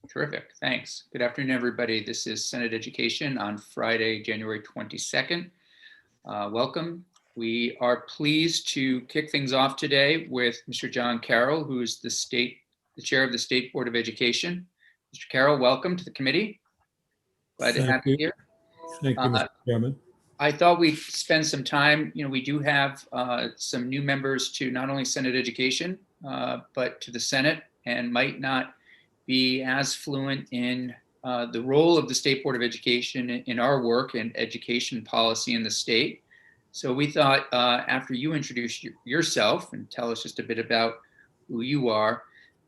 Terrific, thanks. Good afternoon, everybody. This is Senate Education on Friday, January 22nd. Welcome. We are pleased to kick things off today with Mr. John Carroll, who is the chair of the State Board of Education. Mr. Carroll, welcome to the committee. Glad to have you here. Thank you, Mr. Chairman. I thought we'd spend some time, we do have some new members to not only Senate Education, but to the Senate, and might not be as fluent in the role of the State Board of Education in our work and education policy in the state. So we thought after you introduce yourself and tell us just a bit about who you are,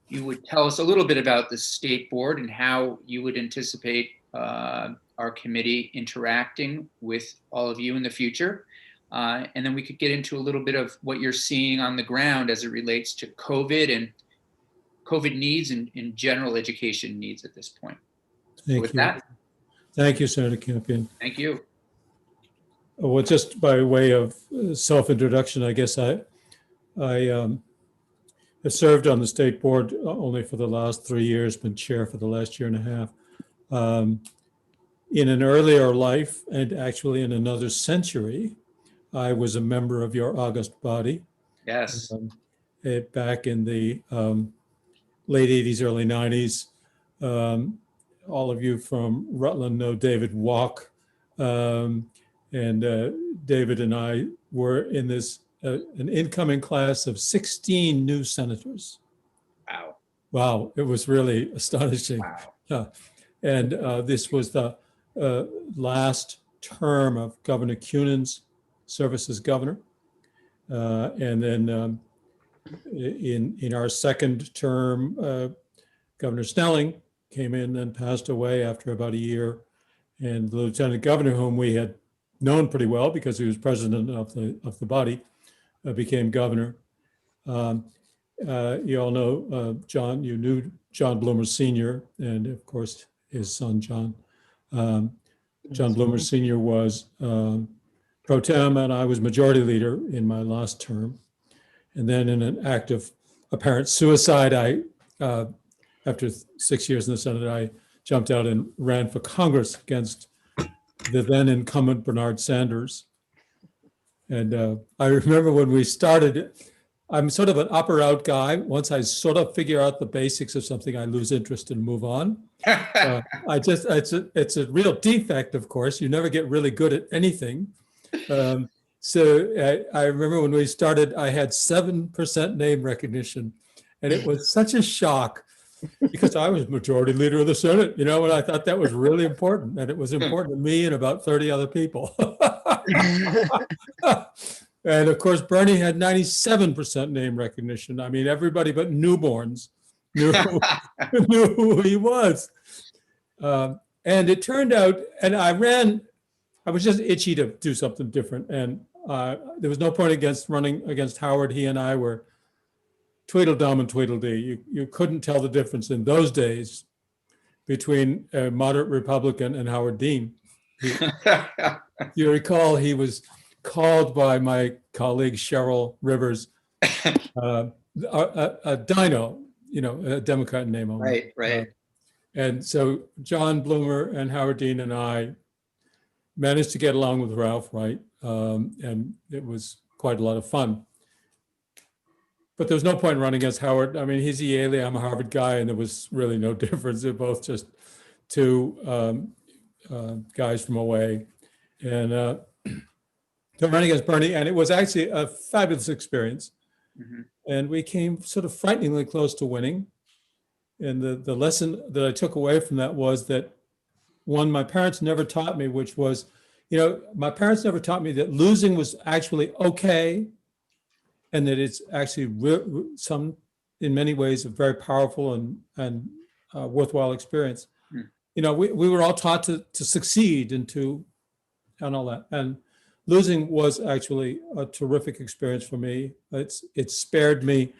you would tell us a little bit about the State Board and how you would anticipate our committee interacting with all of you in the future. And then we could get into a little bit of what you're seeing on the ground as it relates to COVID and COVID needs and in general education needs at this point. Thank you. Thank you, Senator Campion. Thank you. Well, just by way of self-introduction, I guess I have served on the State Board only for the last 3 years, been chair for the last year and a half. In an earlier life, and actually in another century, I was a member of your august body. Yes. Back in the late 80s, early 90s. All of you from Rutland know David Walk. And David and I were in this, an incoming class of 16 new senators. Wow. Wow, it was really astonishing. Wow. And this was the last term of Governor Cunan's service as governor. And then in our second term, Governor Snelling came in and passed away after about a year. And the lieutenant governor, whom we had known pretty well because he was president of the body, became governor. You all know John, you knew John Bloomer Sr. and of course his son, John. John Bloomer Sr. was pro tem and I was majority leader in my last term. And then in an act of apparent suicide, after 6 years in the Senate, I jumped out and ran for Congress against the then incumbent Bernard Sanders. And I remember when we started, I'm sort of an up or out guy. Once I sort of figure out the basics of something, I lose interest and move on. It's a real defect, of course. You never get really good at anything. So I remember when we started, I had 7% name recognition. And it was such a shock because I was majority leader of the Senate, and I thought that was really important. And it was important to me and about 30 other people. And of course, Bernie had 97% name recognition. I mean, everybody but newborns knew who he was. And it turned out, and I was just itchy to do something different. And there was no point against running against Howard. He and I were Tweedledum and Tweedledee. You couldn't tell the difference in those days between a moderate Republican and Howard Dean. You recall he was called by my colleague Cheryl Rivers a dino, a Democrat name only. Right. And so John Bloomer and Howard Dean and I managed to get along with Ralph Wright, and it was quite a lot of fun. But there's no point in running against Howard. I mean, he's a Yale, I'm a Harvard guy, and there was really no difference. They're both just two guys from away. And to run against Bernie, and it was actually a fabulous experience. Mm-hmm. And we came sort of frighteningly close to winning. And the lesson that I took away from that was that, one, my parents never taught me, which was, my parents never taught me that losing was actually okay, and that it's actually in many ways, a very powerful and worthwhile experience. Mm. We were all taught to succeed and all that. And losing was actually a terrific experience for me. It spared me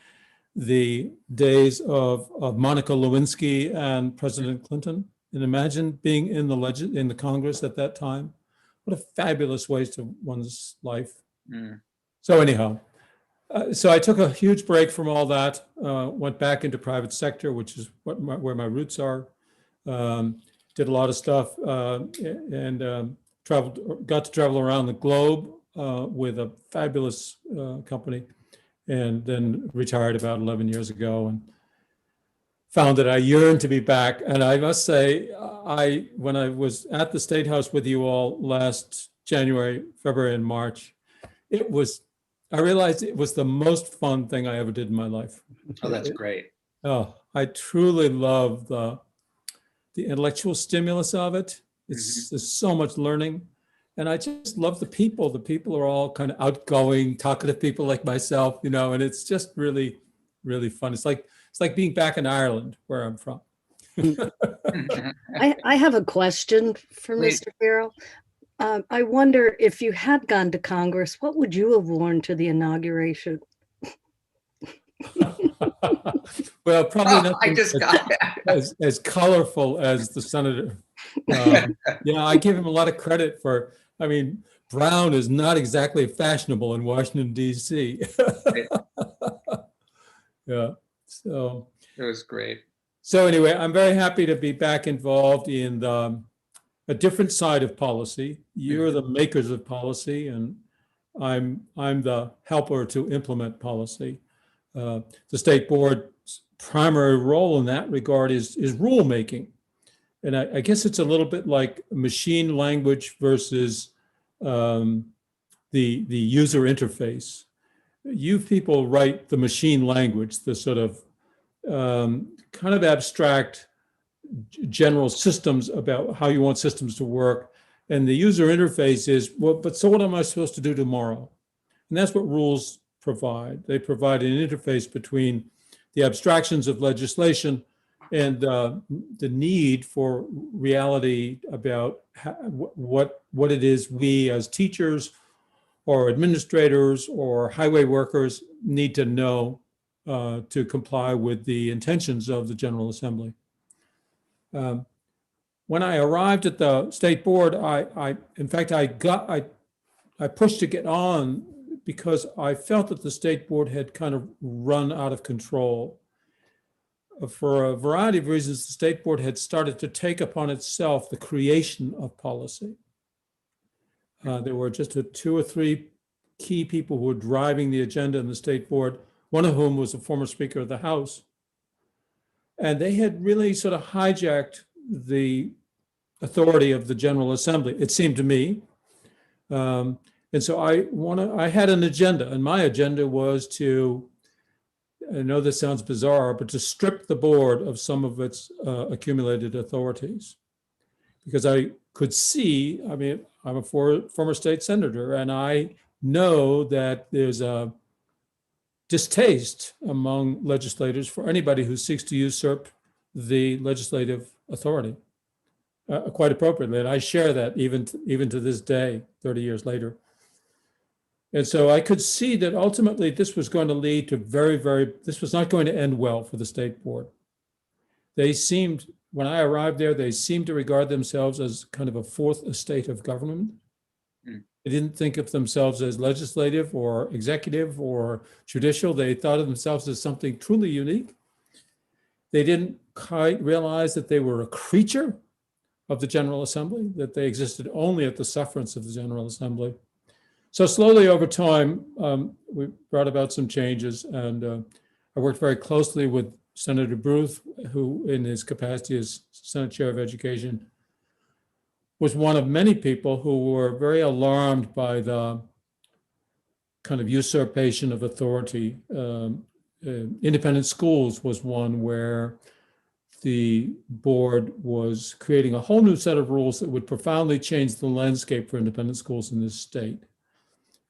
the days of Monica Lewinsky and President Clinton. And imagine being in the Congress at that time. What a fabulous waste of one's life. Mm. So anyhow, so I took a huge break from all that, went back into private sector, which is where my roots are, Did a lot of stuff and got to travel around the globe with a fabulous company, and then retired about 11 years ago and found that I yearned to be back. And I must say, when I was at the State House with you all last January, February, and March, I realized it was the most fun thing I ever did in my life. Oh, that's great. Oh, I truly love the intellectual stimulus of it. There's so much learning. And I just love the people. The people are all kind of outgoing, talkative people like myself, and it's just really, really fun. It's like being back in Ireland, where I'm from. I have a question for Please. Mr. Farrell. I wonder if you had gone to Congress, what would you have worn to the inauguration? Well, probably I nothing just got that. as colorful as the senator. I give him a lot of credit for, brown is not exactly fashionable in Washington, D.C. Yeah, so. It was great. So anyway, I'm very happy to be back involved in a different side of policy. You're the makers of policy, and I'm the helper to implement policy. The state board's primary role in that regard is rulemaking. And I guess it's a little bit like machine language versus the user interface. You people write the machine language, the sort of kind of abstract general systems about how you want systems to work. And the user interface is, well, but so what am I supposed to do tomorrow? And that's what rules provide. They provide an interface between the abstractions of legislation and the need for reality about what it is we as teachers or administrators or highway workers need to know to comply with the intentions of the General Assembly. When I arrived at the state board, I pushed to get on because I felt that the state board had kind of run out of control. For a variety of reasons, the state board had started to take upon itself the creation of policy. There were just two or three key people who were driving the agenda in the state board, one of whom was a former Speaker of the House. And they had really sort of hijacked the authority of the General Assembly, it seemed to me. And so I had an agenda, and my agenda was to, I know this sounds bizarre, but to strip the board of some of its accumulated authorities. Because I could see, I'm a former state senator, and I know that there's a distaste among legislators for anybody who seeks to usurp the legislative authority, quite appropriately. And I share that even to this day, 30 years later. And so I could see that ultimately this was going to lead to this was not going to end well for the state board. They seemed, when I arrived there, they seemed to regard themselves as kind of a fourth estate of government. They didn't think of themselves as legislative or executive or judicial. They thought of themselves as something truly unique. They didn't quite realize that they were a creature of the General Assembly, that they existed only at the sufferance of the General Assembly. So slowly over time, we brought about some changes, and I worked very closely with Senator Booth, who in his capacity as Senate Chair of Education was one of many people who were very alarmed by the kind of usurpation of authority. Independent schools was one where the board was creating a whole new set of rules that would profoundly change the landscape for independent schools in this state.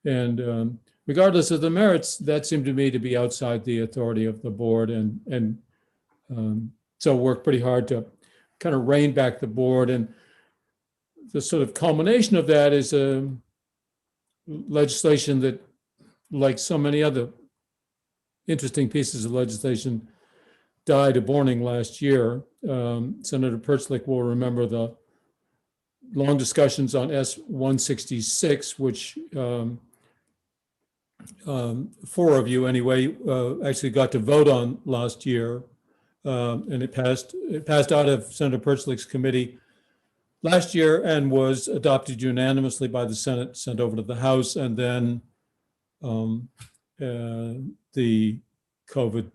And regardless of the merits, that seemed to me to be outside the authority of the board, and so worked pretty hard to kind of rein back the board. And the sort of culmination of that is a legislation that, like so many other interesting pieces of legislation, died a burning last year. Senator Pertzlich will remember the long discussions on S-166, which four of you anyway actually got to vote on last year. and it passed out of Senator Perchlik's committee last year and was adopted unanimously by the Senate, sent over to the House, and then the COVID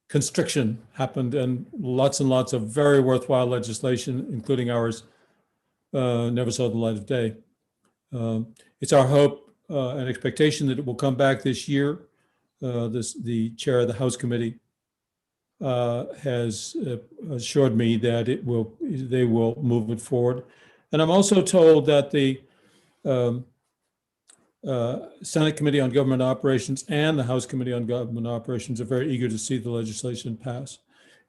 constriction happened, and lots of very worthwhile legislation, including ours, never saw the light of day. It's our hope and expectation that it will come back this year. The chair of the House committee has assured me that they will move it forward. And I'm also told that the Senate Committee on Government Operations and the House Committee on Government Operations are very eager to see the legislation pass.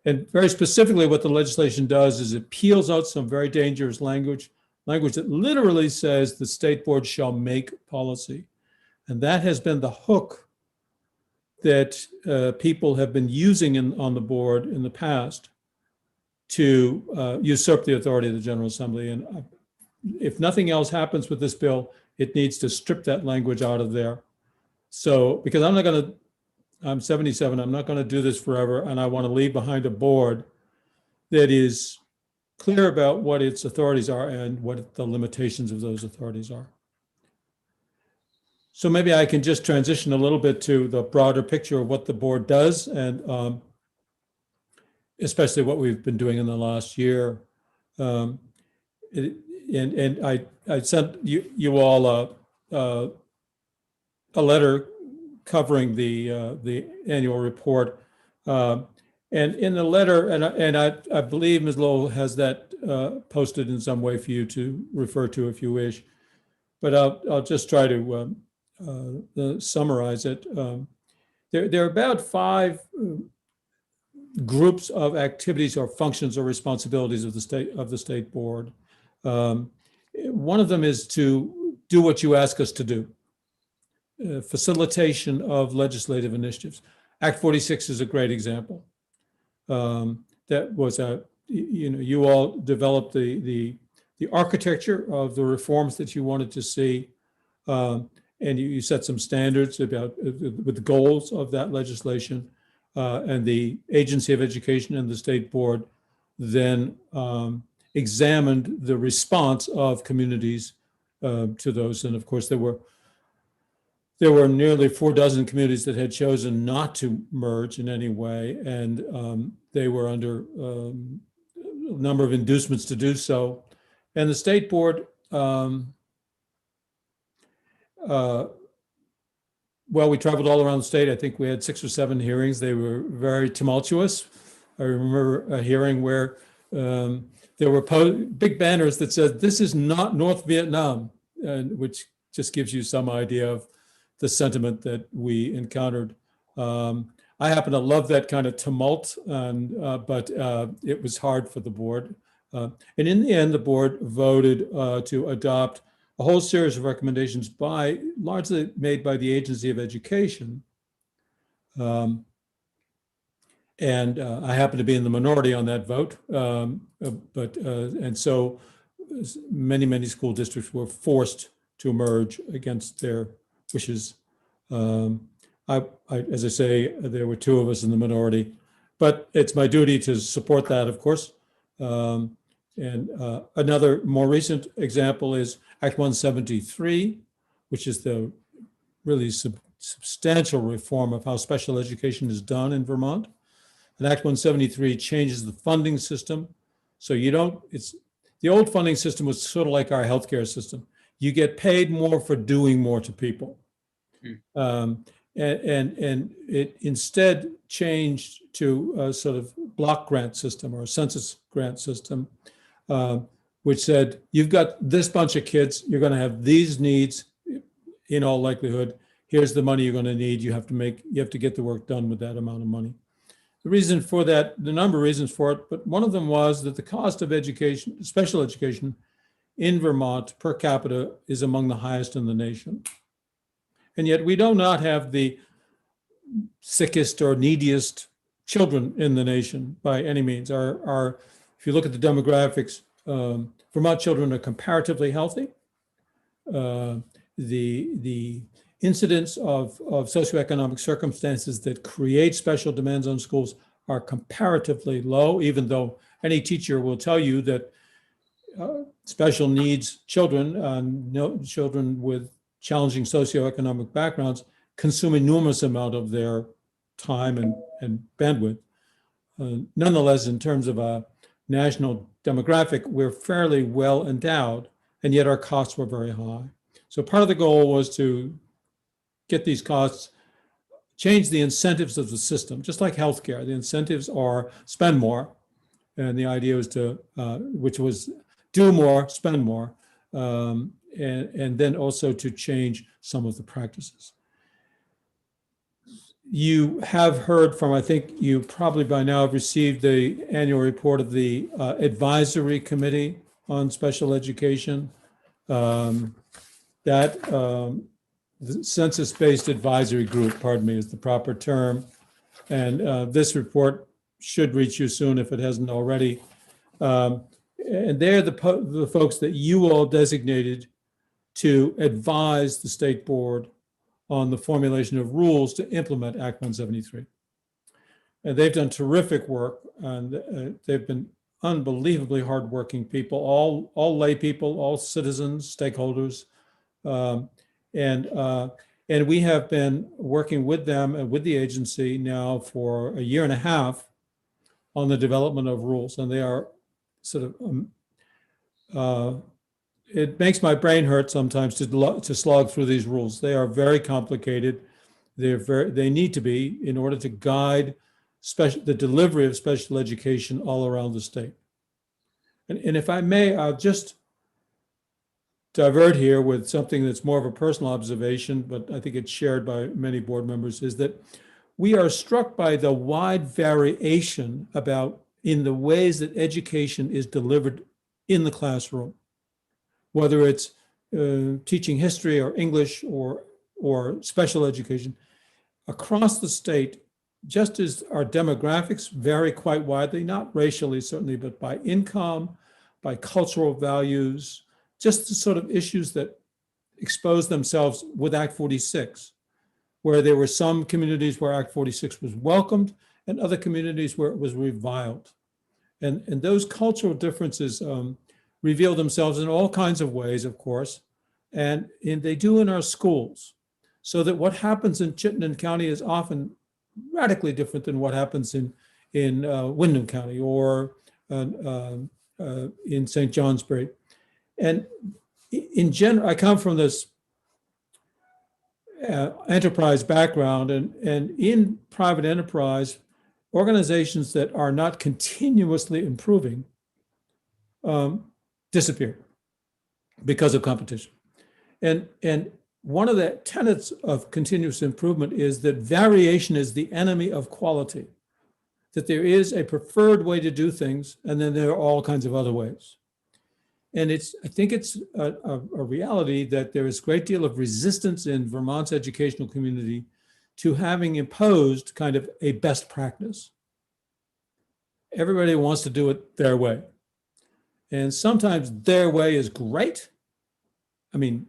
And very specifically, what the legislation does is it peels out some very dangerous language that literally says the state board shall make policy. And that has been the hook that people have been using on the board in the past to usurp the authority of the General Assembly. And if nothing else happens with this bill, it needs to strip that language out of there. So, because I'm 77, I'm not gonna do this forever, and I wanna leave behind a board that is clear about what its authorities are and what the limitations of those authorities are. So maybe I can just transition a little bit to the broader picture of what the board does, and especially what we've been doing in the last year. And I sent you all a letter covering the annual report. And in the letter, and I believe Ms. Lowell has that posted in some way for you to refer to if you wish, but I'll just try to summarize it. There are about 5 groups of activities or functions or responsibilities of the state board. One of them is to do what you ask us to do. Facilitation of legislative initiatives. Act 46 is a great example. That was you all developed the architecture of the reforms that you wanted to see, and you set some standards about with the goals of that legislation, and the Agency of Education and the State Board then examined the response of communities to those. And of course, there were nearly 4 dozen communities that had chosen not to merge in any way, and they were under a number of inducements to do so. And the State Board, well, we traveled all around the state. I think we had 6 or 7 hearings. They were very tumultuous. I remember a hearing where there were big banners that said, "This is not North Vietnam," which just gives you some idea of the sentiment that we encountered. I happen to love that kind of tumult, but it was hard for the board. And in the end, the board voted to adopt a whole series of recommendations largely made by the Agency of Education. And I happen to be in the minority on that vote. And so many school districts were forced to merge against their wishes. As I say, there were 2 of us in the minority, but it's my duty to support that, of course. And another more recent example is Act 173, which is the really substantial reform of how special education is done in Vermont. And Act 173 changes the funding system. So the old funding system was sort of like our healthcare system. You get paid more for doing more to people. And it instead changed to a sort of block grant system or a census grant system, which said, you've got this bunch of kids, you're going to have these needs in all likelihood. Here's the money you're going to need. You have to get the work done with that amount of money. The reason for that, the number of reasons for it, but one of them was that the cost of education, special education in Vermont per capita is among the highest in the nation. And yet we do not have the sickest or neediest children in the nation by any means. If you look at the demographics, Vermont children are comparatively healthy. The incidence of socioeconomic circumstances that create special demands on schools are comparatively low, even though any teacher will tell you that special needs children, children with challenging socioeconomic backgrounds, consume enormous amount of their time and bandwidth. Nonetheless, in terms of a national demographic, we're fairly well endowed, and yet our costs were very high. So part of the goal was to get these costs, change the incentives of the system, just like healthcare. The incentives are spend more, and the idea was to, which was do more, spend more, and then also to change some of the practices. You have heard from, I think you probably by now have received the annual report of the Advisory Committee on Special Education. The Census-Based Advisory Group, pardon me, is the proper term. And this report should reach you soon if it hasn't already. And they're the folks that you all designated to advise the state board on the formulation of rules to implement Act 173. And they've done terrific work, and they've been unbelievably hardworking people, all lay people, all citizens, stakeholders. And we have been working with them and with the agency now for a year and a half on the development of rules. And they are sort of, it makes my brain hurt sometimes to slog through these rules. They are very complicated. They need to be in order to guide the delivery of special education all around the state. And if I may, I'll just divert here with something that's more of a personal observation, but I think it's shared by many board members, is that we are struck by the wide variation in the ways that education is delivered in the classroom, whether it's teaching history or English or special education across the state. Just as our demographics vary quite widely, not racially certainly, but by income, by cultural values, just the sort of issues that expose themselves with Act 46, where there were some communities where Act 46 was welcomed and other communities where it was reviled. And those cultural differences reveal themselves in all kinds of ways, of course, and they do in our schools. So that what happens in Chittenden County is often radically different than what happens in Windham County or in St. Johnsbury. And in general, I come from this enterprise background, and in private enterprise, organizations that are not continuously improving disappear because of competition. And one of the tenets of continuous improvement is that variation is the enemy of quality, that there is a preferred way to do things, and then there are all kinds of other ways. And I think it's a reality that there is a great deal of resistance in Vermont's educational community to having imposed kind of a best practice. Everybody wants to do it their way. And sometimes their way is great. I mean,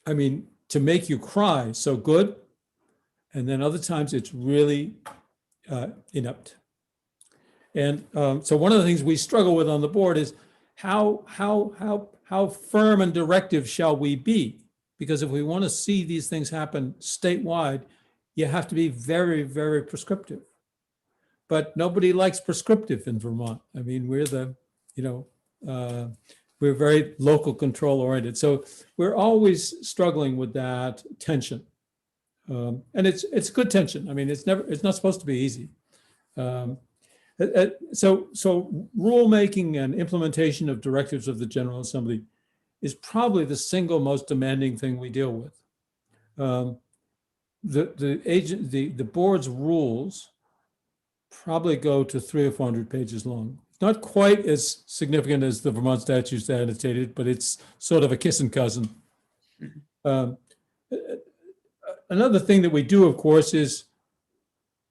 to make you cry, so good. And then other times it's really inept. And so one of the things we struggle with on the board is how firm and directive shall we be? Because if we want to see these things happen statewide, you have to be very, very prescriptive. But nobody likes prescriptive in Vermont. I mean, we're very local control oriented. So we're always struggling with that tension. And it's good tension. I mean, it's not supposed to be easy. So rulemaking and implementation of directives of the General Assembly is probably the single most demanding thing we deal with. The board's rules probably go to 300 or 400 pages long. Not quite as significant as the Vermont statutes annotated, but it's sort of a kissing cousin. Another thing that we do, of course, is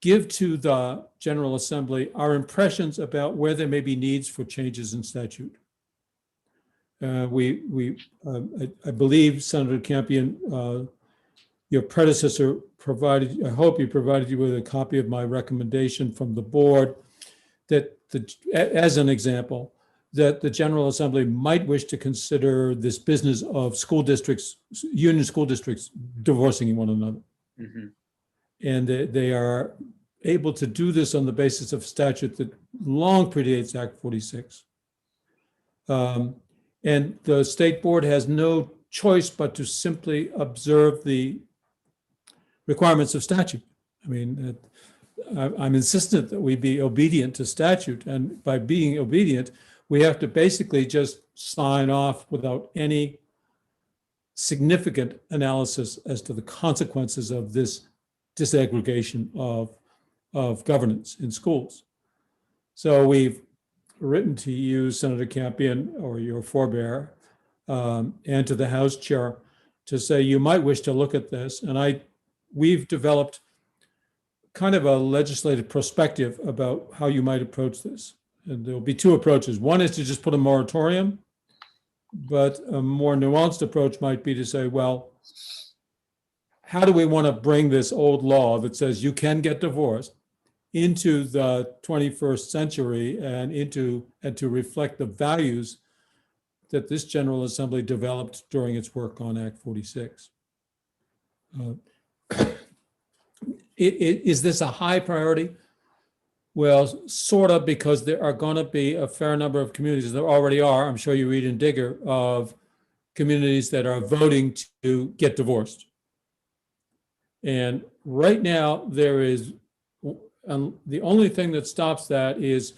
give to the General Assembly our impressions about where there may be needs for changes in statute. I believe Senator Campion your predecessor provided, I hope he provided you with a copy of my recommendation from the board that as an example, that the General Assembly might wish to consider this business of school districts, union school districts divorcing one another. Mhm. And they are able to do this on the basis of statute that long predates Act 46. And the state board has no choice but to simply observe the requirements of statute. I mean, I'm insistent that we be obedient to statute, and by being obedient, we have to basically just sign off without any significant analysis as to the consequences of this disaggregation of governance in schools. So we've written to you, Senator Campion, or your forebear, and to the House Chair to say you might wish to look at this. And we've developed kind of a legislative perspective about how you might approach this. And there'll be two approaches. One is to just put a moratorium, but a more nuanced approach might be to say, well, how do we want to bring this old law that says you can get divorced into the 21st century and to reflect the values that this General Assembly developed during its work on Act 46? Is this a high priority? Well, sort of, because there are going to be a fair number of communities, there already are, I'm sure you read in Digger, of communities that are voting to get divorced. And right now, there is, the only thing that stops that is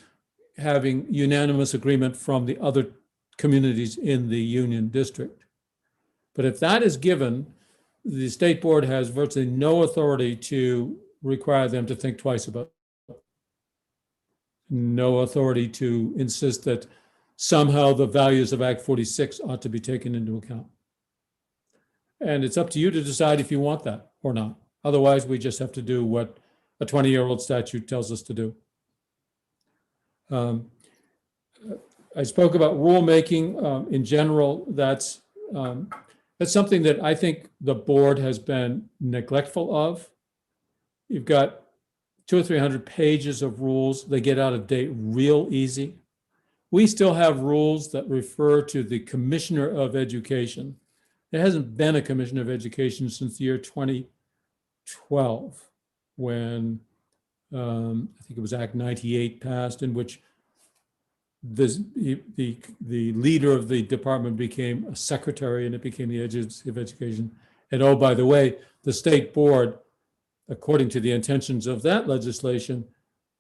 having unanimous agreement from the other communities in the union district. But if that is given, the state board has virtually no authority to require them to think twice about it. No authority to insist that somehow the values of Act 46 ought to be taken into account. And it's up to you to decide if you want that or not. Otherwise, we just have to do what a 20-year-old statute tells us to do. I spoke about rulemaking in general. That's something that I think the board has been neglectful of. You've got 200 or 300 pages of rules. They get out of date real easy. We still have rules that refer to the Commissioner of Education. There hasn't been a Commissioner of Education since the year 2012, when I think it was Act 98 passed, in which the leader of the department became a secretary, and it became the Agency of Education. And oh, by the way, the state board, according to the intentions of that legislation,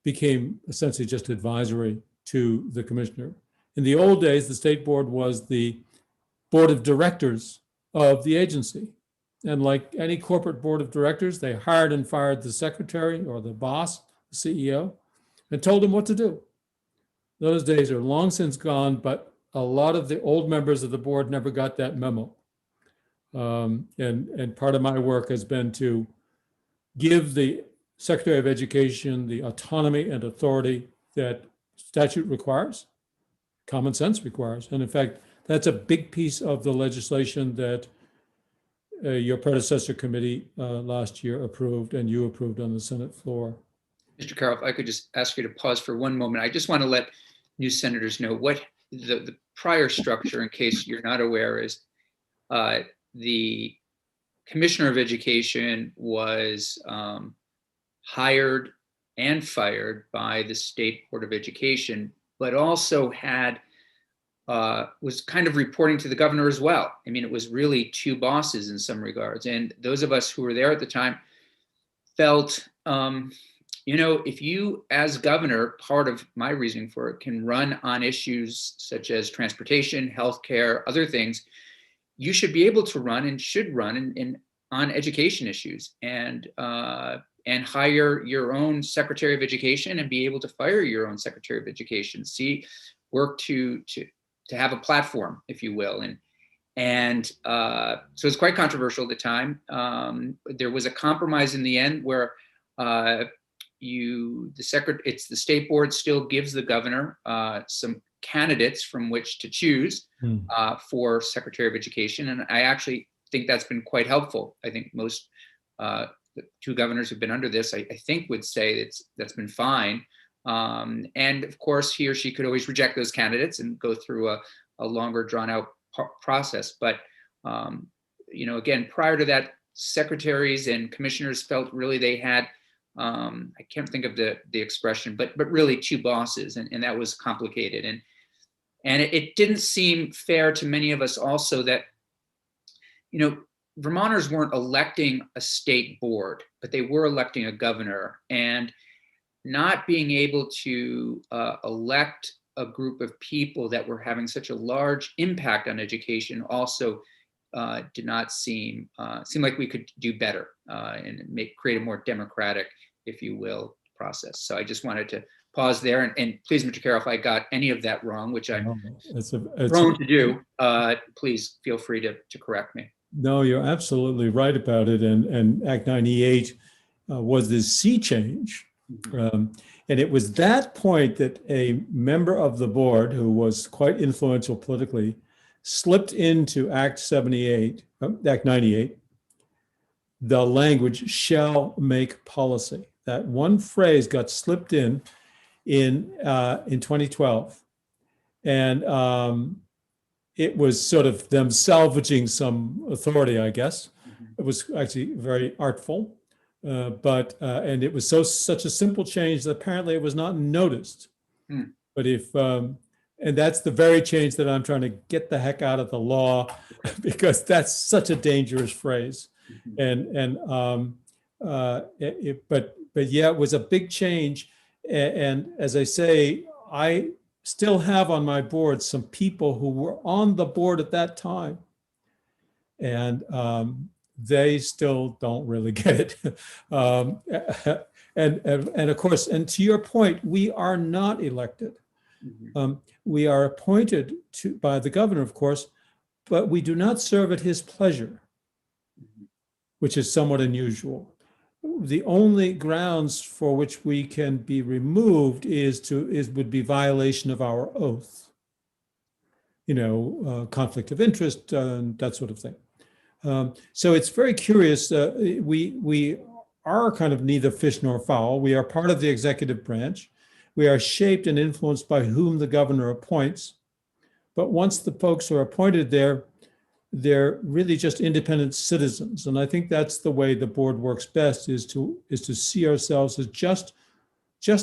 became essentially just advisory to the commissioner. In the old days, the state board was the board of directors of the agency. And like any corporate board of directors, they hired and fired the secretary or the boss, the CEO, and told him what to do. Those days are long since gone, but a lot of the old members of the board never got that memo. And part of my work has been to give the Secretary of Education the autonomy and authority that statute requires, common sense requires. And in fact, that's a big piece of the legislation that your predecessor committee last year approved, and you approved on the Senate floor. Mr. Carroll, if I could just ask you to pause for one moment. I just want to let new senators know what the prior structure, in case you're not aware, is. The Commissioner of Education was hired and fired by the State Board of Education, but also was kind of reporting to the governor as well. I mean, it was really two bosses in some regards. And those of us who were there at the time felt, if you as governor, part of my reasoning for it, can run on issues such as transportation, healthcare, other things, you should be able to run and should run on education issues, and hire your own Secretary of Education and be able to fire your own Secretary of Education. Work to have a platform, if you will, and so it's quite controversial at the time. There was a compromise in the end where it's the state board still gives the governor some candidates from which to choose for Secretary of Education. And I actually think that's been quite helpful. I think most the two governors who've been under this, I think would say that's been fine. And of course, he or she could always reject those candidates and go through a longer drawn out process. But, again, prior to that, secretaries and commissioners felt really they had, I can't think of the expression, but really two bosses, and that was complicated. And it didn't seem fair to many of us also that, Vermonters weren't electing a state board, but they were electing a governor, and not being able to elect a group of people that were having such a large impact on education also did not seem like we could do better and create a more democratic, if you will, process. So I just wanted to pause there, and please, Mr. Carroll, if I got any of that wrong, which I'm prone to do, please feel free to correct me. No, you're absolutely right about it. And Act 98 was this sea change. And it was that point that a member of the board who was quite influential politically slipped into Act 98, Act 98, the language "shall make policy." That one phrase got slipped in 2012. And it was sort of them salvaging some authority, I guess. It was actually very artful. And it was such a simple change that apparently it was not noticed. But and that's the very change that I'm trying to get the heck out of the law, because that's such a dangerous phrase. But yeah, it was a big change. And as I say, I still have on my board some people who were on the board at that time. And they still don't really get it. And of course, and to your point, we are not elected. We are appointed by the governor, of course, but we do not serve at his pleasure, which is somewhat unusual. The only grounds for which we can be removed would be violation of our oath, conflict of interest, that sort of thing. So it's very curious. We are kind of neither fish nor fowl. We are part of the executive branch. We are shaped and influenced by whom the governor appoints. But once the folks are appointed there, they're really just independent citizens. And I think that's the way the board works best, is to see ourselves as just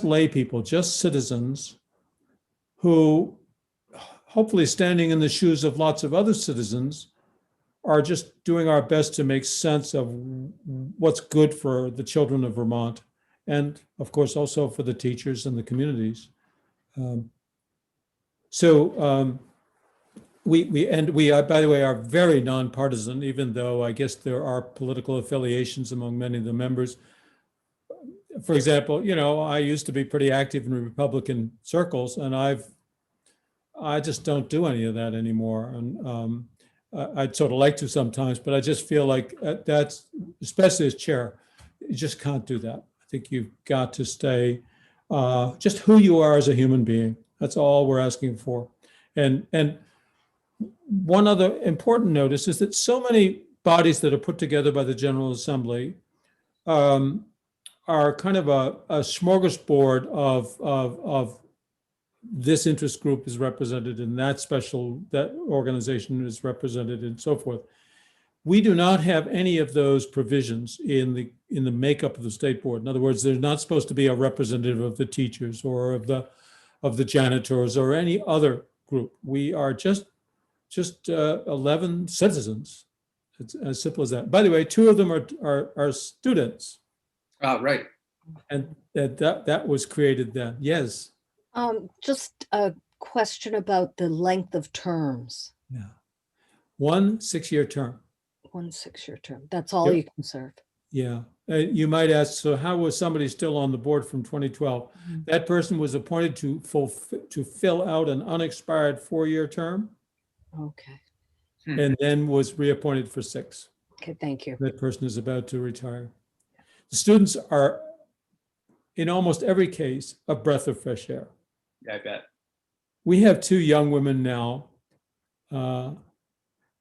lay people, just citizens who, hopefully standing in the shoes of lots of other citizens, are just doing our best to make sense of what's good for the children of Vermont, and of course also for the teachers and the communities. We by the way, are very nonpartisan, even though I guess there are political affiliations among many of the members. For example, I used to be pretty active in Republican circles, and I just don't do any of that anymore. And I'd sort of like to sometimes, but I just feel like that's, especially as chair, you just can't do that. I think you've got to stay just who you are as a human being. That's all we're asking for. And one other important notice is that so many bodies that are put together by the General Assembly are kind of a smorgasbord of this interest group is represented in that organization is represented and so forth. We do not have any of those provisions in the makeup of the state board. In other words, there's not supposed to be a representative of the teachers or of the janitors or any other group. We are just 11 citizens. It's as simple as that. By the way, 2 of them are students. Right. And that was created then. Yes. Just a question about the length of terms. Yeah. 1 6-year term. 1 6-year term. That's all you can serve. Yeah. You might ask, so how was somebody still on the board from 2012? That person was appointed to fill out an unexpired 4-year term. Okay. And then was reappointed for 6. Okay, thank you. That person is about to retire. The students are, in almost every case, a breath of fresh air. Yeah, I bet. We have 2 young women now,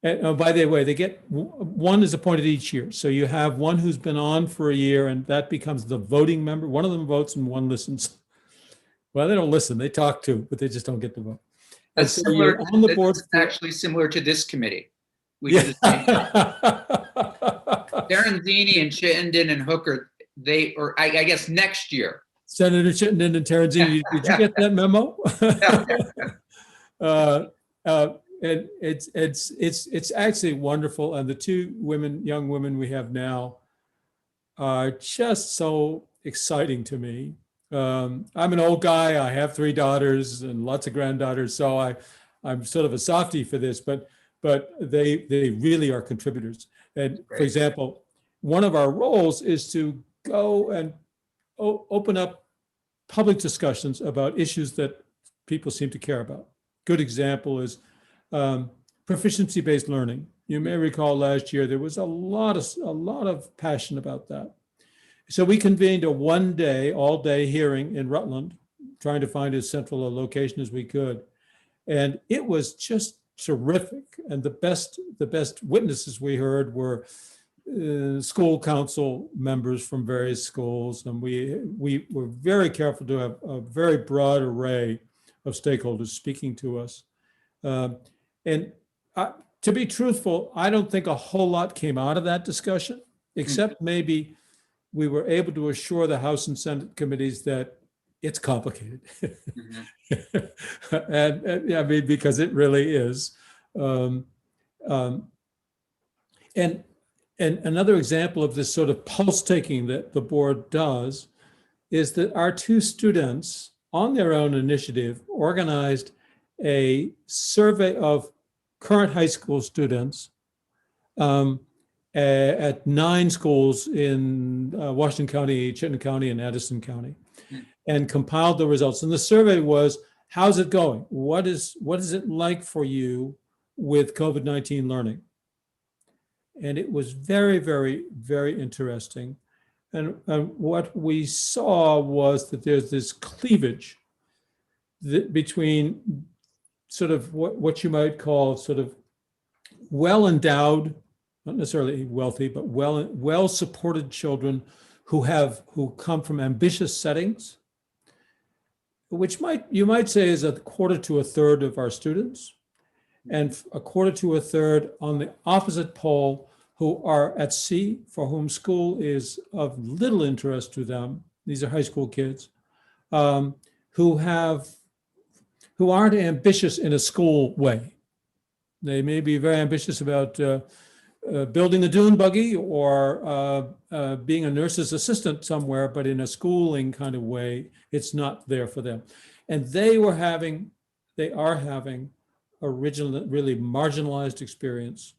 And by the way, they get one is appointed each year. So you have one who's been on for a year, and that becomes the voting member. One of them votes and one listens. Well, they don't listen; they talk too, but they just don't get to vote. And That's so similar. you're on the board. It's actually similar to this committee. We Yeah. do the same thing. Terenzini and Chittenden and Hooker, I guess next year. Senator Chittenden and Terenzini, did you get that memo? And it's actually wonderful. And the two young women we have now are just so exciting to me. I'm an old guy. I have 3 daughters and lots of granddaughters, so I'm sort of a softie for this, but they really are contributors. And for example, one of our roles is to go and open up public discussions about issues that people seem to care about. Good example is proficiency-based learning. You may recall last year there was a lot of passion about that. So we convened a all-day hearing in Rutland, trying to find as central a location as we could, and it was just terrific. And the best witnesses we heard were school council members from various schools, and we were very careful to have a very broad array of stakeholders speaking to us. And to be truthful, I don't think a whole lot came out of that discussion, except maybe we were able to assure the House and Senate committees that it's complicated. and I mean, because it really is. And another example of this sort of pulse taking that the board does is that our 2 students, on their own initiative, organized a survey of current high school students at 9 schools in Washington County, Chittenden County, and Addison County, and compiled the results. And the survey was, how's it going? What is it like for you with COVID-19 learning? And it was very, very, very interesting. And what we saw was that there's this cleavage between sort of what you might call sort of well-endowed, not necessarily wealthy, but well-supported children who come from ambitious settings, which you might say is 1/4 to 1/3 of our students, and 1/4 to 1/3 on the opposite pole who are at sea, for whom school is of little interest to them. These are high school kids who aren't ambitious in a school way. They may be very ambitious about building a dune buggy or being a nurse's assistant somewhere, but in a schooling kind of way, it's not there for them. And they are having a really marginalized experience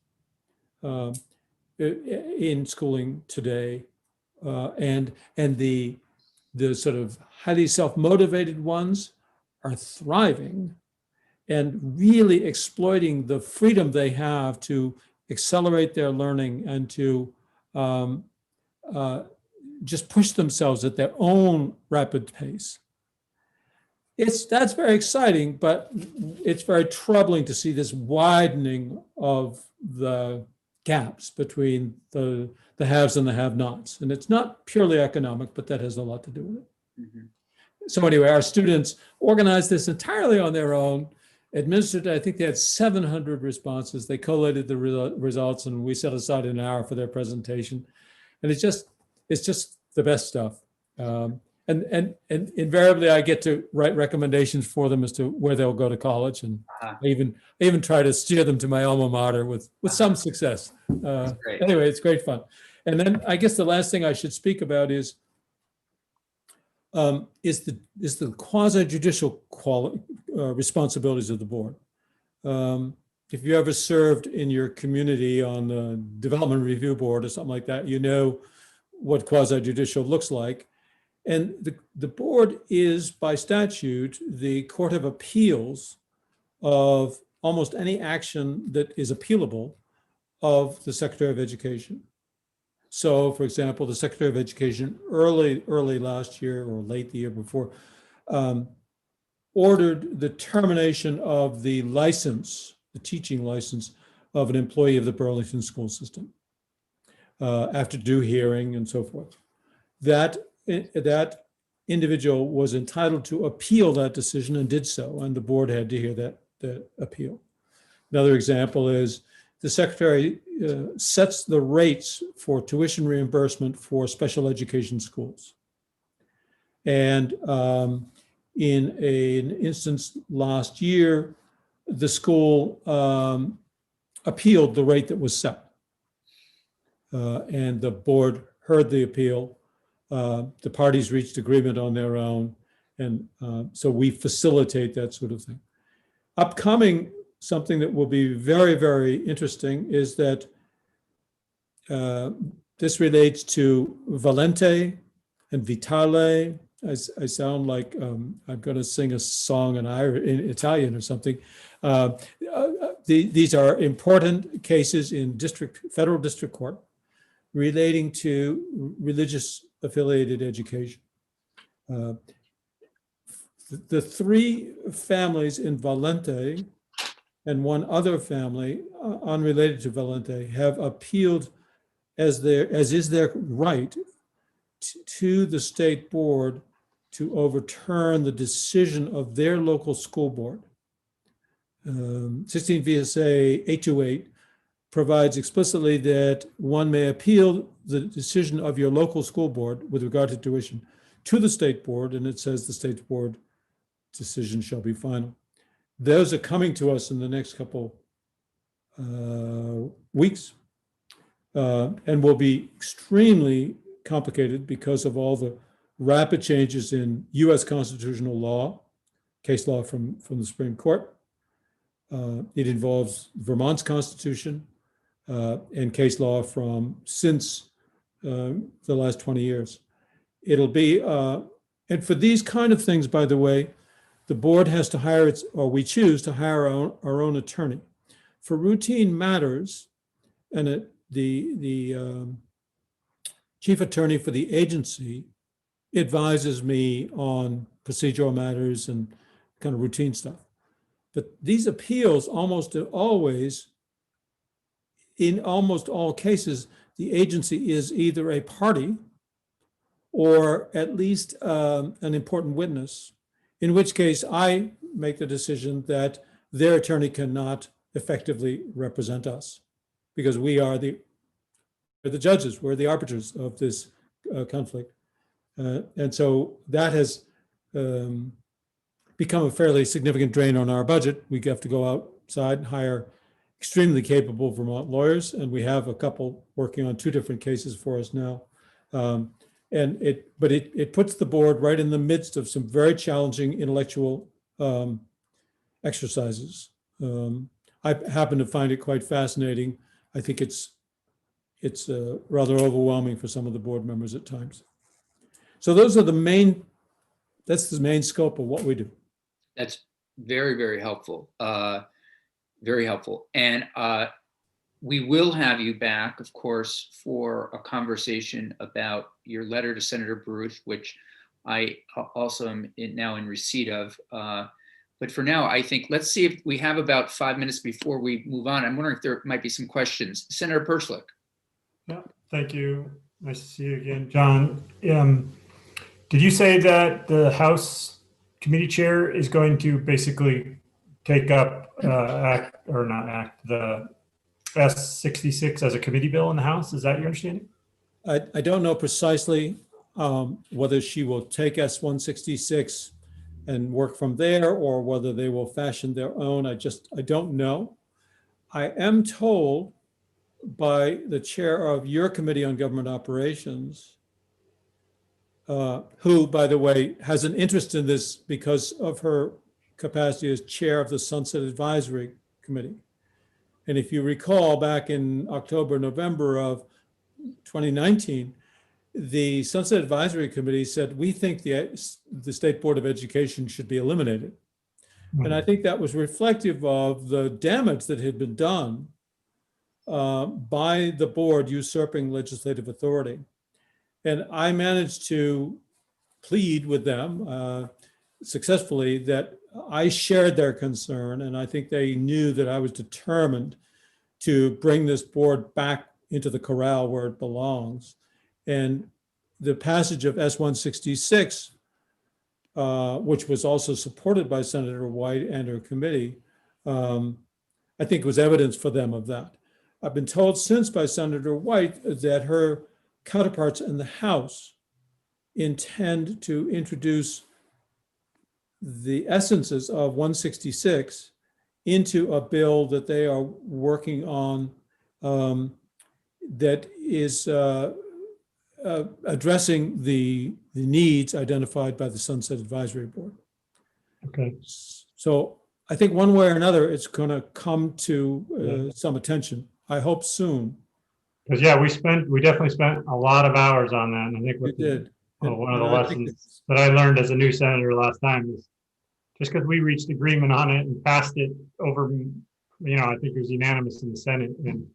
in schooling today. And the sort of highly self-motivated ones are thriving and really exploiting the freedom they have to accelerate their learning and to just push themselves at their own rapid pace. That's very exciting, but it's very troubling to see this widening of the gaps between the haves and the have-nots. And it's not purely economic, but that has a lot to do with it. So anyway, our students organized this entirely on their own, administered, I think they had 700 responses. They collated the results, and we set aside an hour for their presentation. And it's just the best stuff. And invariably, I get to write recommendations for them as to where they'll go to college, and I even try to steer them to my alma mater with some success. Anyway, it's great fun. And then I guess the last thing I should speak about is the quasi-judicial responsibilities of the board. If you ever served in your community on the development review board or something like that, you know what quasi-judicial looks like. And the board is, by statute, the court of appeals of almost any action that is appealable of the Secretary of Education. So, for example, the Secretary of Education early last year or late the year before ordered the termination of the license, the teaching license of an employee of the Burlington school system after due hearing and so forth. That individual was entitled to appeal that decision and did so, and the board had to hear that appeal. Another example is the secretary sets the rates for tuition reimbursement for special education schools. And in an instance last year, the school appealed the rate that was set. And the board heard the appeal. The parties reached agreement on their own. And so we facilitate that sort of thing. Upcoming, something that will be very, very interesting is that this relates to Valente and Vitale. I sound like I'm going to sing a song in Italian or something. These are important cases in federal district court relating to religious affiliated education. The three families in Valente and one other family unrelated to Valente have appealed as is their right to the state board to overturn the decision of their local school board. 16 VSA 828 provides explicitly that one may appeal the decision of your local school board with regard to tuition to the state board, and it says the state board decision shall be final. Those are coming to us in the next couple weeks and will be extremely complicated because of all the rapid changes in US constitutional law, case law from the Supreme Court. It involves Vermont's constitution and case law from since the last 20 years. It'll be, and for these kind of things, by the way, the board has to hire or we choose to hire our own attorney. For routine matters, and the chief attorney for the agency advises me on procedural matters and kind of routine stuff. But these appeals almost always, in almost all cases, the agency is either a party or at least an important witness, in which case I make the decision that their attorney cannot effectively represent us because we are the judges, we're the arbiters of this conflict. And so that has become a fairly significant drain on our budget. We have to go outside and hire extremely capable Vermont lawyers, and we have a couple working on 2 different cases for us now. And it puts the board right in the midst of some very challenging intellectual exercises. I happen to find it quite fascinating. I think it's rather overwhelming for some of the board members at times. So those are that's the main scope of what we do. That's very, very helpful. Very helpful. And we will have you back, of course, for a conversation about your letter to Senator Baruth, which I also am now in receipt of. But for now, I think let's see if we have about 5 minutes before we move on. I'm wondering if there might be some questions. Senator Perschlick. Yeah, thank you. Nice to see you again, John. Did you say that the House committee chair is going to basically take up the S-66 as a committee bill in the House? Is that your understanding? I don't know precisely whether she will take S-166 and work from there or whether they will fashion their own. I don't know. I am told by the chair of your Committee on Government Operations, who, by the way, has an interest in this because of her capacity as chair of the Sunset Advisory Committee. And if you recall, back in October, November of 2019, the Sunset Advisory Committee said, we think the State Board of Education should be eliminated. And I think that was reflective of the damage that had been done by the board usurping legislative authority. And I managed to plead with them successfully that I shared their concern, and I think they knew that I was determined to bring this board back into the corral where it belongs. And the passage of S-166, which was also supported by Senator White and her committee, I think was evidence for them of that. I've been told since by Senator White that her counterparts in the House intend to introduce the essences of 166 into a bill that they are working on that is addressing the needs identified by the Sunset Advisory Board. Okay. So I think one way or another, it's going to come to some attention. I hope soon. Because yeah, we definitely spent a lot of hours on that, and I think We did. one of the And I think lessons that I learned as a new senator last time is just because we reached agreement on it and passed it over, I think it was unanimous in the Senate and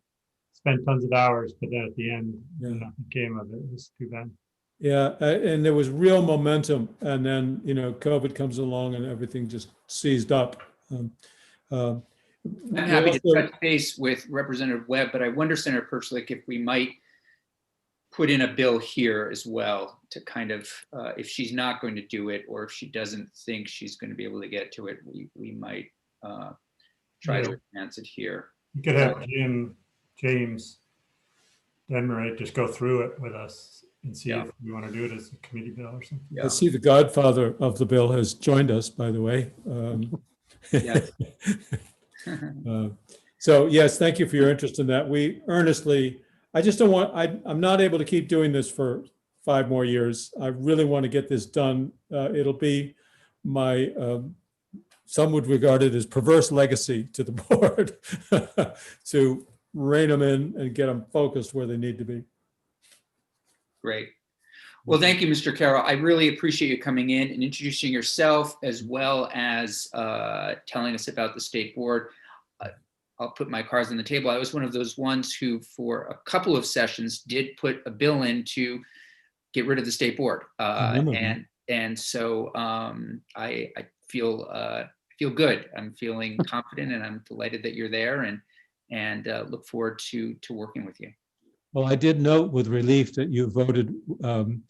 spent tons of hours, but then at the end, nothing came of it. It was too bad. Yeah, and there was real momentum, and then COVID comes along and everything just seized up. I'm happy to touch base with Representative Webb, but I wonder, Senator Perchlik, if we might put in a bill here as well to kind of, if she's not going to do it, or if she doesn't think she's going to be able to get to it, we might try to advance it here. You could have James Denmeright just go through it with us and see if we want to do it as a committee bill or something. I see the godfather of the bill has joined us, by the way. Yes. So yes, thank you for your interest in that. We earnestly, I just don't want, I'm not able to keep doing this for 5 more years. I really want to get this done. It'll be my, some would regard it as perverse legacy to the board to rein them in and get them focused where they need to be. Great. Well, thank you, Mr. Carroll. I really appreciate you coming in and introducing yourself, as well as telling us about the state board. I'll put my cards on the table. I was one of those ones who, for a couple of sessions, did put a bill in to get rid of the state board, and so I feel good. I'm feeling confident, and I'm delighted that you're there, and look forward to working with you. Well, I did note with relief that you voted in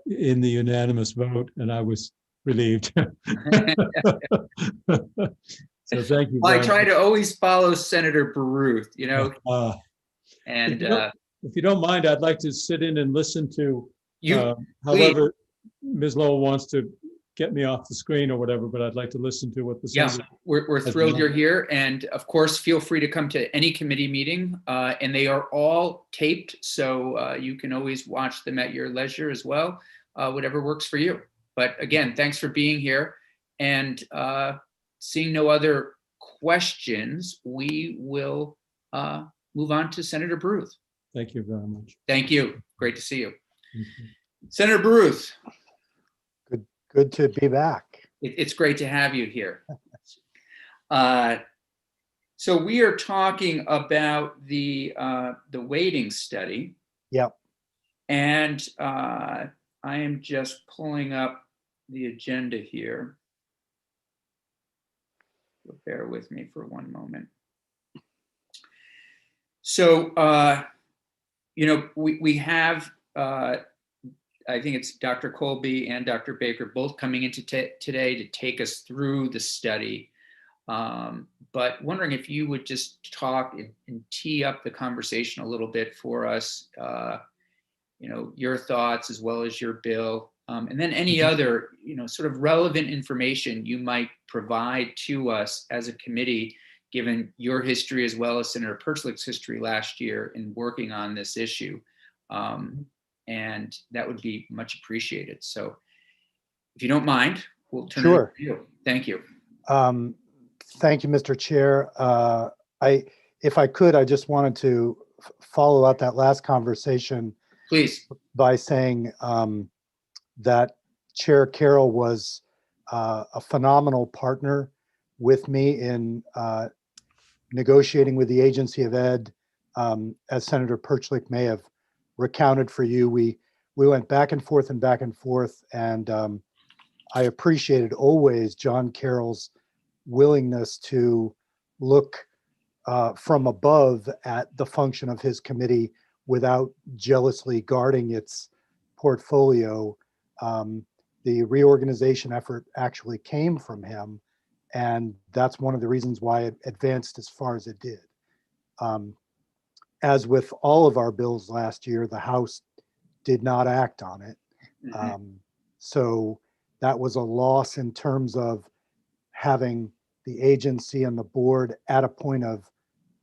the unanimous vote, and I was relieved. So thank you. Well, I try to always follow Senator Baruth, and if you don't mind, I'd like to sit in and listen to you. However, Ms. Lowell wants to get me off the screen or whatever, but I'd like to listen to what the senator. We're thrilled you're here, and of course, feel free to come to any committee meeting, and they are all taped, so you can always watch them at your leisure as well, whatever works for you. But again, thanks for being here, and seeing no other questions, we will move on to Senator Baruth. Thank you very much. Thank you. Great to see you. Senator Baruth. Good to be back. It's great to have you here. So we are talking about the weighting study. Yep. And I am just pulling up the agenda here. So bear with me for one moment. So, we have, I think it's Dr. Colby and Dr. Baker both coming into today to take us through the study. But wondering if you would just talk and tee up the conversation a little bit for us, your thoughts as well as your bill. And then any other, sort of relevant information you might provide to us as a committee, given your history as well as Senator Perchlik's history last year in working on this issue. And that would be much appreciated. So if you don't mind, we'll turn it over to you. Thank you. Thank you, Mr. Chair. If I could, I just wanted to follow up that last conversation. Please. By saying that Chair Carroll was a phenomenal partner with me in negotiating with the Agency of Ed. As Senator Perchlik may have recounted for you, we went back and forth, and I appreciated always John Carroll's willingness to look from above at the function of his committee without jealously guarding its portfolio. The reorganization effort actually came from him, and that's one of the reasons why it advanced as far as it did. As with all of our bills last year, the House did not act on it. So that was a loss in terms of having the agency and the board at a point of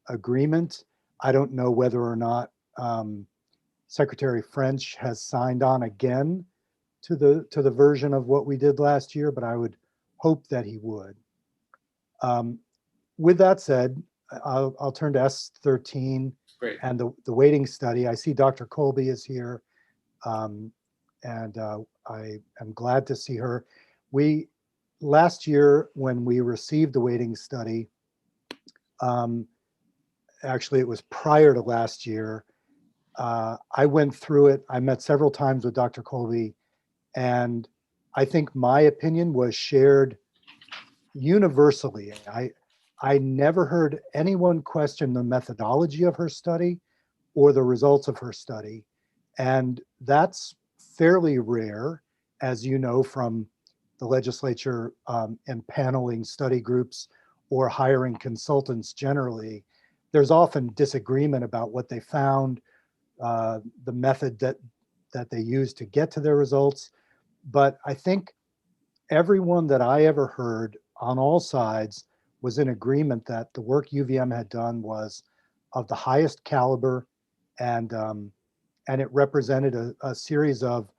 agreement. I don't know whether or not Secretary French has signed on again to the version of what we did last year, but I would hope that he would. With that said, I'll turn to S13 Great. and the weighting study. I see Dr. Colby is here, and I am glad to see her. Last year when we received the weighting study, actually it was prior to last year, I went through it. I met several times with Dr. Colby, and I think my opinion was shared universally. I never heard anyone question the methodology of her study or the results of her study. And that's fairly rare, as you know, from the legislature empaneling study groups or hiring consultants generally. There's often disagreement about what they found, the method that they used to get to their results. But I think everyone that I ever heard on all sides was in agreement that the work UVM had done was of the highest caliber, and it represented a series of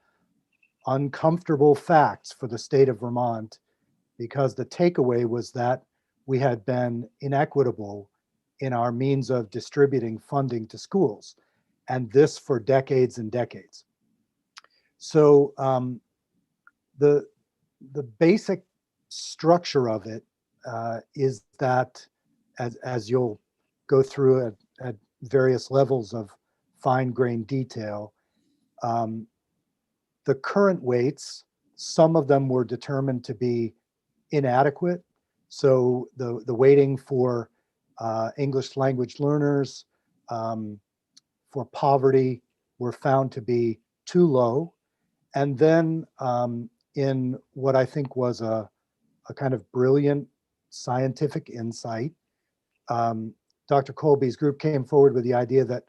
uncomfortable facts for the state of Vermont, because the takeaway was that we had been inequitable in our means of distributing funding to schools, and this for decades and decades. So the basic structure of it is that, as you'll go through at various levels of fine-grained detail, the current weights, some of them were determined to be inadequate. So the weighting for English language learners, for poverty, were found to be too low. And then in what I think was a kind of brilliant scientific insight, Dr. Colby's group came forward with the idea that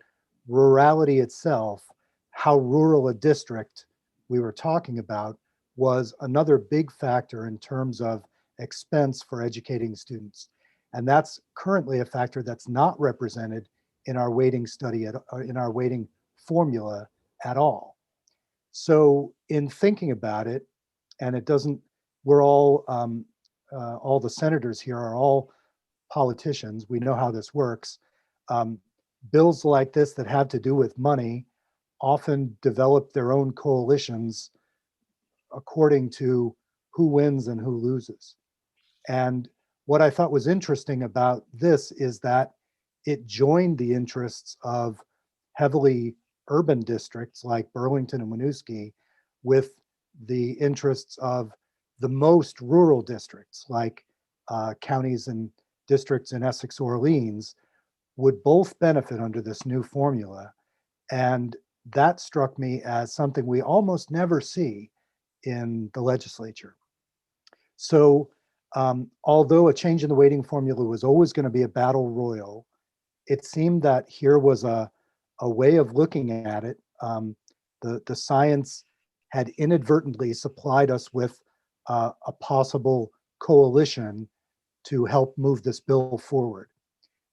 rurality itself, how rural a district we were talking about, was another big factor in terms of expense for educating students. And that's currently a factor that's not represented in our weighting study, in our weighting formula at all. So in thinking about it, and it doesn't, we're all the senators here are all politicians. We know how this works. Bills like this that have to do with money often develop their own coalitions according to who wins and who loses. And what I thought was interesting about this is that it joined the interests of heavily urban districts like Burlington and Winooski with the interests of the most rural districts like counties and districts in Essex, Orleans, would both benefit under this new formula. And that struck me as something we almost never see in the legislature. So although a change in the weighting formula was always going to be a battle royal, it seemed that here was a way of looking at it. The science had inadvertently supplied us with a possible coalition to help move this bill forward.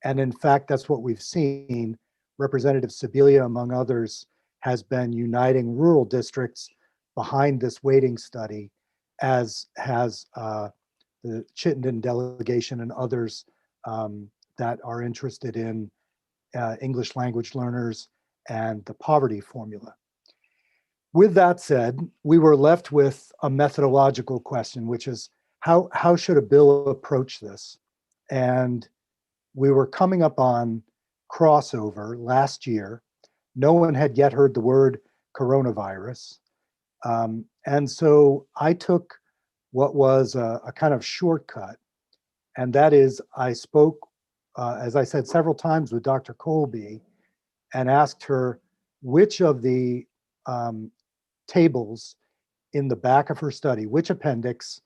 And in fact, that's what we've seen. Representative Sibilia, among others, has been uniting rural districts behind this weighting study, as has the Chittenden delegation and others that are interested in English language learners and the poverty formula. With that said, we were left with a methodological question, which is how should a bill approach this? And we were coming up on crossover last year. No one had yet heard the word coronavirus. And so I took what was a kind of shortcut, and that is I spoke as I said several times, with Dr. Colby and asked her which of the tables in the back of her study, which appendix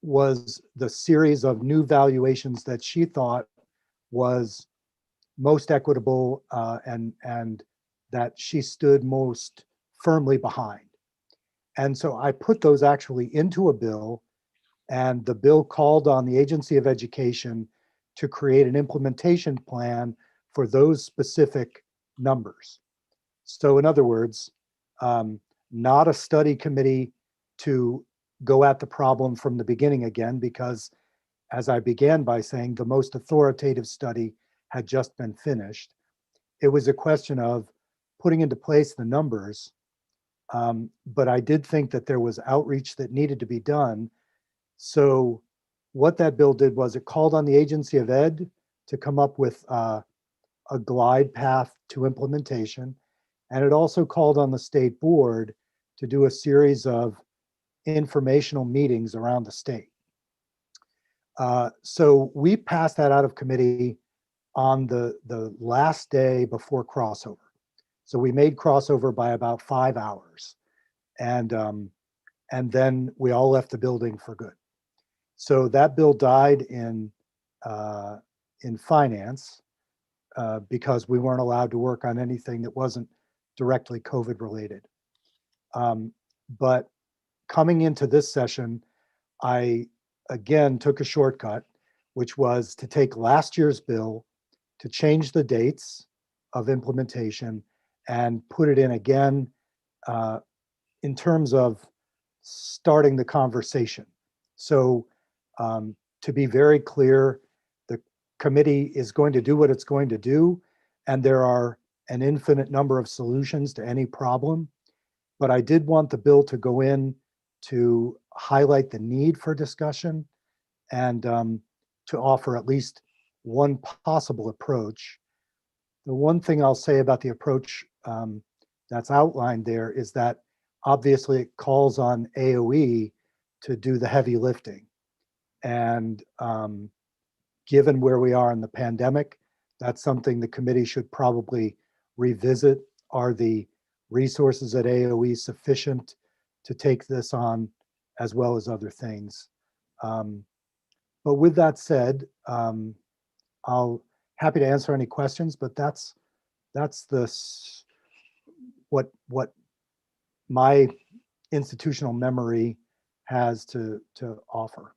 was the series of new valuations that she thought was most equitable and that she stood most firmly behind. And so I put those actually into a bill, and the bill called on the Agency of Education to create an implementation plan for those specific numbers. So in other words, not a study committee to go at the problem from the beginning again, because as I began by saying, the most authoritative study had just been finished. It was a question of putting into place the numbers. But I did think that there was outreach that needed to be done. So what that bill did was it called on the Agency of Ed to come up with a glide path to implementation. And it also called on the state board to do a series of informational meetings around the state. So we passed that out of committee on the last day before crossover. So we made crossover by about 5 hours. And then we all left the building for good. So that bill died in finance because we weren't allowed to work on anything that wasn't directly COVID related. But coming into this session, I again took a shortcut, which was to take last year's bill, to change the dates of implementation and put it in again in terms of starting the conversation. So to be very clear, the committee is going to do what it's going to do, and there are an infinite number of solutions to any problem. But I did want the bill to go in to highlight the need for discussion and to offer at least one possible approach. The one thing I'll say about the approach that's outlined there is that obviously it calls on AOE to do the heavy lifting. And given where we are in the pandemic, that's something the committee should probably revisit. Are the resources at AOE sufficient to take this on, as well as other things? But with that said, I'll happy to answer any questions, but that's what my institutional memory has to offer.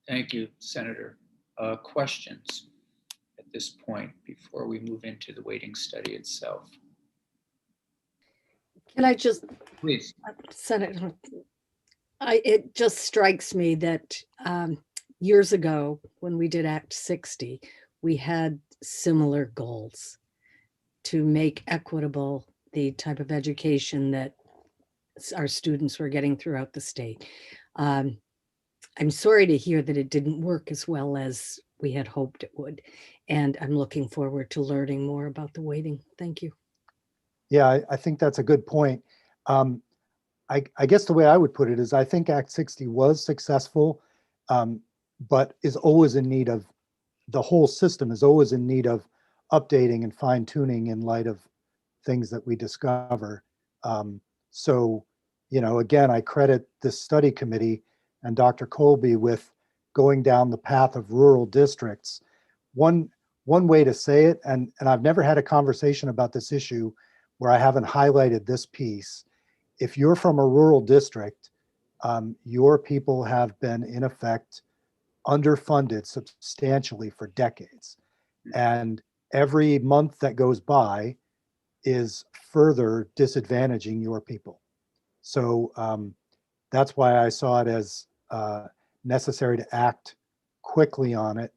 Thank you, Senator. Questions at this point before we move into the weighting study itself? Can I just, Please. Senator, it just strikes me that years ago, when we did Act 60, we had similar goals to make equitable the type of education that our students were getting throughout the state. I'm sorry to hear that it didn't work as well as we had hoped it would. And I'm looking forward to learning more about the weighting. Thank you. Yeah, I think that's a good point. I guess the way I would put it is I think Act 60 was successful, but is always in need of, the whole system is always in need of updating and fine tuning in light of things that we discover. So, you know, again, I credit this study committee and Dr. Colby with going down the path of rural districts. One way to say it, and I've never had a conversation about this issue where I haven't highlighted this piece. If you're from a rural district, your people have been in effect underfunded substantially for decades. And every month that goes by is further disadvantaging your people. So that's why I saw it as necessary to act quickly on it.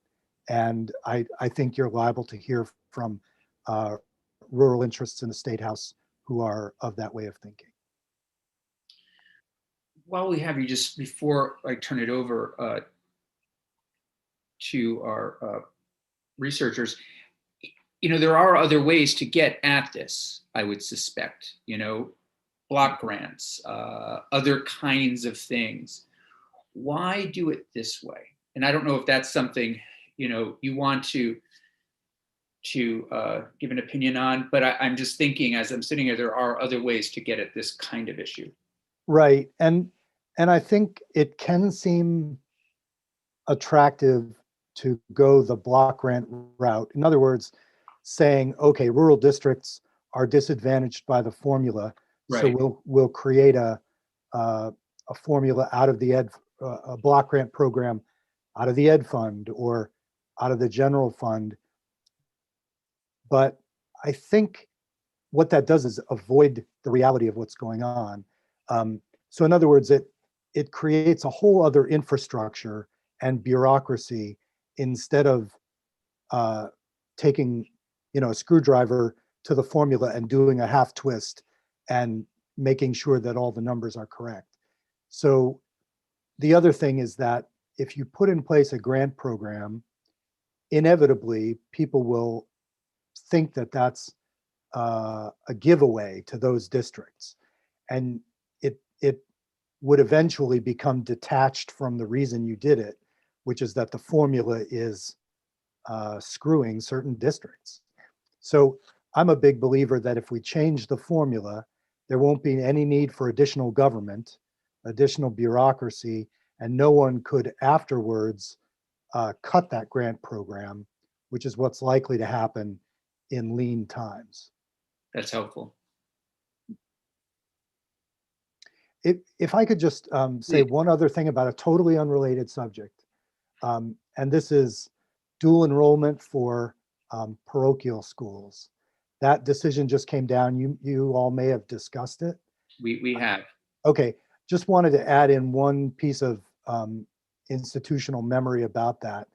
And I think you're liable to hear from rural interests in the State House who are of that way of thinking. While we have you, just before I turn it over to our researchers, you know, there are other ways to get at this, I would suspect, you know, block grants, other kinds of things. Why do it this way? and I don't know if that's something, you want to give an opinion on, but I'm just thinking as I'm sitting here, there are other ways to get at this kind of issue. Right. And I think it can seem attractive to go the block grant route. In other words, saying, okay, rural districts are disadvantaged by the formula. So Right. we'll create a formula out of the a block grant program out of the ed fund or out of the general fund. But I think what that does is avoid the reality of what's going on. So in other words, it creates a whole other infrastructure and bureaucracy instead of taking, a screwdriver to the formula and doing a half twist and making sure that all the numbers are correct. So the other thing is that if you put in place a grant program, inevitably people will think that that's a giveaway to those districts, and it would eventually become detached from the reason you did it, which is that the formula is screwing certain districts. So I'm a big believer that if we change the formula, there won't be any need for additional government, additional bureaucracy, and no one could afterwards cut that grant program, which is what's likely to happen in lean times. That's helpful. If I could just say Please. one other thing about a totally unrelated subject, and this is dual enrollment for parochial schools. That decision just came down. You all may have discussed it. We have. Okay, just wanted to add in one piece of institutional memory about that.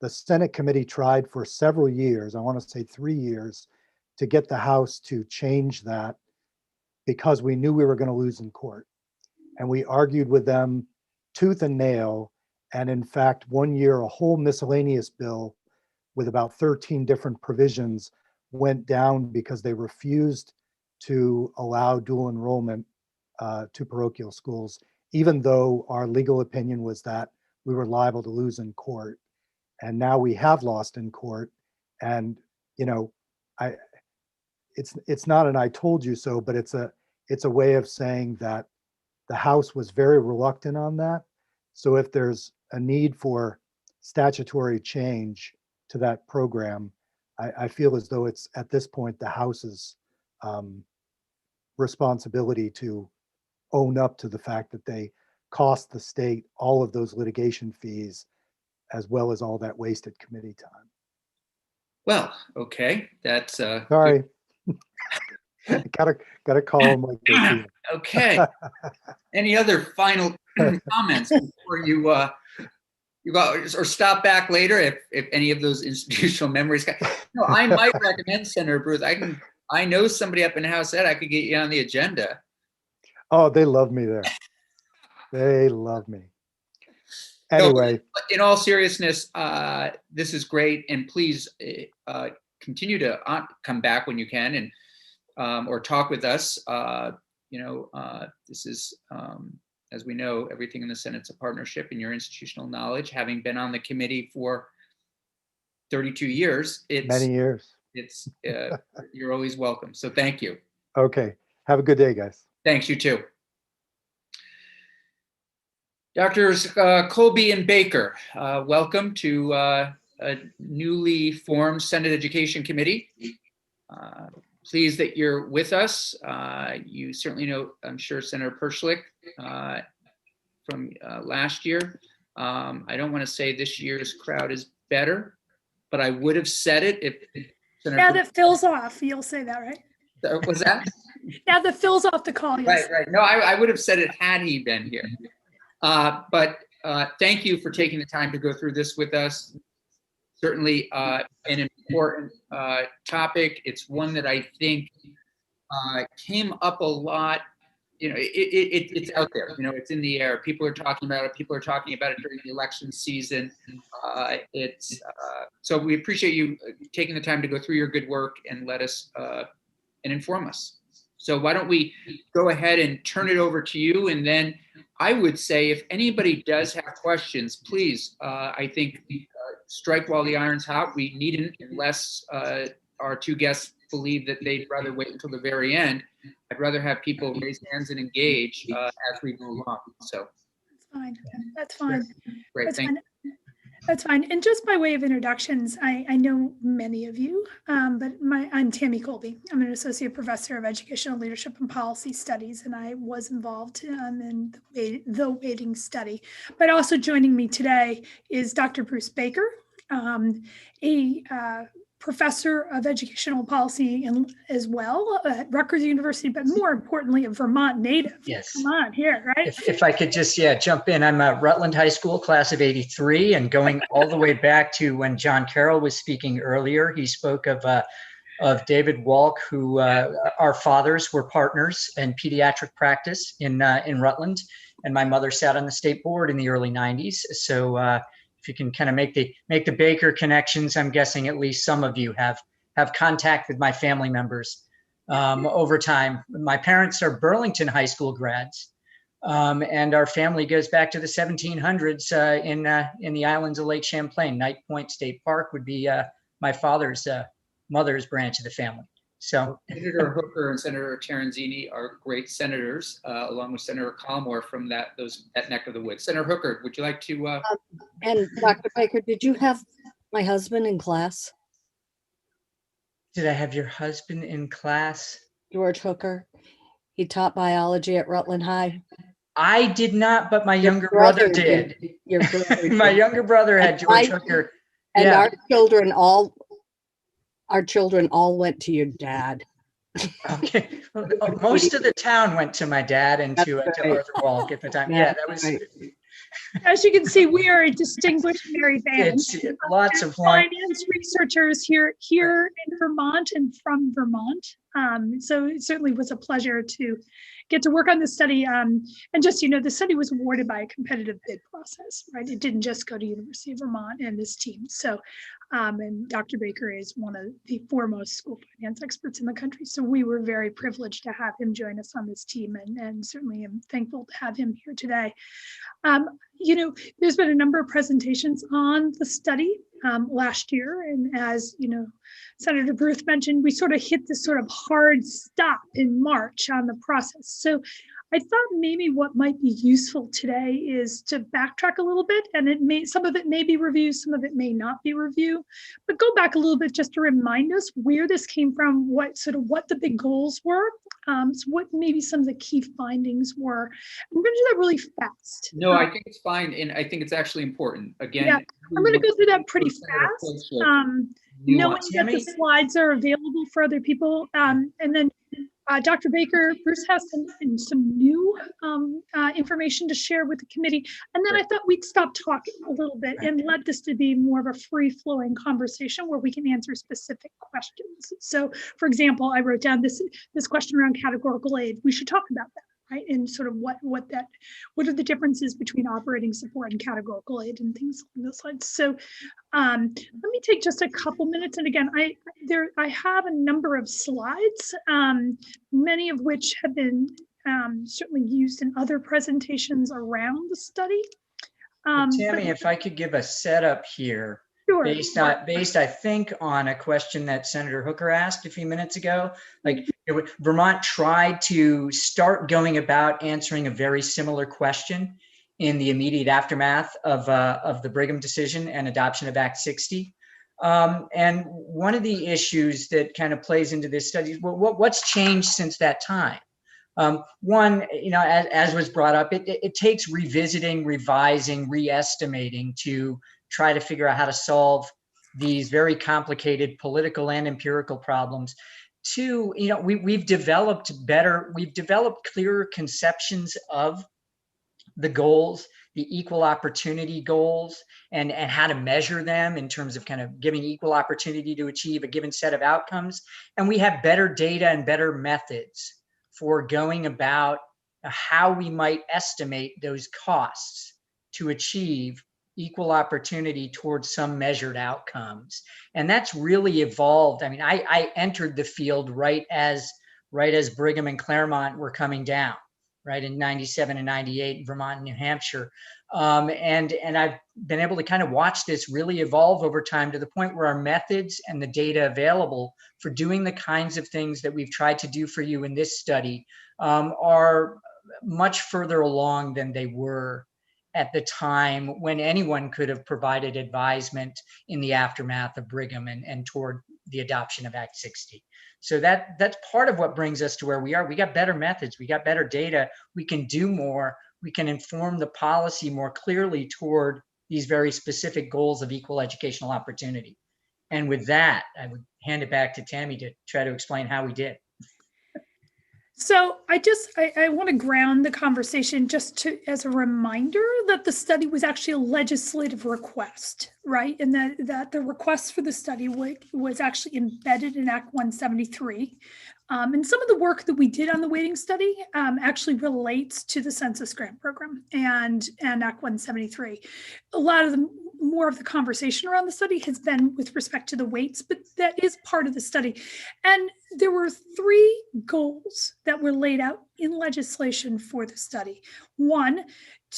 The Senate committee tried for several years, I want to say 3 years, to get the House to change that because we knew we were going to lose in court. And we argued with them tooth and nail. And in fact, 1 year, a whole miscellaneous bill with about 13 different provisions went down because they refused to allow dual enrollment to parochial schools, even though our legal opinion was that we were liable to lose in court. And now we have lost in court. And, it's not an I told you so, but it's a way of saying that the House was very reluctant on that. So if there's a need for statutory change to that program, I feel as though it's at this point the House's responsibility to own up to the fact that they cost the state all of those litigation fees, as well as all that wasted committee time. Well, okay, that's Sorry. Gotta call them like they see them. okay. Any other final comments before you go or stop back later if any of those institutional memories? No, I might recommend Senator Bruce. I know somebody up in House Ed. I could get you on the agenda. Oh, they love me there. They love me. Anyway, in all seriousness, this is great, and please continue to come back when you can and or talk with us. This is, as we know, everything in the Senate's a partnership, and your institutional knowledge, having been on the committee for 32 years, many years. It's you're always welcome. So thank you. Okay. Have a good day, guys. Thanks, you too. Doctors Colby and Baker, welcome to a newly formed Senate Education Committee. Pleased that you're with us. You certainly know, I'm sure, Senator Perschlick from last year. I don't want to say this year's crowd is better, but I would have said it if Senator Now that Phil's off, you'll say that, right? Was that? Now that Phil's off the call, yes. Right. No, I would have said it had he been here. But thank you for taking the time to go through this with us. Certainly an important topic. It's one that I think came up a lot. It's out there. It's in the air. People are talking about it. People are talking about it during the election season. So we appreciate you taking the time to go through your good work and let us and inform us. So why don't we go ahead and turn it over to you? And then I would say if anybody does have questions, please, I think strike while the iron's hot. We needn't unless our two guests believe that they'd rather wait until the very end. I'd rather have people raise hands and engage as we move along. So That's fine. That's fine. great, That's thank fine. That's fine. And just by way of introductions, I know many of you, but I'm Tammy Colby. I'm an associate professor of educational leadership and policy studies, and I was involved in the waiting study. But also joining me today is Dr. Bruce Baker, a professor of educational policy as well at Rutgers University, but more importantly, a Vermont native. Yes. Come on here, right? If I could just, jump in. I'm a Rutland High School class of '83, and going all the way back to when John Carroll was speaking earlier, he spoke of David Walk, who our fathers were partners in pediatric practice in Rutland, and my mother sat on the state board in the early '90s. So if you can kind of make the Baker connections, I'm guessing at least some of you have contact with my family members over time. My parents are Burlington High School grads, and our family goes back to the 1700s in the islands of Lake Champlain. Knight Point State Park would be my father's mother's branch of the family. So Senator Hooker and Senator Terenzini are great senators, along with Senator Collmore from that neck of the woods. Senator Hooker, would you like to? And Dr. Baker, did you have my husband in class, did I have your husband in class? George Hooker? He taught biology at Rutland High. I did not, but my younger brother did. Your brother My did. younger brother had George Hooker. And Yeah. our children all went to your dad. Okay. Most of the town went to my dad and to That's right. Arthur Walk at the time. Yeah, that was Right. As you can see, we are a distinguished married band. it's lots of fun. Finance researchers here in Vermont and from Vermont. So it certainly was a pleasure to get to work on this study. And just, the study was awarded by a competitive bid process, right? It didn't just go to University of Vermont and this team. So, and Dr. Baker is one of the foremost school finance experts in the country. So we were very privileged to have him join us on this team, and certainly am thankful to have him here today. There's been a number of presentations on the study last year. And as Senator Bruce mentioned, we sort of hit this sort of hard stop in March on the process. So I thought maybe what might be useful today is to backtrack a little bit, and some of it may be review, some of it may not be review, but go back a little bit just to remind us where this came from, what the big goals were, so what maybe some of the key findings were. I'm going to do that really fast. No, I think it's fine, and I think it's actually important. Again, Yeah, I'm going to go through that pretty fast. Knowing that the slides are available for other people, and then Dr. Baker, Bruce has some new information to share with the committee. And then I thought we'd stop talking a little bit and let this to be more of a free-flowing conversation where we can answer specific questions. So, for example, I wrote down this question around categorical aid. We should talk about that, right? And sort of what are the differences between operating support and categorical aid and things along those lines. So let me take just a couple minutes. And again, I have a number of slides, many of which have been certainly used in other presentations around the study. Tammy, if I could give a setup here. Sure. Based, I think, on a question that Senator Hooker asked a few minutes ago. Vermont tried to start going about answering a very similar question in the immediate aftermath of the Brigham decision and adoption of Act 60. And one of the issues that kind of plays into this study is, well, what's changed since that time? One, as was brought up, it takes revisiting, revising, re-estimating to try to figure out how to solve these very complicated political and empirical problems. Two, we've developed clearer conceptions of the goals, the equal opportunity goals, and how to measure them in terms of kind of giving equal opportunity to achieve a given set of outcomes. And we have better data and better methods for going about how we might estimate those costs to achieve equal opportunity towards some measured outcomes. And that's really evolved. I mean, I entered the field right as right as Brigham and Claremont were coming down, right, in 97 and 98, Vermont and New Hampshire. And I've been able to kind of watch this really evolve over time to the point where our methods and the data available for doing the kinds of things that we've tried to do for you in this study are much further along than they were at the time when anyone could have provided advisement in the aftermath of Brigham and toward the adoption of Act 60. So that's part of what brings us to where we are. We got better methods, we got better data, we can do more, we can inform the policy more clearly toward these very specific goals of equal educational opportunity. And with that, I would hand it back to Tammy to try to explain how we did. So I want to ground the conversation just as a reminder that the study was actually a legislative request, right? And that the request for the study was actually embedded in Act 173. And some of the work that we did on the weighting study actually relates to the Census Grant Program and Act 173. A lot of more of the conversation around the study has been with respect to the weights, but that is part of the study. And there were 3 goals that were laid out in legislation for the study. One,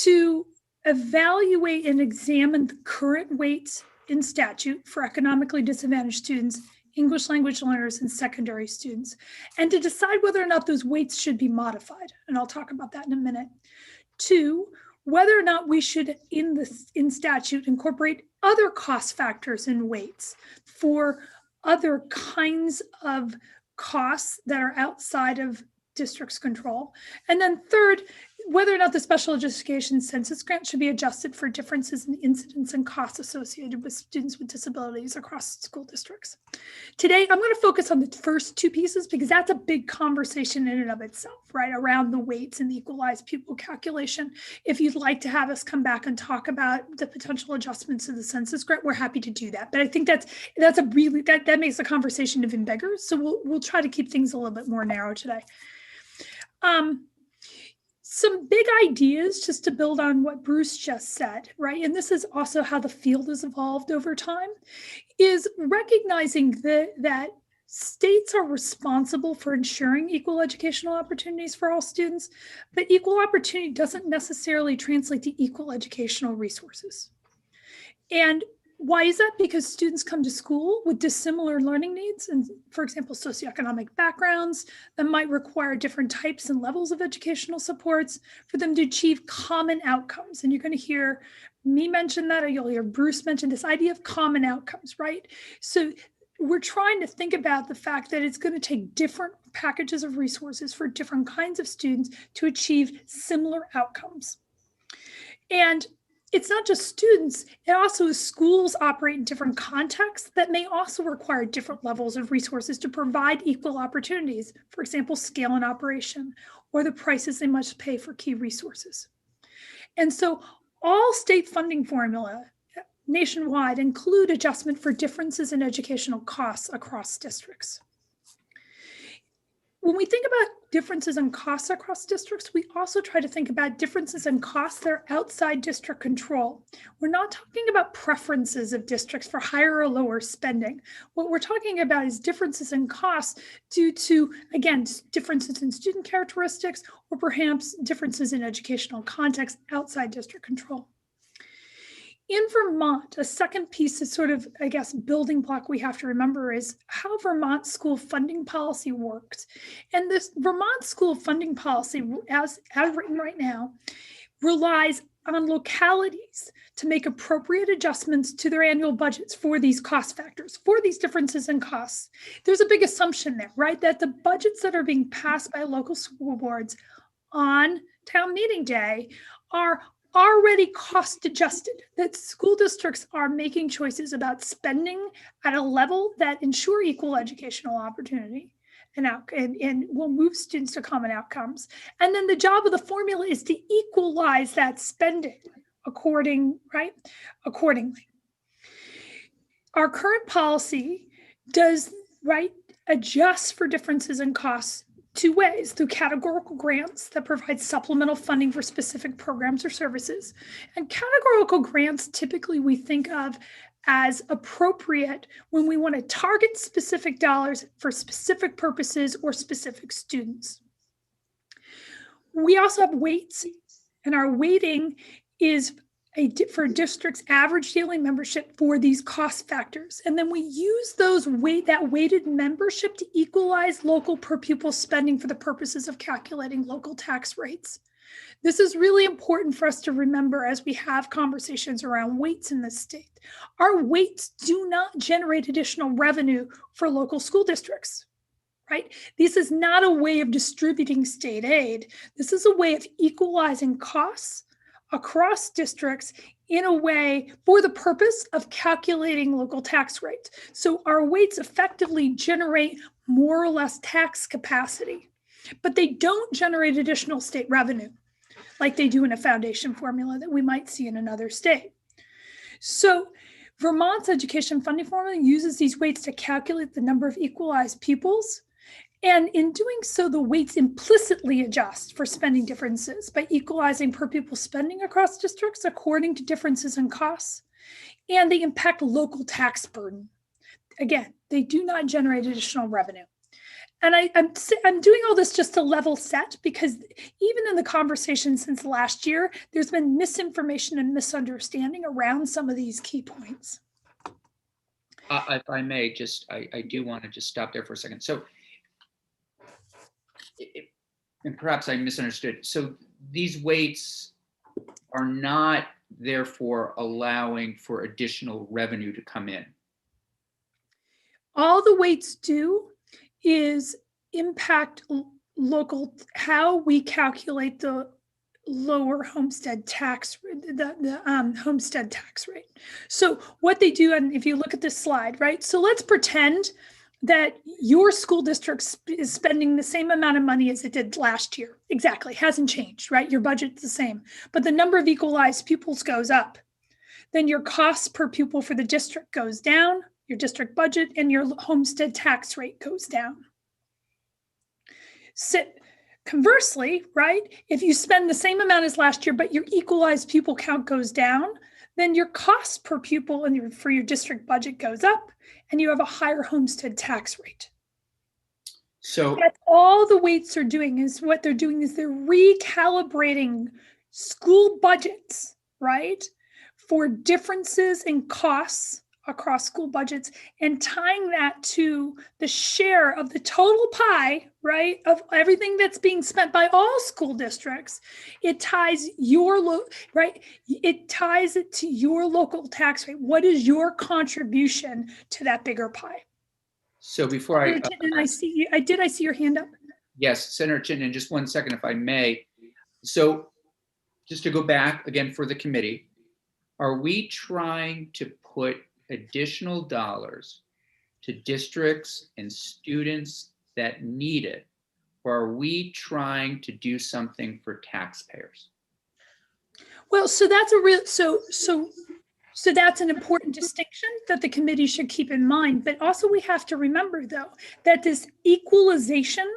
to evaluate and examine the current weights in statute for economically disadvantaged students, English language learners, and secondary students, and to decide whether or not those weights should be modified. And I'll talk about that in a minute. 2, whether or not we should in statute incorporate other cost factors in weights for other kinds of costs that are outside of district's control. And then 3rd, whether or not the special education census grant should be adjusted for differences in incidence and costs associated with students with disabilities across school districts. Today, I'm going to focus on the first 2 pieces because that's a big conversation in and of itself, right? Around the weights and the equalized pupil calculation. If you'd like to have us come back and talk about the potential adjustments to the census grant, we're happy to do that. But I think that makes the conversation even bigger. So we'll try to keep things a little bit more narrow today. Some big ideas just to build on what Bruce just said, right? And this is also how the field has evolved over time, is recognizing that states are responsible for ensuring equal educational opportunities for all students, but equal opportunity doesn't necessarily translate to equal educational resources. And why is that? Because students come to school with dissimilar learning needs and, for example, socioeconomic backgrounds that might require different types and levels of educational supports for them to achieve common outcomes. And you're going to hear me mention that, or you'll hear Bruce mention this idea of common outcomes, right? So we're trying to think about the fact that it's going to take different packages of resources for different kinds of students to achieve similar outcomes. And it's not just students, it also is schools operate in different contexts that may also require different levels of resources to provide equal opportunities. For example, scale in operation or the prices they must pay for key resources. And so all state funding formula nationwide include adjustment for differences in educational costs across districts. When we think about differences in costs across districts, we also try to think about differences in costs that are outside district control. We're not talking about preferences of districts for higher or lower spending. What we're talking about is differences in costs due to, again, differences in student characteristics or perhaps differences in educational context outside district control. In Vermont, a second piece is sort of, I guess, building block we have to remember is how Vermont school funding policy works. And this Vermont school funding policy, as written right now, relies on localities to make appropriate adjustments to their annual budgets for these cost factors, for these differences in costs. There's a big assumption there, right? That the budgets that are being passed by local school boards on town meeting day are already cost adjusted, that school districts are making choices about spending at a level that ensure equal educational opportunity and will move students to common outcomes. And then the job of the formula is to equalize that spending accordingly. Our current policy does, adjust for differences in costs 2 ways: through categorical grants that provide supplemental funding for specific programs or services. And categorical grants, typically we think of as appropriate when we want to target specific dollars for specific purposes or specific students. We also have weights, and our weighting is for district's average daily membership for these cost factors. And then we use that weighted membership to equalize local per pupil spending for the purposes of calculating local tax rates. This is really important for us to remember as we have conversations around weights in the state. Our weights do not generate additional revenue for local school districts, right? This is not a way of distributing state aid. This is a way of equalizing costs across districts in a way for the purpose of calculating local tax rates. So our weights effectively generate more or less tax capacity, but they don't generate additional state revenue like they do in a foundation formula that we might see in another state. So Vermont's education funding formula uses these weights to calculate the number of equalized pupils. And in doing so, the weights implicitly adjust for spending differences by equalizing per pupil spending across districts according to differences in costs, and they impact local tax burden. Again, they do not generate additional revenue. And I'm doing all this just to level set, because even in the conversation since last year, there's been misinformation and misunderstanding around some of these key points. If I may, I do want to just stop there for a second. So, and perhaps I misunderstood. So these weights are not therefore allowing for additional revenue to come in. All the weights do is impact local, how we calculate the lower homestead tax, the homestead tax rate. So what they do, and if you look at this slide, right? So let's pretend that your school district is spending the same amount of money as it did last year. Exactly, hasn't changed, right? Your budget's the same, but the number of equalized pupils goes up. Then your cost per pupil for the district goes down, your district budget and your homestead tax rate goes down. Conversely, right, if you spend the same amount as last year, but your equalized pupil count goes down, then your cost per pupil and for your district budget goes up, and you have a higher homestead tax rate. So that's all the weights are doing. Is what they're doing is they're recalibrating school budgets, right, for differences in costs across school budgets and tying that to the share of the total pie, right, of everything that's being spent by all school districts. It ties it ties it to your local tax rate. What is your contribution to that bigger pie? So before I see your hand up? Yes, Senator Chittenden, just 1 second, if I may. So just to go back again for the committee, are we trying to put additional dollars to districts and students that need it, or are we trying to do something for taxpayers? Well, so that's a real so that's an important distinction that the committee should keep in mind. But also we have to remember, though, that this equalization,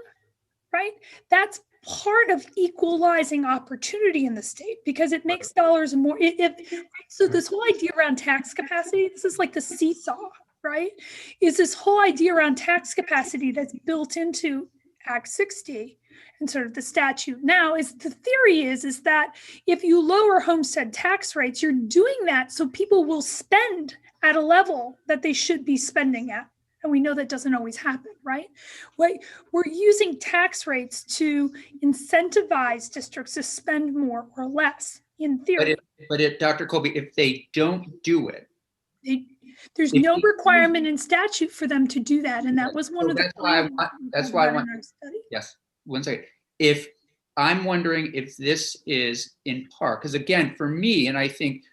right, that's part of equalizing opportunity in the state, because it makes dollars more. So this whole idea around tax capacity, this is like the seesaw, right? Is this whole idea around tax capacity that's built into Act 60 and sort of the statute now. Is the theory is that if you lower homestead tax rates, you're doing that so people will spend at a level that they should be spending at. And we know that doesn't always happen, right? We're using tax rates to incentivize districts to spend more or less, in theory. But Dr. Colby, if they don't do it, there's no requirement in statute for them to do that, and that was one of the. That's why I want. Yes, 1 second. If I'm wondering if this is in part, because again, for me, and I think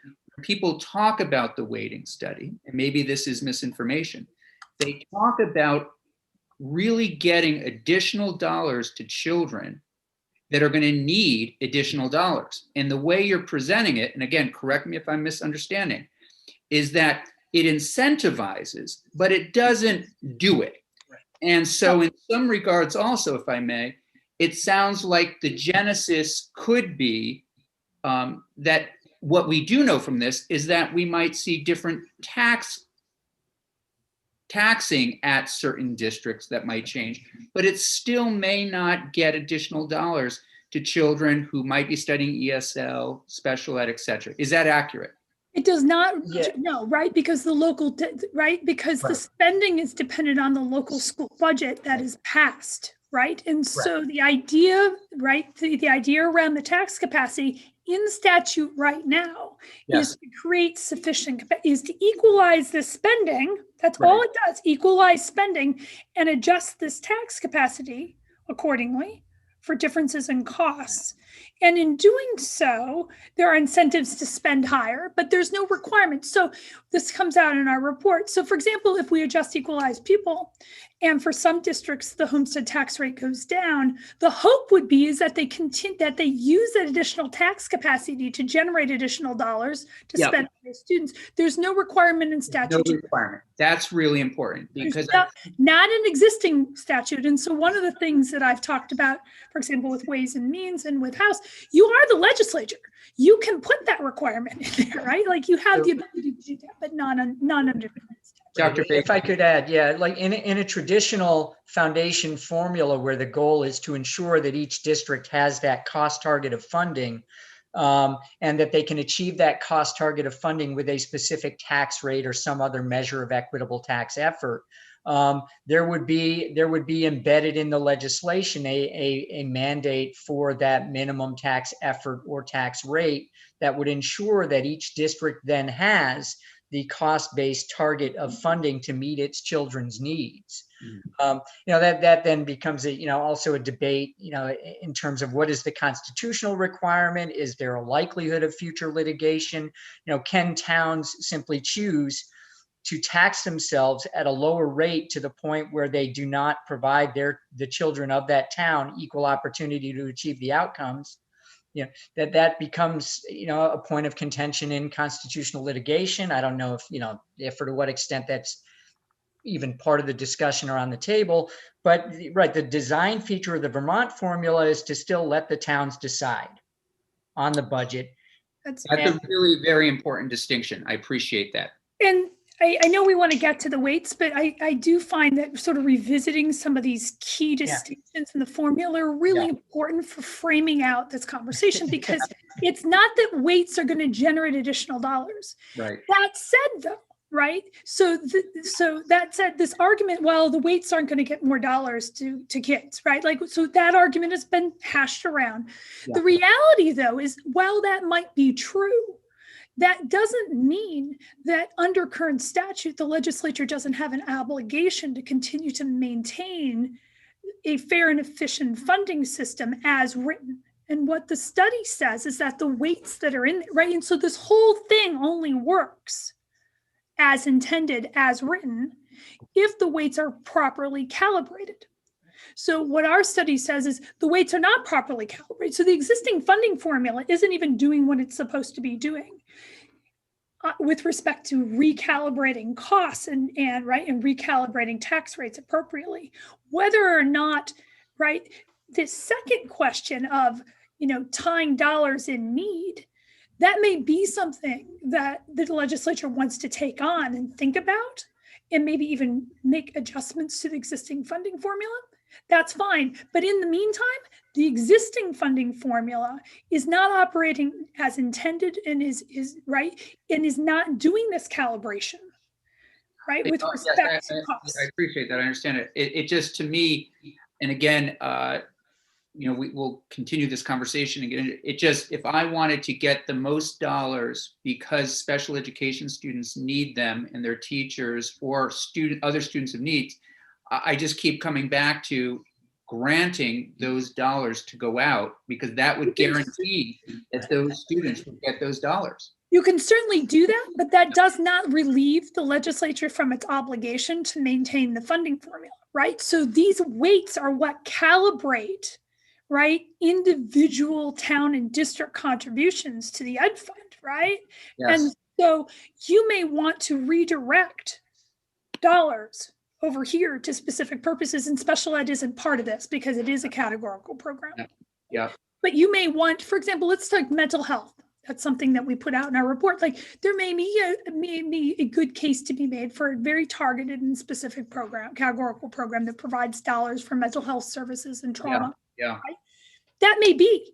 people talk about the weighting study, and maybe this is misinformation. They talk about really getting additional dollars to children that are going to need additional dollars. And the way you're presenting it, and again, correct me if I'm misunderstanding, is that it incentivizes, but it doesn't do it. Right. And so in some regards also, if I may, it sounds like the genesis could be that what we do know from this is that we might see different taxing at certain districts that might change, but it still may not get additional dollars to children who might be studying ESL, special ed, et cetera. Is that accurate? It does not, Yeah. no, right? Because the local, right? Because the Right. spending is dependent on the local school budget that is passed, right? And so the idea, right, the idea around the tax capacity in statute right now Yes. is to create sufficient, is to equalize the spending. That's all it does, equalize spending and adjust this tax capacity accordingly for differences in costs. And in doing so, there are incentives to spend higher, but there's no requirement. So this comes out in our report. So for example, if we adjust equalized pupil, and for some districts, the homestead tax rate goes down, the hope would be is that they continue, that they use that additional tax capacity to generate additional dollars to Yep. spend on their students. There's no requirement in No statute. requirement. That's really important because Not an existing statute. And so one of the things that I've talked about, for example, with Ways and Means and with House, you are the legislature. You can put that requirement in there, right? Like you have the ability to do that, but not under the statute. Dr. If I could add, yeah, like in a traditional foundation formula where the goal is to ensure that each district has that cost target of funding, and that they can achieve that cost target of funding with a specific tax rate or some other measure of equitable tax effort, there would be embedded in the legislation a mandate for that minimum tax effort or tax rate that would ensure that each district then has the cost-based target of funding to meet its children's needs. That then becomes also a debate, in terms of what is the constitutional requirement? Is there a likelihood of future litigation? Can towns simply choose to tax themselves at a lower rate to the point where they do not provide the children of that town equal opportunity to achieve the outcomes? That becomes, a point of contention in constitutional litigation. I don't know if or to what extent that's even part of the discussion or on the table, but the design feature of the Vermont formula is to still let the towns decide on the budget. That's a really very important distinction. I appreciate that. And I know we want to get to the weights, but I do find that sort of revisiting some of these key distinctions in the formula are really important for framing out this conversation, because it's not that weights are going to generate additional dollars. Right. That said, though, right? So that said, this argument, well, the weights aren't going to get more dollars to kids, right? So that argument has been hashed around. Yeah. The reality, though, is while that might be true, that doesn't mean that under current statute, the legislature doesn't have an obligation to continue to maintain a fair and efficient funding system as written. And what the study says is that the weights that are in there, right? And so this whole thing only works as intended, as written, if the weights are properly calibrated. So what our study says is the weights are not properly calibrated. So the existing funding formula isn't even doing what it's supposed to be doing with respect to recalibrating costs and recalibrating tax rates appropriately. Whether or not, right, this second question of, tying dollars in need, that may be something that the legislature wants to take on and think about, and maybe even make adjustments to the existing funding formula. That's fine. But in the meantime, the existing funding formula is not operating as intended and is right and is not doing this calibration, right? With respect to costs. I appreciate that. I understand it. It just, to me, and again, we will continue this conversation again. It just, if I wanted to get the most dollars because special education students need them and their teachers or other students of needs, I just keep coming back to granting those dollars to go out, because that would guarantee that those students would get those dollars. You can certainly do that, but that does not relieve the legislature from its obligation to maintain the funding formula, right? So these weights are what calibrate, right, individual town and district contributions to the Ed Fund, right? Yes. And so you may want to redirect dollars over here to specific purposes, and special ed isn't part of this because it is a categorical program. Yeah. But you may want, for example, let's take mental health That's something that we put out in our report. Like there may be a good case to be made for a very targeted and specific program, categorical program that provides dollars for mental health services and trauma. Yeah. That may be.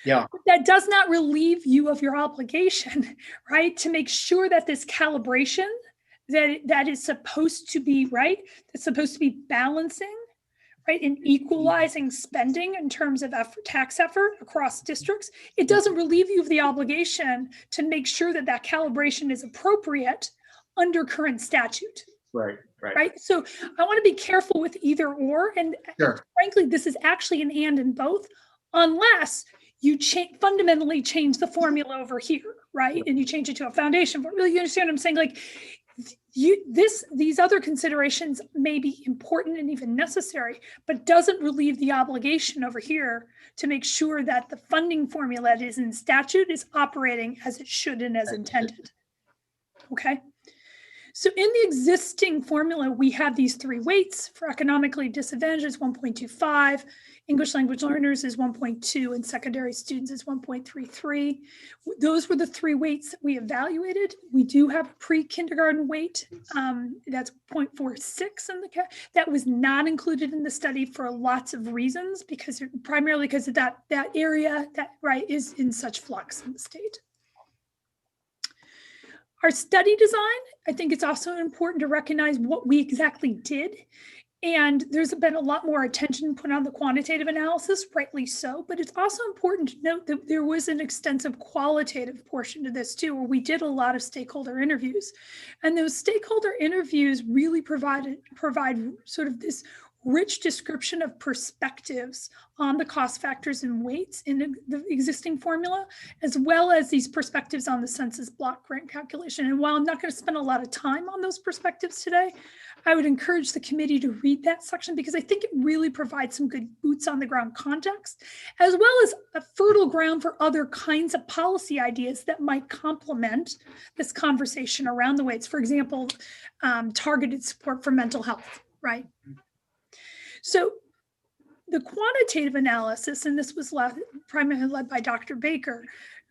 Yeah. But that does not relieve you of your obligation, right? To make sure that this calibration that is supposed to be right, that's supposed to be balancing, right, and equalizing spending in terms of tax effort across districts, it doesn't relieve you of the obligation to make sure that that calibration is appropriate under current statute. Right. So I want to be careful with either or. And Sure. frankly, this is actually an and in both, unless you fundamentally change the formula over here, right? And you change it to a foundation. But really, you understand what I'm saying? Like these other considerations may be important and even necessary, but doesn't relieve the obligation over here to make sure that the funding formula that is in statute is operating as it should and as intended. Okay. So in the existing formula, we have these three weights. For economically disadvantaged is 1.25, English language learners is 1.2, and secondary students is 1.33. Those were the three weights that we evaluated. We do have a pre-kindergarten weight, that's 0.46 in the that was not included in the study for lots of reasons, primarily because of that area that is in such flux in the state. Our study design, I think it's also important to recognize what we exactly did. And there's been a lot more attention put on the quantitative analysis, rightly so, but it's also important to note that there was an extensive qualitative portion to this too, where we did a lot of stakeholder interviews. And those stakeholder interviews really provide sort of this rich description of perspectives on the cost factors and weights in the existing formula, as well as these perspectives on the census block grant calculation. And while I'm not going to spend a lot of time on those perspectives today, I would encourage the committee to read that section because I think it really provides some good boots on the ground context, as well as a fertile ground for other kinds of policy ideas that might complement this conversation around the weights. For example, targeted support for mental health, right? So the quantitative analysis, and this was primarily led by Dr. Baker,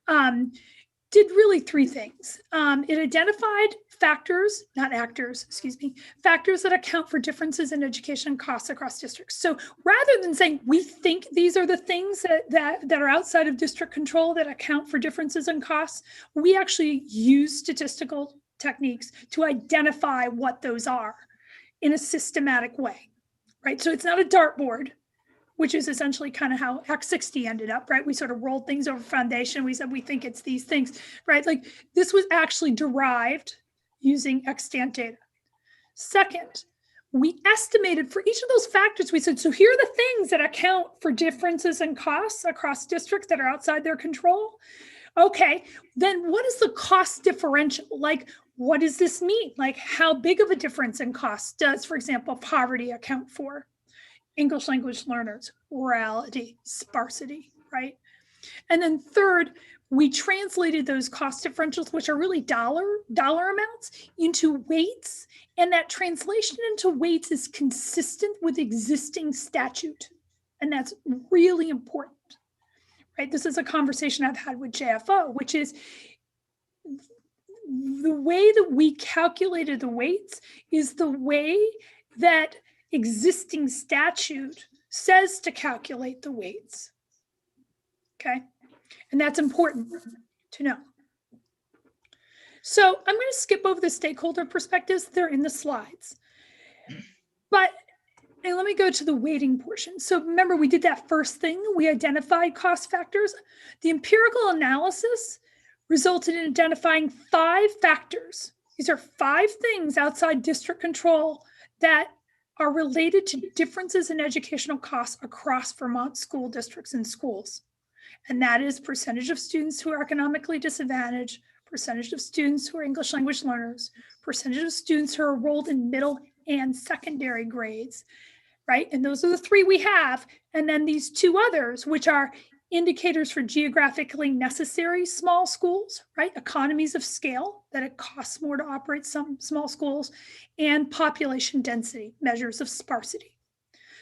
did really three things. It identified factors that account for differences in education costs across districts. So rather than saying, we think these are the things that are outside of district control that account for differences in costs, we actually use statistical techniques to identify what those are in a systematic way. Right, so it's not a dartboard, which is essentially kind of how Act 60 ended up, right? We sort of rolled things over foundation. We said, we think it's these things, right? Like this was actually derived using extant data. Second, we estimated for each of those factors, we said, so here are the things that account for differences in costs across districts that are outside their control. Okay, then what is the cost differential? Like, what does this mean? Like, how big of a difference in cost does, for example, poverty account for? English language learners, rurality, sparsity, right? And then third, we translated those cost differentials, which are really dollar amounts, into weights. And that translation into weights is consistent with existing statute. And that's really important, right? This is a conversation I've had with JFO, which is the way that we calculated the weights is the way that existing statute says to calculate the weights. Okay, and that's important to know. So I'm going to skip over the stakeholder perspectives. They're in the slides. But let me go to the weighting portion. So remember, we did that first thing. We identified cost factors. The empirical analysis resulted in identifying 5 factors. These are 5 things outside district control that are related to differences in educational costs across Vermont school districts and schools. And that is percentage of students who are economically disadvantaged, percentage of students who are English language learners, percentage of students who are enrolled in middle and secondary grades, right? And those are the 3 we have. And then these 2 others, which are indicators for geographically necessary small schools, right? Economies of scale, that it costs more to operate some small schools, and population density, measures of sparsity.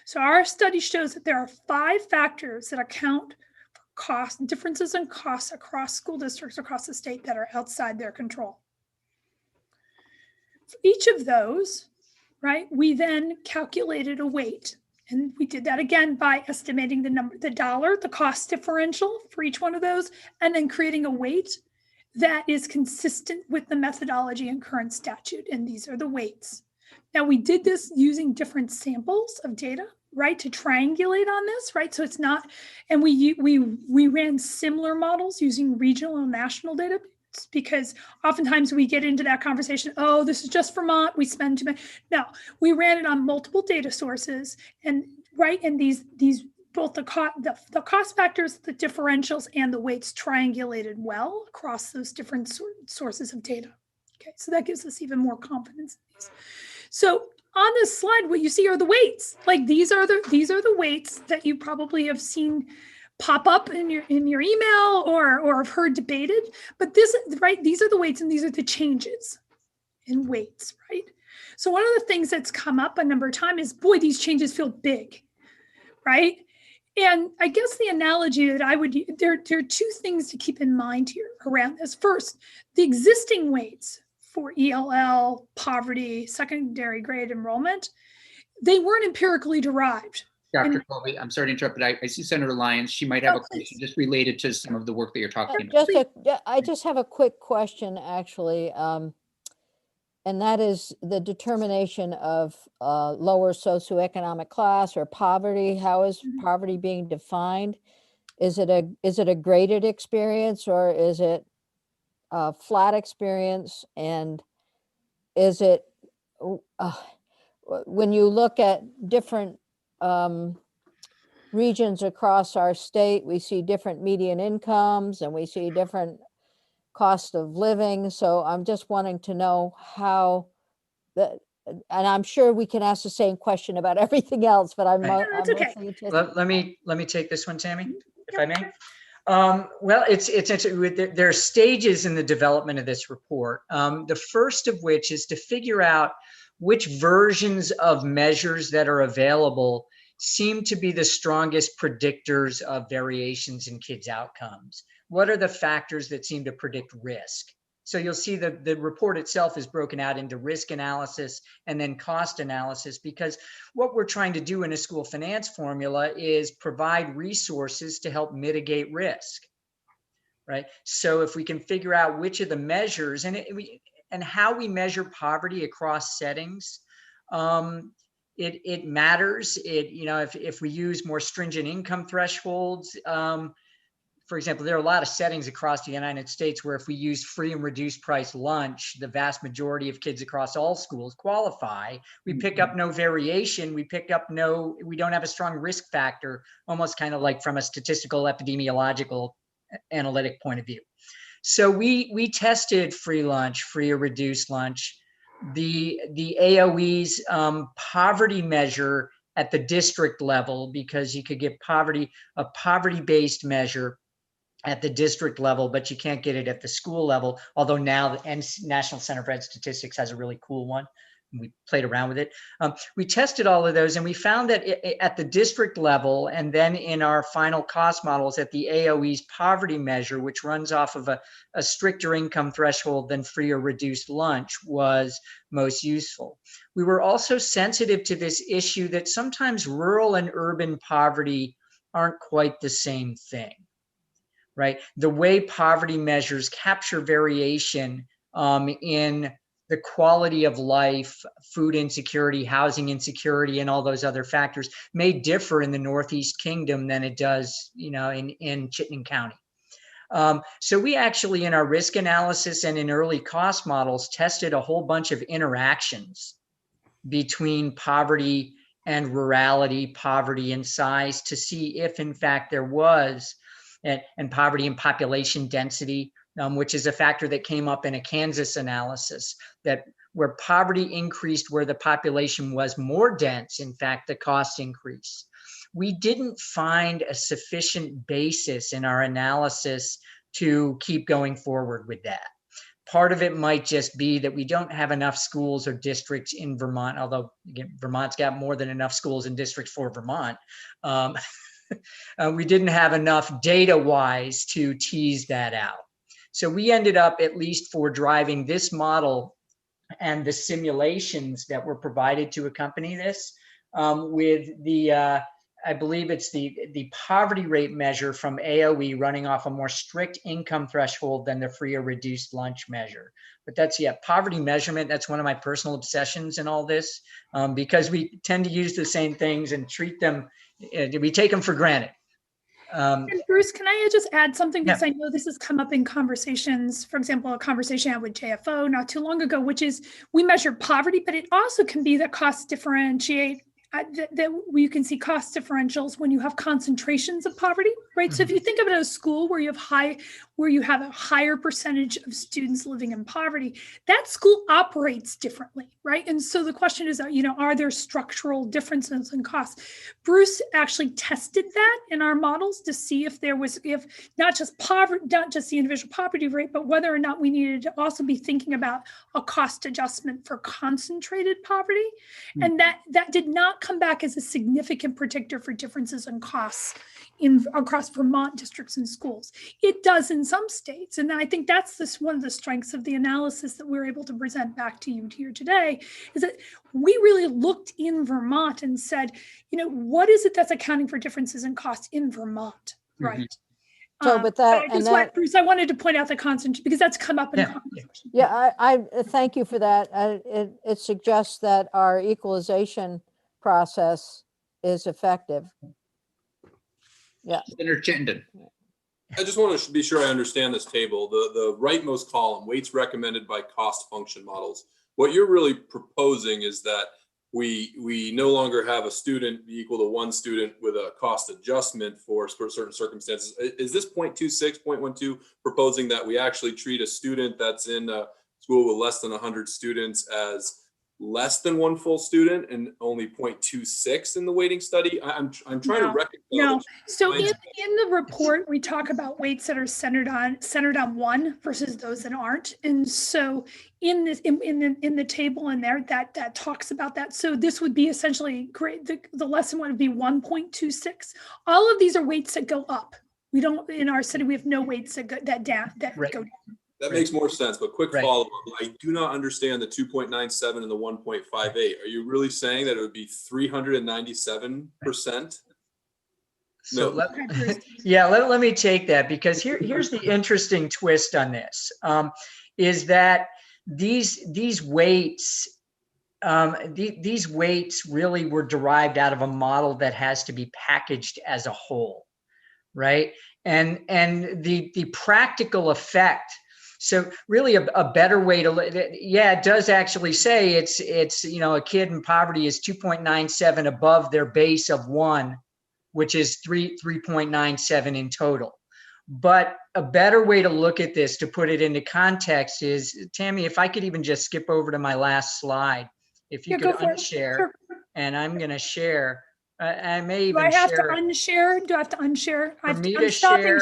So our study shows that there are 5 factors that account for cost differences in costs across school districts across the state that are outside their control. For each of those, right, we then calculated a weight. And we did that again by estimating the cost differential for each one of those, and then creating a weight that is consistent with the methodology and current statute. And these are the weights. Now, we did this using different samples of data, right, to triangulate on this, right? So it's not, and we ran similar models using regional and national data, because oftentimes we get into that conversation, oh, this is just Vermont, we spend too much. No, we ran it on multiple data sources, and right, and these both the cost factors, the differentials, and the weights triangulated well across those different sources of data. Okay, so that gives us even more confidence in these. So on this slide, what you see are the weights. Like these are the weights that you probably have seen pop up in your email or have heard debated. But this, right, these are the weights and these are the changes in weights, right? So one of the things that's come up a number of times is, boy, these changes feel big, right? And I guess the analogy that I would use, there are two things to keep in mind here around this. First, the existing weights for ELL, poverty, secondary grade enrollment, they weren't empirically derived. Dr. Colby, I'm sorry to interrupt, but I see Senator Lyons. She might have a question just related to some of the work that you're talking about. I just have a quick question, actually, and that is the determination of lower socioeconomic class or poverty. How is poverty being defined? Is it a graded experience, or is it a flat experience? And is it when you look at different regions across our state, we see different median incomes and we see different cost of living. So I'm just wanting to know how that, and I'm sure we can ask the same question about everything else, but I'm That's okay. mostly interested. Let me take this one, Tammy, if I may. Well, there are stages in the development of this report. The first of which is to figure out which versions of measures that are available seem to be the strongest predictors of variations in kids' outcomes. What are the factors that seem to predict risk? So you'll see the report itself is broken out into risk analysis and then cost analysis, because what we're trying to do in a school finance formula is provide resources to help mitigate risk, right? So if we can figure out which of the measures and how we measure poverty across settings, it matters. If we use more stringent income thresholds, for example, there are a lot of settings across the United States where if we use free and reduced price lunch, the vast majority of kids across all schools qualify. We pick up no variation. We don't have a strong risk factor, almost kind of like from a statistical epidemiological analytic point of view. So we tested free lunch, free or reduced lunch. The AOE's poverty measure at the district level, because you could get a poverty-based measure at the district level, but you can't get it at the school level. Although now the National Center for Ed Statistics has a really cool one. We played around with it. We tested all of those and we found that at the district level, and then in our final cost models at the AOE's poverty measure, which runs off of a stricter income threshold than free or reduced lunch, was most useful. We were also sensitive to this issue that sometimes rural and urban poverty aren't quite the same thing. Right? The way poverty measures capture variation in the quality of life, food insecurity, housing insecurity, and all those other factors may differ in the Northeast Kingdom than it does, in Chittenden County. So we actually, in our risk analysis and in early cost models, tested a whole bunch of interactions between poverty and rurality, poverty and size, to see if, in fact, there was and poverty and population density, which is a factor that came up in a Kansas analysis, that where poverty increased where the population was more dense, in fact, the costs increased. We didn't find a sufficient basis in our analysis to keep going forward with that. Part of it might just be that we don't have enough schools or districts in Vermont, although again, Vermont's got more than enough schools and districts for Vermont. We didn't have enough data-wise to tease that out. So we ended up, at least for driving this model and the simulations that were provided to accompany this, with the, I believe it's the poverty rate measure from AOE running off a more strict income threshold than the free or reduced lunch measure. But that's, yeah, poverty measurement, that's one of my personal obsessions in all this, because we tend to use the same things and treat them, we take them for granted. And Bruce, can I just add something? Because I know this has come up in conversations, for example, a conversation I had with JFO not too long ago, which is we measure poverty, but it also can be that costs differentiate, that you can see cost differentials when you have concentrations of poverty, right? So if you think of it as a school where you have a higher percentage of students living in poverty, that school operates differently, right? And so the question is, are there structural differences in costs? Bruce actually tested that in our models to see if there was, if not just poverty, not just the individual poverty rate, but whether or not we needed to also be thinking about a cost adjustment for concentrated poverty. And that did not come back as a significant predictor for differences in costs across Vermont districts and schools. It does in some states. And I think that's one of the strengths of the analysis that we're able to present back to you here today, is that we really looked in Vermont and said, what is it that's accounting for differences in costs in Vermont, right? So, but that, and that, Bruce, I wanted to point out the constant, because that's come up in conversation. yeah, I thank you for that. It suggests that our equalization process is effective. Yeah. Senator Chittenden. I just want to be sure I understand this table. The rightmost column, weights recommended by cost function models. What you're really proposing is that we no longer have a student be equal to one student with a cost adjustment for certain circumstances. Is this 0.26, 0.12 proposing that we actually treat a student that's in a school with less than 100 students as less than one full student and only 0.26 in the weighting study? I'm trying to reconcile. No. So in the report, we talk about weights that are centered on one versus those that aren't. And so in the table in there, that talks about that. So this would be essentially great. The lesson would be 1.26. All of these are weights that go up. We don't, in our study, we have no weights that go down. That makes more sense, but quick follow-up. I do not understand the 2.97 and the 1.58. Are you really saying that it would be 397%? So No. let me take that, because here's the interesting twist on this, is that these weights really were derived out of a model that has to be packaged as a whole, right? And the practical effect. So really a better way to, it does actually say it's a kid in poverty is 2.97 above their base of 1, which is 3.97 in total. But a better way to look at this, to put it into context, is, Tammy, if I could even just skip over to my last slide, if you could unshare, sure. And I'm going to share. I may even share. Do I have share. to unshare? Do I have to unshare? For me to share,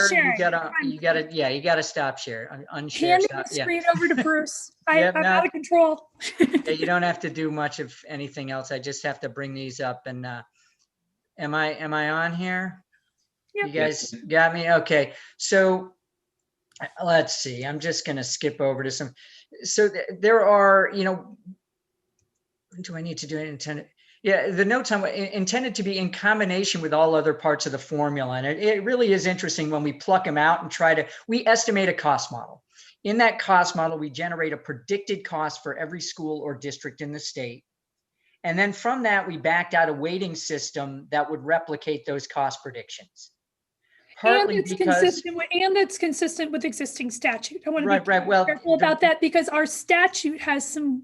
you gotta stop share. Unshare. Handing the screen over to Bruce. I'm out of control. You don't have to do much of anything else. I just have to bring these up. And am I on here? Yep. You guys got me? Okay. So let's see. I'm just gonna skip over to some. So there are, do I need to do it intended? Yeah, the notes intended to be in combination with all other parts of the formula. And it really is interesting when we pluck them out and we estimate a cost model. In that cost model, we generate a predicted cost for every school or district in the state. And then from that, we backed out a weighting system that would replicate those cost predictions. Partly and it's consistent with existing statute. I want to be careful about that, because our statute has some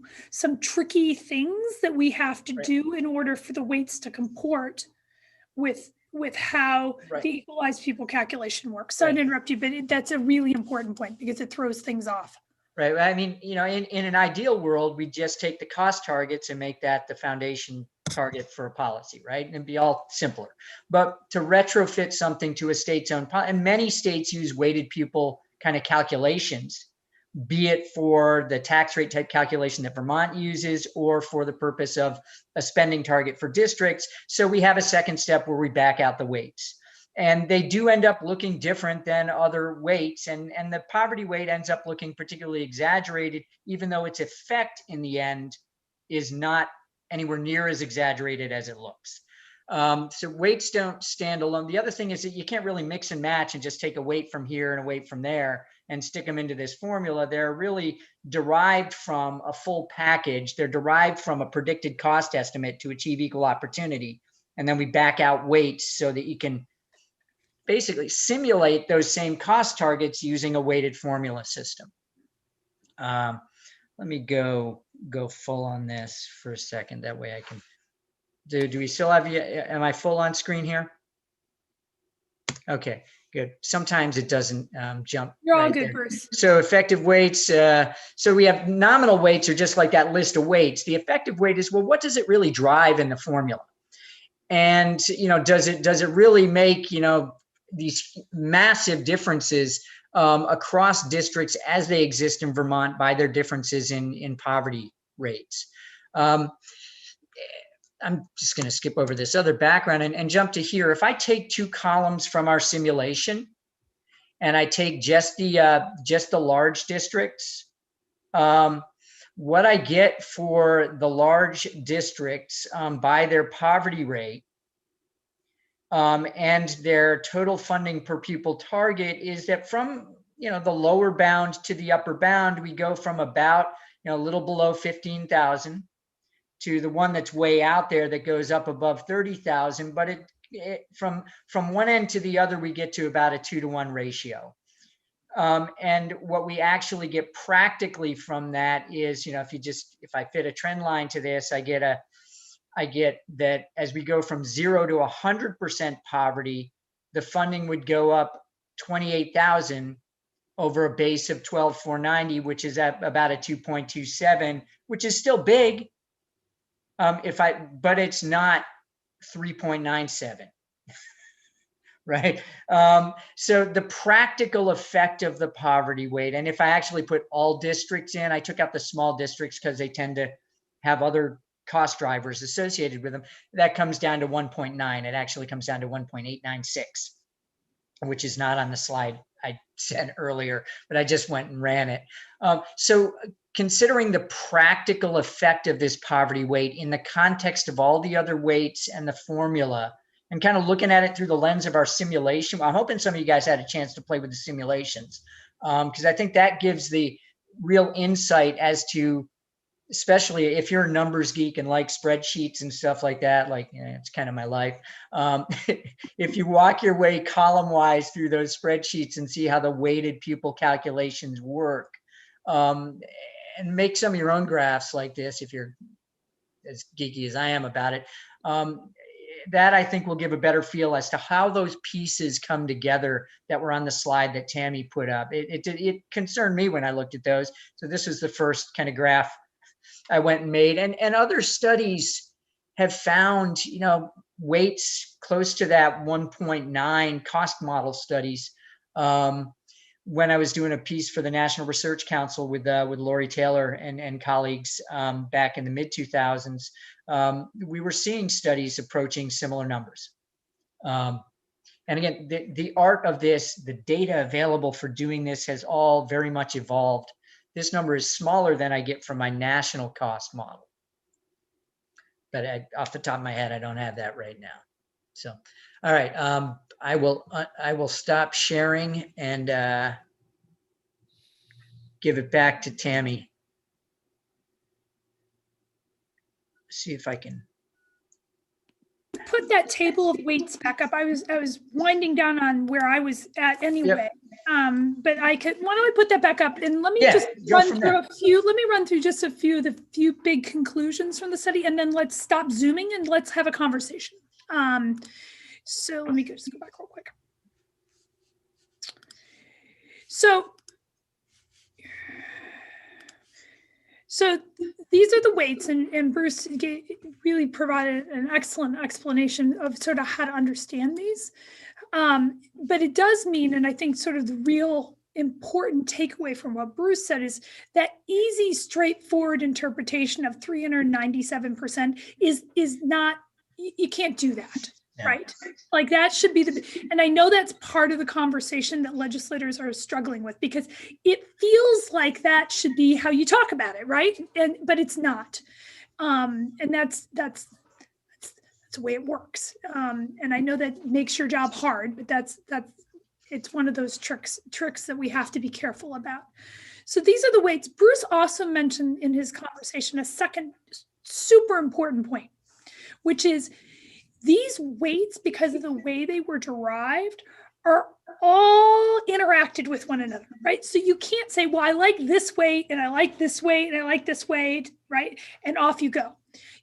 tricky things that we have to do in order for the weights to comport with how the equalized pupil calculation works. So I didn't interrupt you, but that's a really important point, because it throws things off. Right. I mean, in an ideal world, we just take the cost targets and make that the foundation target for a policy, right? And it'd be all simpler. But to retrofit something to a state's own policy, and many states use weighted pupil kind of calculations, be it for the tax rate type calculation that Vermont uses, or for the purpose of a spending target for districts. So we have a second step where we back out the weights. And they do end up looking different than other weights. And the poverty weight ends up looking particularly exaggerated, even though its effect in the end is not anywhere near as exaggerated as it looks. So weights don't stand alone. The other thing is that you can't really mix and match and just take a weight from here and a weight from there and stick them into this formula. They're really derived from a full package. They're derived from a predicted cost estimate to achieve equal opportunity. And then we back out weights so that you can basically simulate those same cost targets using a weighted formula system. Let me go full on this for a second. That way I can, do we still have you? Am I full on screen here? Okay, good. Sometimes it doesn't jump. You're all right good, there. Bruce. So effective weights, so we have nominal weights are just like that list of weights. The effective weight is, well, what does it really drive in the formula? And, does it really make, these massive differences across districts as they exist in Vermont by their differences in poverty rates? I'm just going to skip over this other background and jump to here. If I take two columns from our simulation and I take just the large districts, what I get for the large districts by their poverty rate and their total funding per pupil target is that from the lower bound to the upper bound, we go from about a little below 15,000 to the one that's way out there that goes up above 30,000. But it from one end to the other, we get to about a 2-to-1 ratio. And what we actually get practically from that is, if I fit a trend line to this, I get that as we go from 0 to 100% poverty, the funding would go up 28,000 over a base of 12,490, which is at about a 2.27, which is still big. But it's not 3.97. Right. So the practical effect of the poverty weight, and if I actually put all districts in, I took out the small districts because they tend to have other cost drivers associated with them, that comes down to 1.9. It actually comes down to 1.896, which is not on the slide I said earlier, but I just went and ran it. So considering the practical effect of this poverty weight in the context of all the other weights and the formula, and kind of looking at it through the lens of our simulation, I'm hoping some of you guys had a chance to play with the simulations, because I think that gives the real insight as to, especially if you're a numbers geek and like spreadsheets and stuff like that, it's kind of my life. If you walk your way column-wise through those spreadsheets and see how the weighted pupil calculations work, and make some of your own graphs like this, if you're as geeky as I am about it, that I think will give a better feel as to how those pieces come together that were on the slide that Tammy put up. It concerned me when I looked at those. So this was the first kind of graph I went and made. And other studies have found, weights close to that 1.9 cost model studies. When I was doing a piece for the National Research Council with Lori Taylor and colleagues back in the mid-2000s, we were seeing studies approaching similar numbers. And again, the art of this, the data available for doing this has all very much evolved. This number is smaller than I get from my national cost model. But off the top of my head, I don't have that right now. So, all right, I will stop sharing and give it back to Tammy. See if I can put that table of weights back up. I was winding down on where I was at anyway. But why don't I put that back up and let me just run through just a few of the big conclusions from the study, and then let's stop zooming and let's have a conversation. So let me just go back real quick. So these are the weights, and Bruce really provided an excellent explanation of sort of how to understand these. But it does mean, and I think sort of the real important takeaway from what Bruce said is that easy, straightforward interpretation of 397% is not, you can't do that. Yeah. right? Like that should be and I know that's part of the conversation that legislators are struggling with, because it feels like that should be how you talk about it, right? But it's not. And that's the way it works. And I know that makes your job hard, but it's one of those tricks that we have to be careful about. So these are the weights. Bruce also mentioned in his conversation a second super important point, which is these weights, because of the way they were derived, are all interacted with one another, right? So you can't say, well, I like this weight and I like this weight and I like this weight, right? And off you go.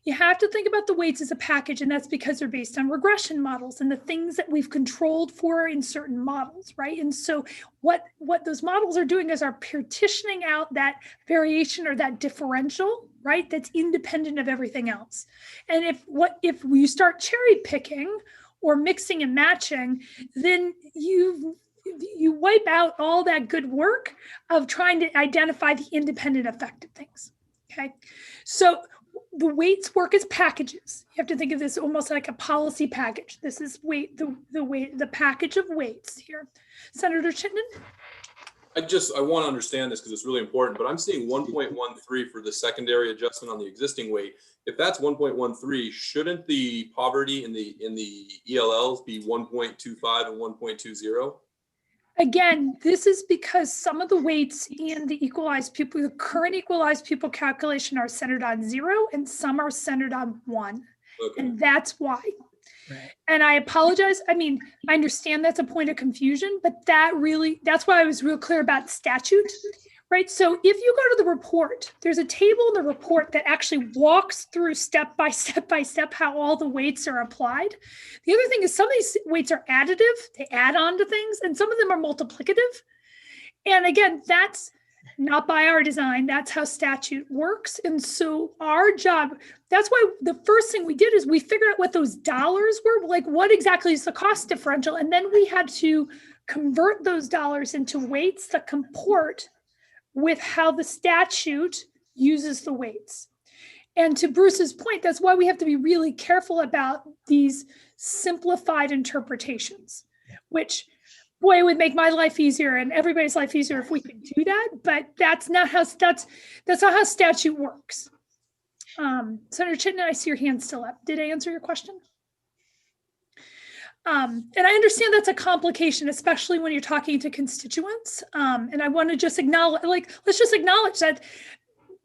You have to think about the weights as a package, and that's because they're based on regression models and the things that we've controlled for in certain models, right? And so what those models are doing is are partitioning out that variation or that differential, right? That's independent of everything else. And if we start cherry picking or mixing and matching, then you wipe out all that good work of trying to identify the independent effect of things, okay? So the weights work as packages. You have to think of this almost like a policy package. This is the package of weights here. Senator Chittenden? I want to understand this because it's really important, but I'm seeing 1.13 for the secondary adjustment on the existing weight. If that's 1.13, shouldn't the poverty in the ELLs be 1.25 and 1.20? Again, this is because some of the weights in the current equalized pupil calculation are centered on 0 and some are centered on 1. Okay. And that's why. Right. And I apologize. I mean, I understand that's a point of confusion, but that's why I was real clear about statute, right? So if you go to the report, there's a table in the report that actually walks through step by step how all the weights are applied. The other thing is some of these weights are additive, they add on to things, and some of them are multiplicative. And again, that's not by our design, that's how statute works. And so our job, that's why the first thing we did is we figured out what those dollars were, like what exactly is the cost differential. And then we had to convert those dollars into weights that comport with how the statute uses the weights. And to Bruce's point, that's why we have to be really careful about these simplified interpretations, which, boy, it would make my life easier and everybody's life easier if we could do that. But that's not how statute works. Senator Chittenden, I see your hand still up. Did I answer your question? And I understand that's a complication, especially when you're talking to constituents. And I want to just acknowledge, let's just acknowledge that,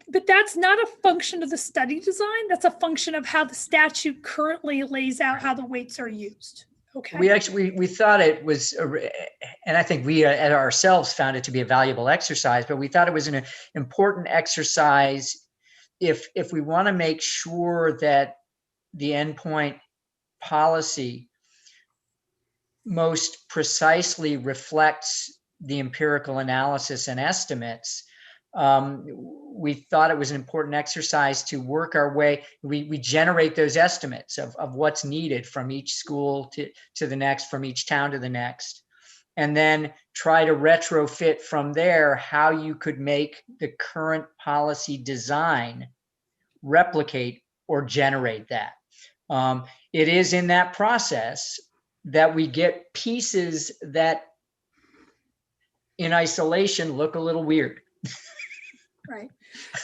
but that's not a function of the study design. That's a function of how the statute currently lays out how the weights are used. Okay. We thought it was, and I think we ourselves found it to be a valuable exercise, but we thought it was an important exercise if we want to make sure that the endpoint policy most precisely reflects the empirical analysis and estimates. We thought it was an important exercise to work our way. We generate those estimates of what's needed from each school to the next, from each town to the next, and then try to retrofit from there how you could make the current policy design replicate or generate that. It is in that process that we get pieces that in isolation look a little weird. Right.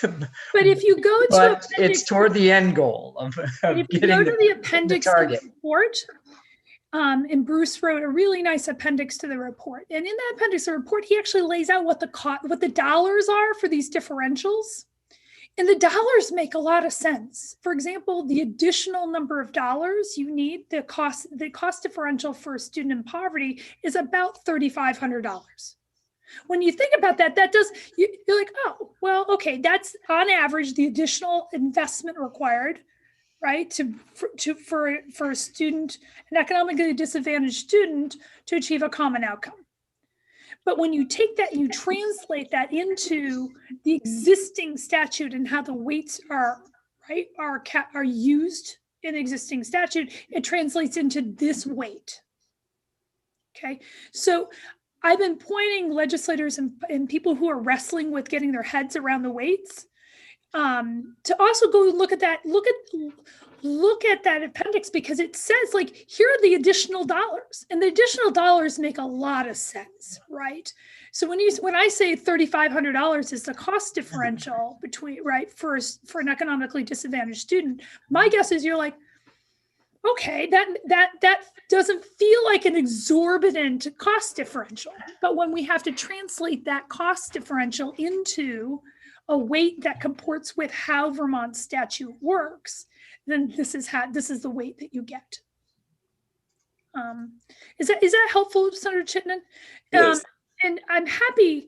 But if you go to but it's toward the end goal of if you getting go to the appendix the of target. the report, and Bruce wrote a really nice appendix to the report. And in that appendix of the report, he actually lays out what the dollars are for these differentials. And the dollars make a lot of sense. For example, the additional number of dollars you need, the cost differential for a student in poverty is about $3,500. When you think about that, you're like, oh, well, okay, that's on average the additional investment required, right, for a student, an economically disadvantaged student, to achieve a common outcome. But when you take that and you translate that into the existing statute and how the weights are used in existing statute, it translates into this weight. Okay, so I've been pointing legislators and people who are wrestling with getting their heads around the weights. to also go look at that, look at that appendix, because it says like, here are the additional dollars, and the additional dollars make a lot of sense, right? So when I say $3,500 is the cost differential between, right, for an economically disadvantaged student, my guess is you're like, okay, that doesn't feel like an exorbitant cost differential. But when we have to translate that cost differential into a weight that comports with how Vermont statute works, then this is the weight that you get. Is that helpful, Senator Chittenden? Yes. And I'm happy,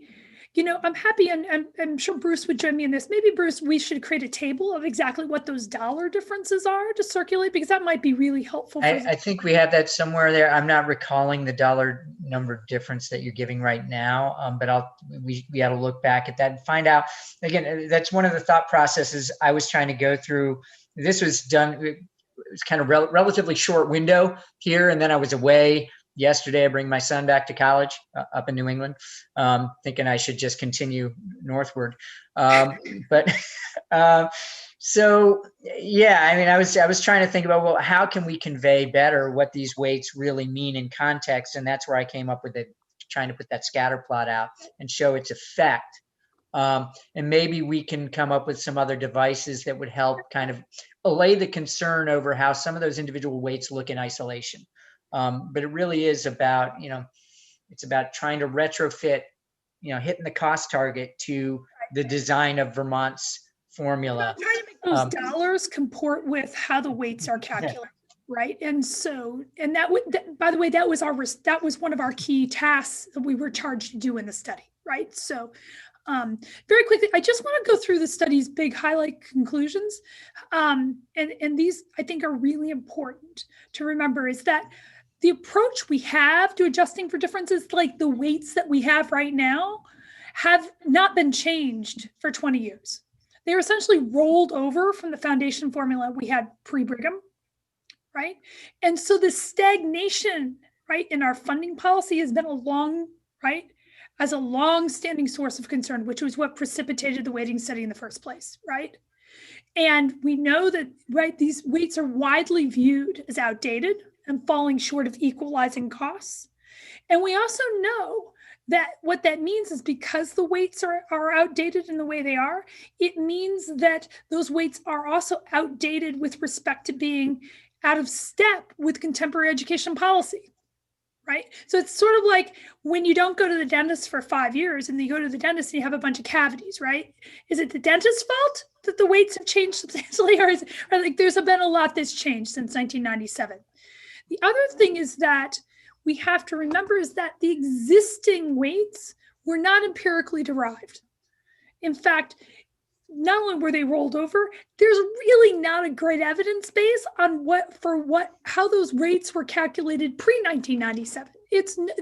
and I'm sure Bruce would join me in this. Maybe, Bruce, we should create a table of exactly what those dollar differences are to circulate, because that might be really helpful. I think we have that somewhere there. I'm not recalling the dollar number difference that you're giving right now, but we got to look back at that and find out. Again, that's one of the thought processes I was trying to go through. This was done, it was kind of relatively short window here, and then I was away. Yesterday, I bring my son back to college up in New England, thinking I should just continue northward. So yeah, I mean, I was trying to think about, well, how can we convey better what these weights really mean in context? And that's where I came up with it, trying to put that scatter plot out and show its effect. And maybe we can come up with some other devices that would help kind of allay the concern over how some of those individual weights look in isolation. But it really is about, it's about trying to retrofit, hitting the cost target to the design of Vermont's formula. Trying to make those dollars comport with how the weights are calculated, right? And so, and by the way, that was one of our key tasks that we were charged to do in the study, right? So, very quickly, I just want to go through the study's big highlight conclusions. And these, I think, are really important to remember, is that the approach we have to adjusting for differences, like the weights that we have right now, have not been changed for 20 years. They were essentially rolled over from the foundation formula we had pre-Brigham, right? And so the stagnation, right, in our funding policy has been as a long-standing source of concern, which was what precipitated the weighting study in the first place, right? And we know that, right, these weights are widely viewed as outdated and falling short of equalizing costs. And we also know that what that means is, because the weights are outdated in the way they are, it means that those weights are also outdated with respect to being out of step with contemporary education policy. Right? So it's sort of like when you don't go to the dentist for 5 years and then you go to the dentist and you have a bunch of cavities, right? Is it the dentist's fault that the weights have changed substantially, or like there's been a lot that's changed since 1997? The other thing is that we have to remember is that the existing weights were not empirically derived. In fact, not only were they rolled over, there's really not a great evidence base on how those rates were calculated pre-1997.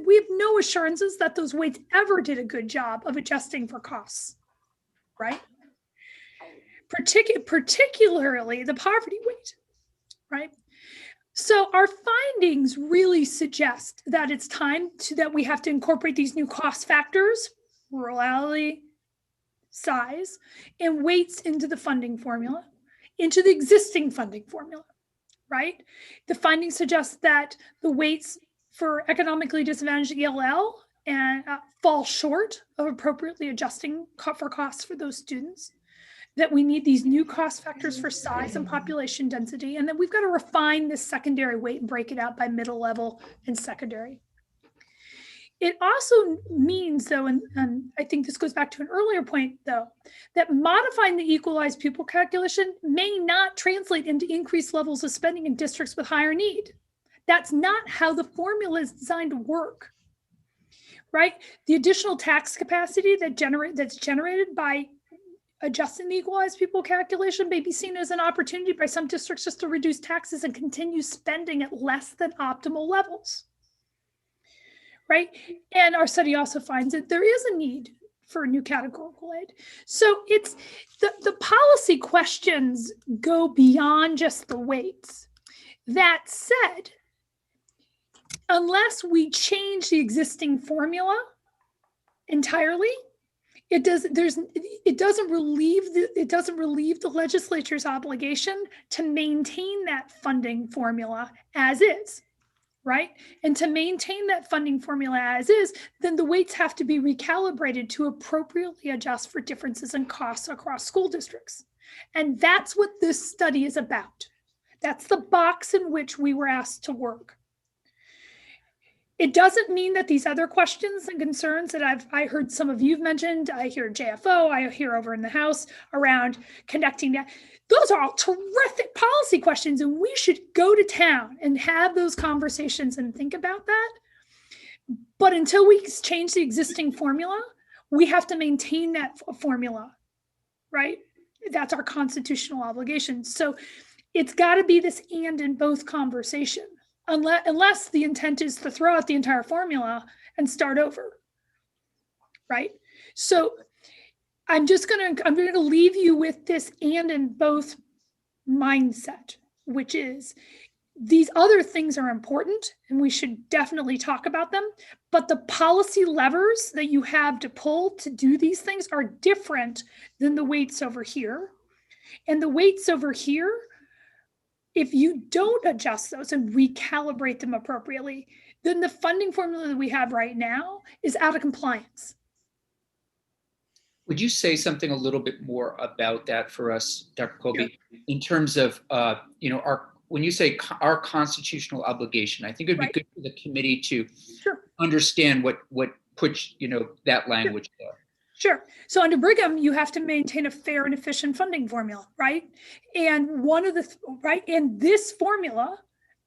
We have no assurances that those weights ever did a good job of adjusting for costs, right? Particularly the poverty weight, right? So our findings really suggest that it's time that we have to incorporate these new cost factors, rurality, size, and weights into the funding formula, into the existing funding formula, right? The findings suggest that the weights for economically disadvantaged ELL and fall short of appropriately adjusting for costs for those students, that we need these new cost factors for size and population density, and that we've got to refine this secondary weight and break it out by middle level and secondary. It also means, though, and I think this goes back to an earlier point, though, that modifying the equalized pupil calculation may not translate into increased levels of spending in districts with higher need. That's not how the formula is designed to work, right? The additional tax capacity that's generated by adjusting the equalized pupil calculation may be seen as an opportunity by some districts just to reduce taxes and continue spending at less than optimal levels. Right? And our study also finds that there is a need for a new categorical aid. So it's the policy questions go beyond just the weights. That said, unless we change the existing formula entirely, it doesn't relieve the legislature's obligation to maintain that funding formula as is, right? And to maintain that funding formula as is, then the weights have to be recalibrated to appropriately adjust for differences in costs across school districts. And that's what this study is about. That's the box in which we were asked to work. It doesn't mean that these other questions and concerns that I heard some of you've mentioned, I hear JFO, I hear over in the House around connecting that. Those are all terrific policy questions, and we should go to town and have those conversations and think about that. But until we change the existing formula, we have to maintain that formula, right? That's our constitutional obligation. So it's got to be this and in both conversation, unless the intent is to throw out the entire formula and start over, right? So I'm going to leave you with this and in both mindset, which is these other things are important and we should definitely talk about them, but the policy levers that you have to pull to do these things are different than the weights over here. And the weights over here, if you don't adjust those and recalibrate them appropriately, then the funding formula that we have right now is out of compliance. Would you say something a little bit more about that for us, Dr. Colby, in terms of, when you say our constitutional obligation? I think it'd be good for the committee to understand what puts, that language there. Sure. So under Brigham, you have to maintain a fair and efficient funding formula, right? And and this formula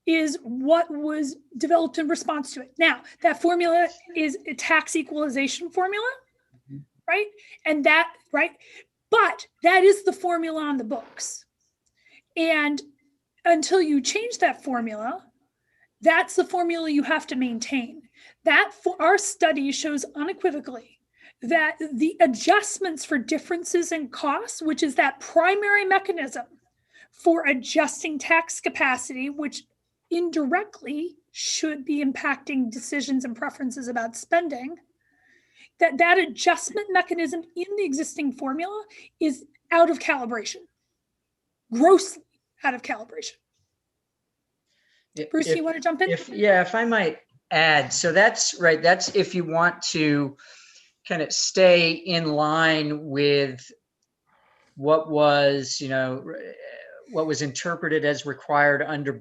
is what was developed in response to it. Now, that formula is a tax equalization formula, right? And but that is the formula on the books. And until you change that formula, that's the formula you have to maintain. Our study shows unequivocally that the adjustments for differences in costs, which is that primary mechanism for adjusting tax capacity, which indirectly should be impacting decisions and preferences about spending, that adjustment mechanism in the existing formula is out of calibration, grossly out of calibration. Bruce, you want to jump in? If I might add, so that's right. That's if you want to kind of stay in line with what was, what was interpreted as required under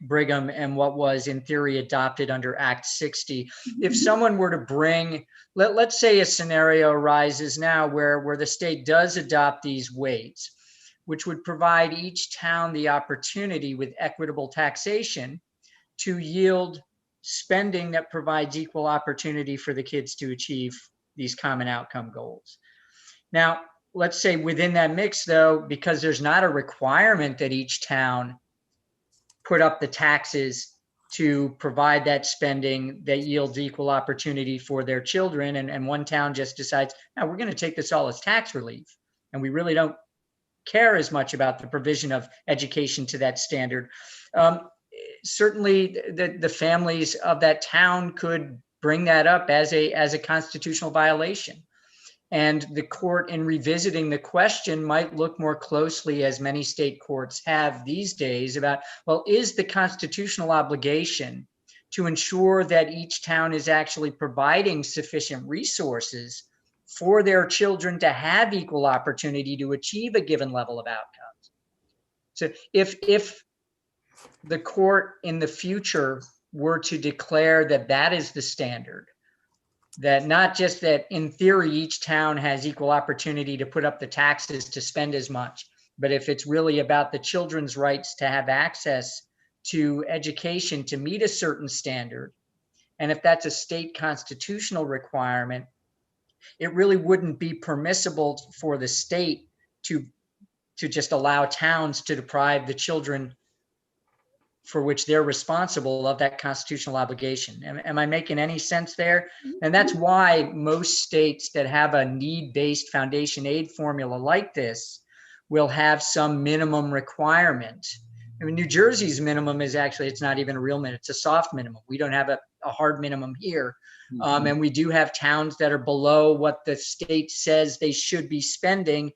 Brigham and what was in theory adopted under Act 60. If someone were to bring, let's say a scenario arises now where the state does adopt these weights, which would provide each town the opportunity with equitable taxation to yield spending that provides equal opportunity for the kids to achieve these common outcome goals. Now, let's say within that mix, though, because there's not a requirement that each town put up the taxes to provide that spending that yields equal opportunity for their children, and one town just decides, now we're going to take this all as tax relief, and we really don't care as much about the provision of education to that standard. Certainly, the families of that town could bring that up as a constitutional violation. And the court, in revisiting the question, might look more closely, as many state courts have these days, about, well, is the constitutional obligation to ensure that each town is actually providing sufficient resources for their children to have equal opportunity to achieve a given level of outcomes? So if the court in the future were to declare that that is the standard, that not just that in theory each town has equal opportunity to put up the taxes to spend as much, but if it's really about the children's rights to have access to education to meet a certain standard, and if that's a state constitutional requirement, it really wouldn't be permissible for the state to just allow towns to deprive the children for which they're responsible of that constitutional obligation. Am I making any sense there? And that's why most states that have a need-based foundation aid formula like this will have some minimum requirement I mean, New Jersey's minimum is actually, it's not even a real minimum, it's a soft minimum. We don't have a hard minimum here. And we do have towns that are below what the state says they should be spending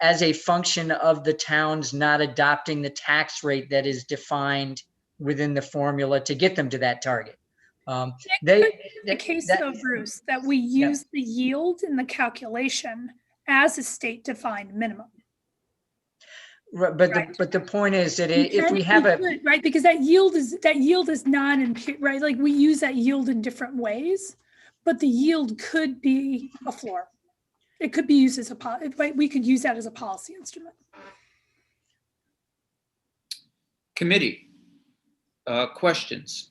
as a function of the towns not adopting the tax rate that is defined within the formula to get them to that target. The case though, Bruce, that we use the yield in the calculation as a state defined minimum. But the point is that if we have right, because that yield is right, like we use that yield in different ways, but the yield could be a floor. It could be used as we could use that as a policy instrument. Committee, questions?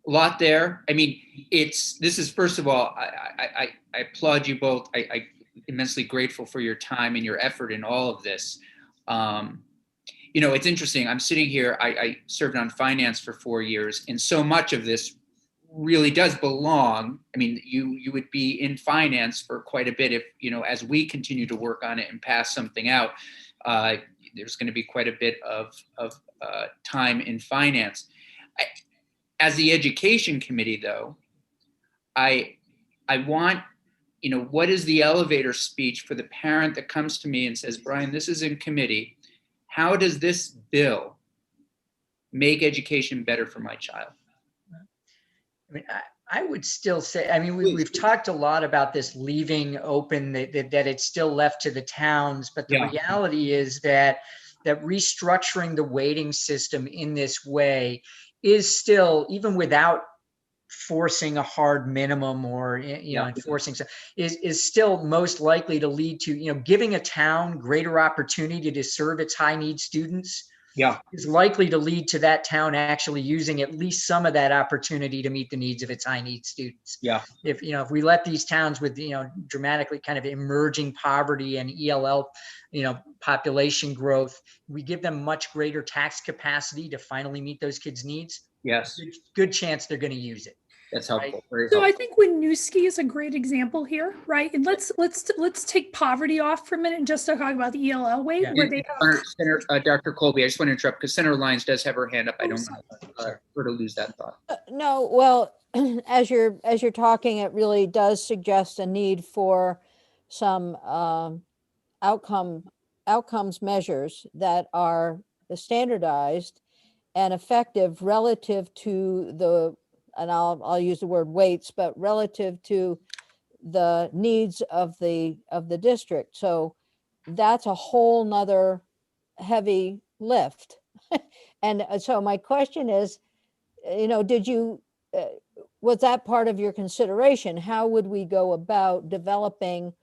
A lot there. I mean, this is, first of all, I applaud you both. I immensely grateful for your time and your effort in all of this. It's interesting. I'm sitting here, I served on finance for 4 years, and so much of this really does belong. I mean, you would be in finance for quite a bit if, as we continue to work on it and pass something out, there's going to be quite a bit of time in finance. As the education committee, though, I want, what is the elevator speech for the parent that comes to me and says, Brian, this is in committee. How does this bill make education better for my child? I mean, I would still say, I mean, we've talked a lot about this leaving open that it's still left to the towns, but the reality is that restructuring the weighting system in this way is still, even without forcing a hard minimum or enforcing some, is still most likely to lead to giving a town greater opportunity to serve its high need students is likely to lead to that town actually using at least some of that opportunity to meet the needs of its high need students. If we let these towns with dramatically kind of emerging poverty and ELL population growth, we give them much greater tax capacity to finally meet those kids' needs. Good chance they're going to use it. That's helpful. Right? So I think Winooski is a great example here, right? And let's take poverty off for a minute and just talk about the ELL weight. Where they have... Dr. Colby, I just want to interrupt because Senator Lyons does have her hand up. I don't want her to lose that thought. No, well, as you're talking, it really does suggest a need for some outcomes measures that are standardized and effective relative to the, and I'll use the word weights, but relative to the needs of the district. So that's a whole nother heavy lift. And so my question is, did you, was that part of your consideration? How would we go about developing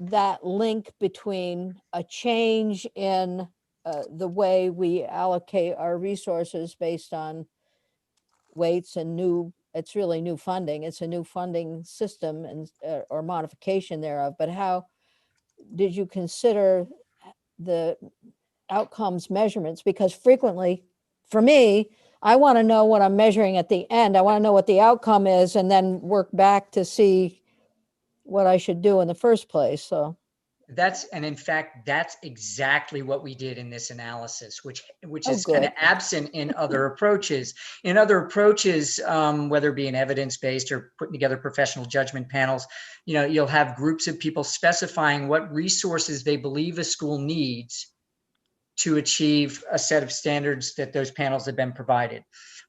that link between a change in the way we allocate our resources based on weights and it's really new funding. It's a new funding system and or modification thereof. But how did you consider the outcomes measurements? Because frequently, for me, I want to know what I'm measuring at the end. I want to know what the outcome is and then work back to see what I should do in the first place. So in fact, that's exactly what we did in this analysis, which is kind of absent in other approaches. In other approaches, whether it be an evidence-based or putting together professional judgment panels, you'll have groups of people specifying what resources they believe a school needs to achieve a set of standards that those panels have been provided.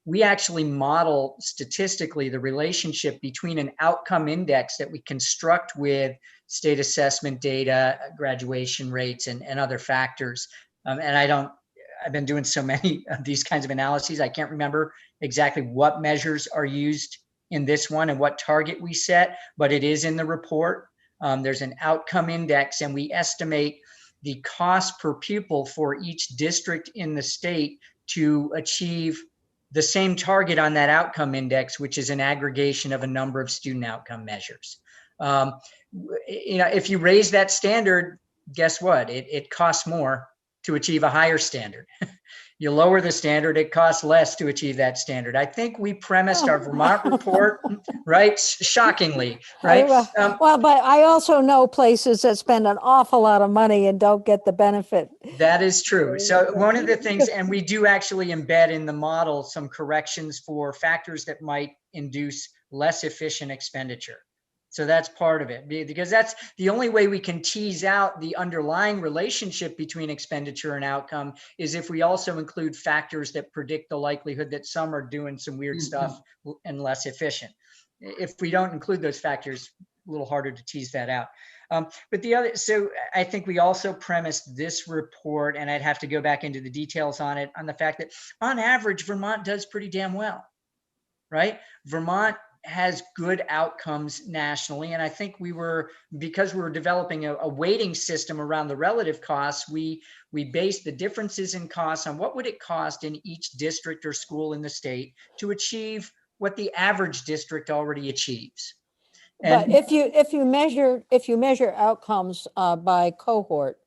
We actually model statistically the relationship between an outcome index that we construct with state assessment data, graduation rates, and other factors. And I've been doing so many of these kinds of analyses, I can't remember exactly what measures are used in this one and what target we set, but it is in the report. There's an outcome index, and we estimate the cost per pupil for each district in the state to achieve the same target on that outcome index, which is an aggregation of a number of student outcome measures. If you raise that standard, guess what? It costs more to achieve a higher standard. You lower the standard, it costs less to achieve that standard. I think we premised our Vermont report, right? Shockingly, right? Well, but I also know places that spend an awful lot of money and don't get the benefit. That is true. So one of the things, and we do actually embed in the model some corrections for factors that might induce less efficient expenditure. So that's part of it, because that's the only way we can tease out the underlying relationship between expenditure and outcome is if we also include factors that predict the likelihood that some are doing some weird stuff and less efficient. If we don't include those factors, a little harder to tease that out. But the other, so I think we also premised this report, and I'd have to go back into the details on it, on the fact that on average, Vermont does pretty damn well, right? Vermont has good outcomes nationally. And I think because we were developing a weighting system around the relative costs, we based the differences in costs on what would it cost in each district or school in the state to achieve what the average district already achieves. But if you measure outcomes by cohort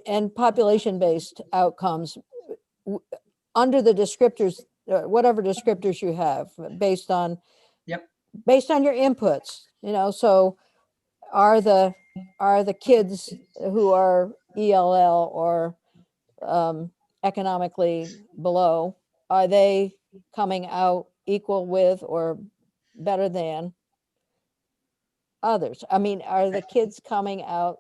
and population-based outcomes under the descriptors, whatever descriptors you have, based on your inputs, so are the kids who are ELL or economically below, are they coming out equal with or better than others? I mean, are the kids coming out?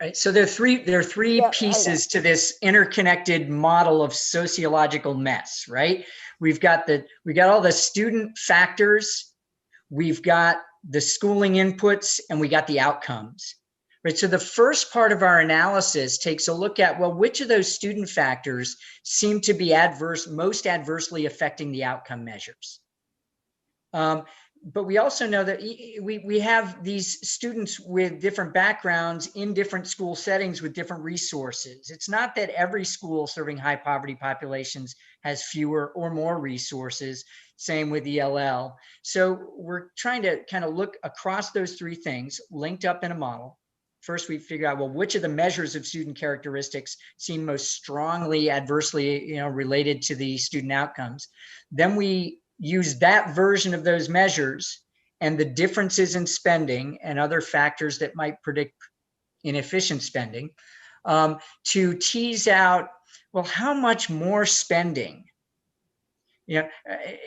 Right. So there are three pieces to this interconnected model of sociological mess, right? We've got all the student factors, we've got the schooling inputs, and we got the outcomes. Right. So the first part of our analysis takes a look at, well, which of those student factors seem to be most adversely affecting the outcome measures. But we also know that we have these students with different backgrounds in different school settings with different resources. It's not that every school serving high poverty populations has fewer or more resources, same with ELL. So we're trying to kind of look across those three things linked up in a model. First, we figure out, well, which of the measures of student characteristics seem most strongly adversely related to the student outcomes. Then we use that version of those measures and the differences in spending and other factors that might predict inefficient spending to tease out, well, how much more spending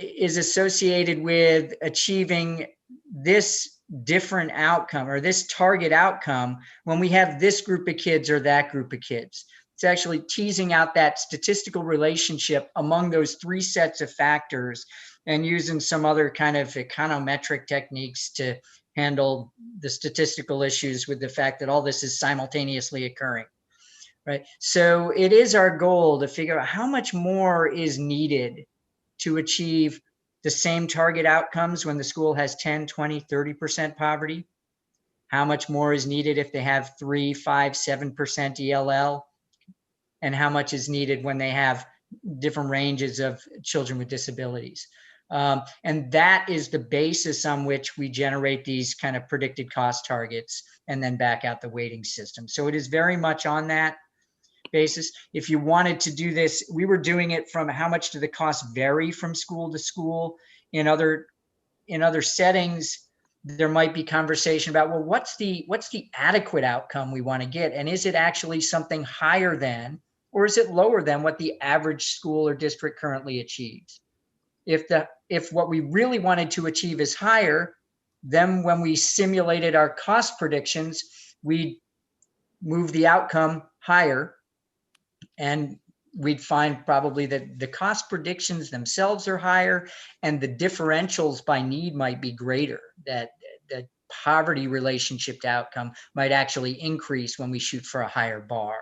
is associated with achieving this different outcome or this target outcome when we have this group of kids or that group of kids. It's actually teasing out that statistical relationship among those three sets of factors and using some other kind of econometric techniques to handle the statistical issues with the fact that all this is simultaneously occurring, right? So it is our goal to figure out how much more is needed to achieve the same target outcomes when the school has 10, 20, 30% poverty. How much more is needed if they have 3, 5, 7% ELL? And how much is needed when they have different ranges of children with disabilities? And that is the basis on which we generate these kind of predicted cost targets and then back out the weighting system. So it is very much on that basis. If you wanted to do this, we were doing it from how much do the costs vary from school to school. In other settings, there might be conversation about, well, what's the adequate outcome we want to get? And is it actually something higher than, or is it lower than what the average school or district currently achieves? If what we really wanted to achieve is higher, then when we simulated our cost predictions, we move the outcome higher, and we'd find probably that the cost predictions themselves are higher and the differentials by need might be greater, that the poverty relationship to outcome might actually increase when we shoot for a higher bar.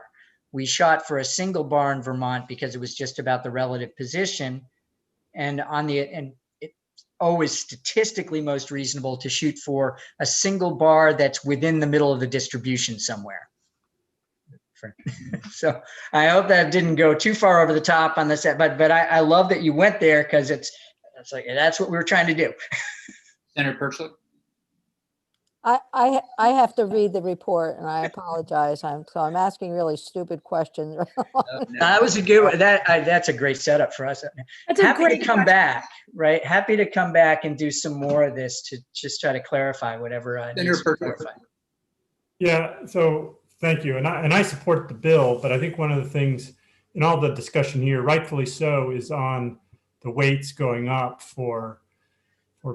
We shot for a single bar in Vermont because it was just about the relative position, and it's always statistically most reasonable to shoot for a single bar that's within the middle of the distribution somewhere. So I hope that didn't go too far over the top on this, but I love that you went there, because it's like that's what we were trying to do. Senator Perchlik? I have to read the report and I apologize. So I'm asking really stupid questions. That was a good one. That's a great setup for us. That's a Happy great to come question. back, right? Happy to come back and do some more of this to just try to clarify whatever needs to be clarified. Yeah, so thank you. And I support the bill, but I think one of the things in all the discussion here, rightfully so, is on the weights going up for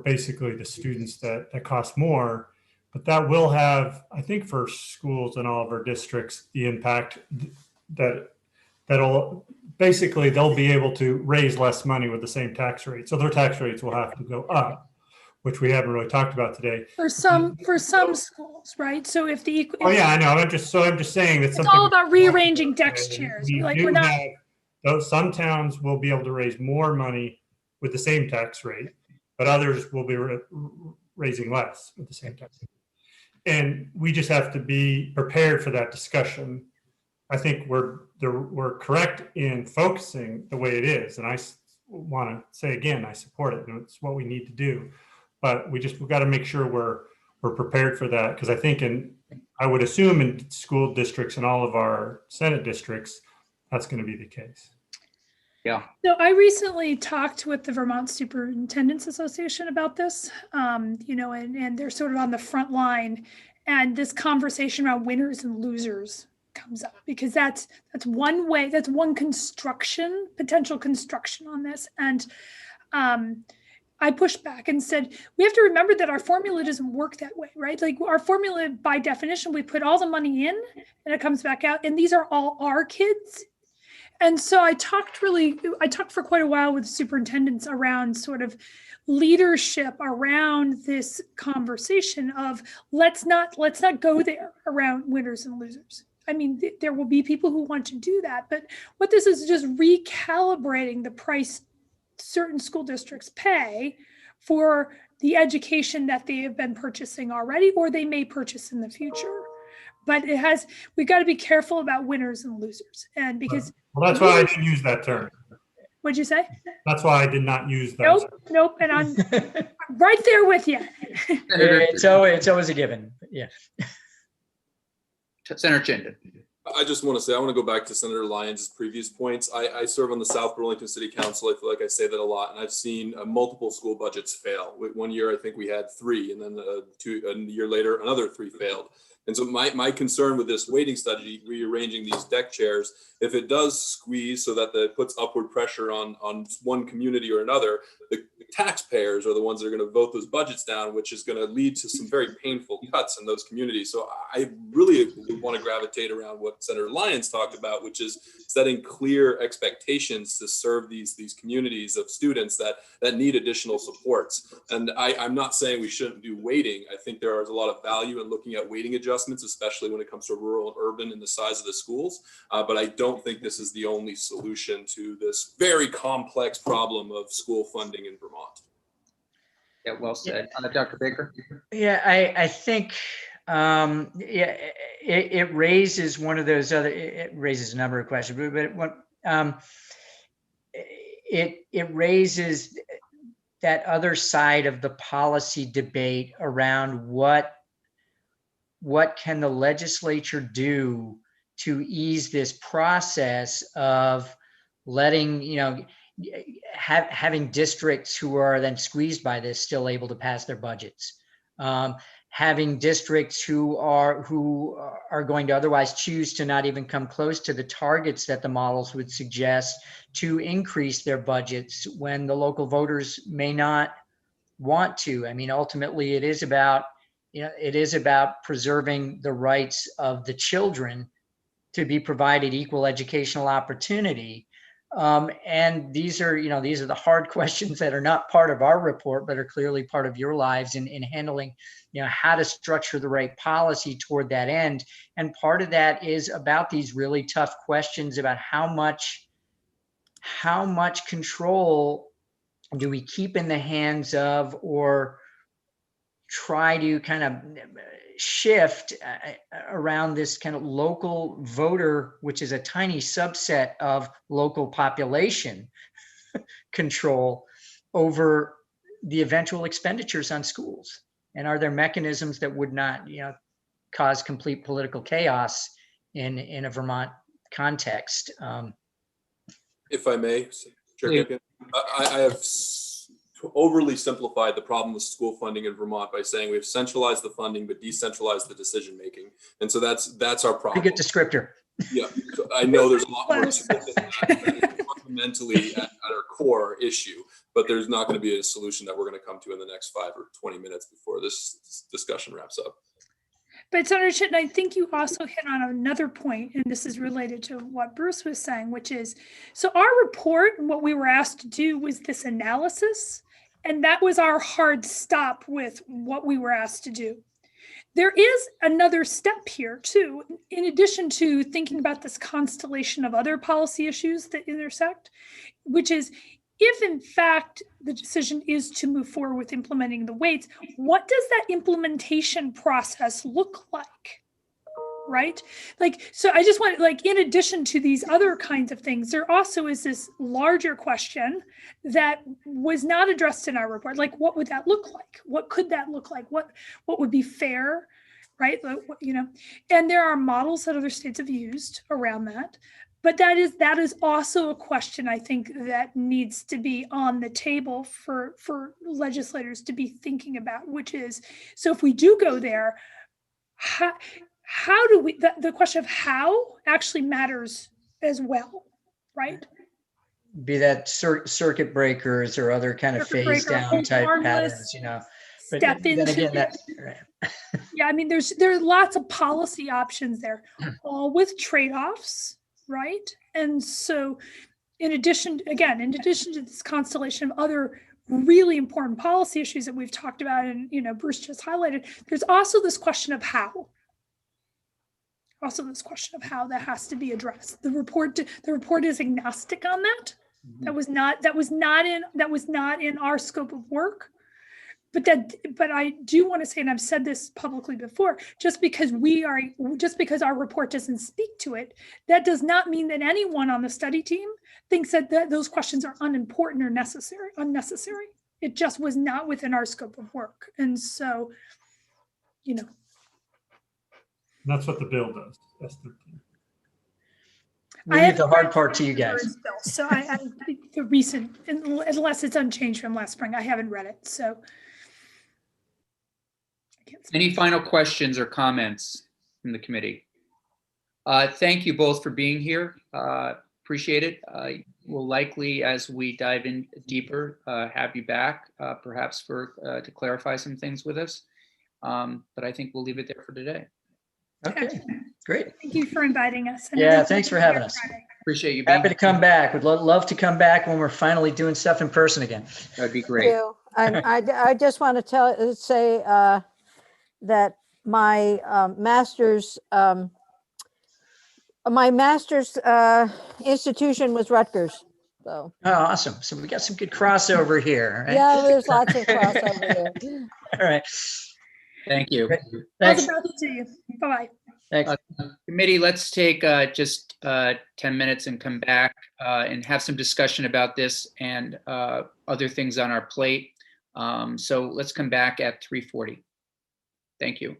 basically the students that cost more. But that will have, I think, for schools in all of our districts, the impact that'll basically they'll be able to raise less money with the same tax rate. So their tax rates will have to go up, which we haven't really talked about today. For some schools, right? So if the Oh yeah, I know. I'm just saying that it's something. all about rearranging desk chairs. We Like do we're not. have, though some towns will be able to raise more money with the same tax rate, but others will be raising less with the same tax rate. And we just have to be prepared for that discussion. I think we're correct in focusing the way it is, and I want to say again, I support it, and it's what we need to do. But we've got to make sure we're prepared for that, because I think I would assume in school districts and all of our Senate districts, that's going to be the case. Yeah. So I recently talked with the Vermont Superintendents Association about this, and they're sort of on the front line, and this conversation around winners and losers comes up because that's one way, that's one potential construction on this. And I pushed back and said, we have to remember that our formula doesn't work that way, right? Like our formula, by definition, we put all the money in and it comes back out, and these are all our kids. And so I talked for quite a while with superintendents around sort of leadership around this conversation of let's not go there around winners and losers. I mean, there will be people who want to do that, but what this is just recalibrating the price certain school districts pay for the education that they have been purchasing already, or they may purchase in the future. But we've got to be careful about winners and losers. And because well, that's why I didn't use that term. What'd you say? That's why I did not use that. Nope. And I'm right there with you. It's always a given. Yeah. Senator Chinden. I just want to say, I want to go back to Senator Lyons' previous points. I serve on the South Burlington City Council. I feel like I say that a lot, and I've seen multiple school budgets fail. One year, I think we had 3, and then a year later, another 3 failed. And so my concern with this weighting study, rearranging these deck chairs, if it does squeeze so that it puts upward pressure on one community or another, the taxpayers are the ones that are going to vote those budgets down, which is going to lead to some very painful cuts in those communities. So I really want to gravitate around what Senator Lyons talked about, which is setting clear expectations to serve these communities of students that need additional supports. And I'm not saying we shouldn't do weighting. I think there is a lot of value in looking at weighting adjustments, especially when it comes to rural and urban and the size of the schools. But I don't think this is the only solution to this very complex problem of school funding in Vermont. Yeah, well said. Dr. Baker? Yeah, I think it raises one of those other, it raises a number of questions, but it raises that other side of the policy debate around what can the legislature do to ease this process of letting, having districts who are then squeezed by this still able to pass their budgets, having districts who are going to otherwise choose to not even come close to the targets that the models would suggest to increase their budgets when the local voters may not want to. I mean, ultimately, it is about preserving the rights of the children to be provided equal educational opportunity. And these are the hard questions that are not part of our report, but are clearly part of your lives in handling, how to structure the right policy toward that end. And part of that is about these really tough questions about how much control do we keep in the hands of, or try to kind of shift around this kind of local voter, which is a tiny subset of local population control over the eventual expenditures on schools. And are there mechanisms that would not, cause complete political chaos in a Vermont context? If I may, Chair Please. Campion, I have overly simplified the problem with school funding in Vermont by saying we've centralized the funding but decentralized the decision making, and so that's our problem. Pretty good descriptor. Yeah, so I know there's a lot more to it than that. That is fundamentally at our core issue, but there's not going to be a solution that we're going to come to in the next 5 or 20 minutes before this discussion wraps up. But Senator Chitton, I think you also hit on another point, and this is related to what Bruce was saying, which is, so our report and what we were asked to do was this analysis, and that was our hard stop with what we were asked to do. There is another step here too, in addition to thinking about this constellation of other policy issues that intersect, which is, if in fact the decision is to move forward with implementing the weights, what does that implementation process look like? Right? Like, so I just want, like, in addition to these other kinds of things, there also is this larger question that was not addressed in our report. Like, what would that look like? What could that look like? What would be fair? Right? And there are models that other states have used around that. But that is also a question, I think, that needs to be on the table for legislators to be thinking about, which is, so if we do go there, how do we, the question of how actually matters as well, right? Be that circuit breakers or other kind of Circuit phase breaker, down type harmless, patterns, But Step then into again, it. right. Yeah, I mean, there's lots of policy options there, all with trade-offs, right? And so in addition to this constellation of other really important policy issues that we've talked about and, Bruce just highlighted, there's also this question of how. That has to be addressed. The report is agnostic on that. That was not in our scope of work. But I do want to say, and I've said this publicly before, just because our report doesn't speak to it, that does not mean that anyone on the study team thinks that those questions are unimportant or unnecessary. It just was not within our scope of work. And so, That's what the bill does. That's the thing. We leave the hard part to you guys. So I the recent, unless it's unchanged from last spring, I haven't read it. So I can't say. Any final questions or comments from the committee? Thank you both for being here. Appreciate it. We'll likely, as we dive in deeper, have you back, perhaps to clarify some things with us. But I think we'll leave it there for today. Okay, great. Thank you for inviting us. And Yeah, thanks for having us. Appreciate you being Happy to come back. Would love to come back when we're finally doing stuff in person again. That'd be great. And I just want to say that my master's institution was Rutgers. So. Oh, awesome. So we got some good crossover here. Right? Yeah, there's lots of crossover here. All right. Thank you. Thanks. All the best to you. Bye-bye. Thanks. Committee, let's take just 10 minutes and come back and have some discussion about this and other things on our plate. So let's come back at 3:40. Thank you.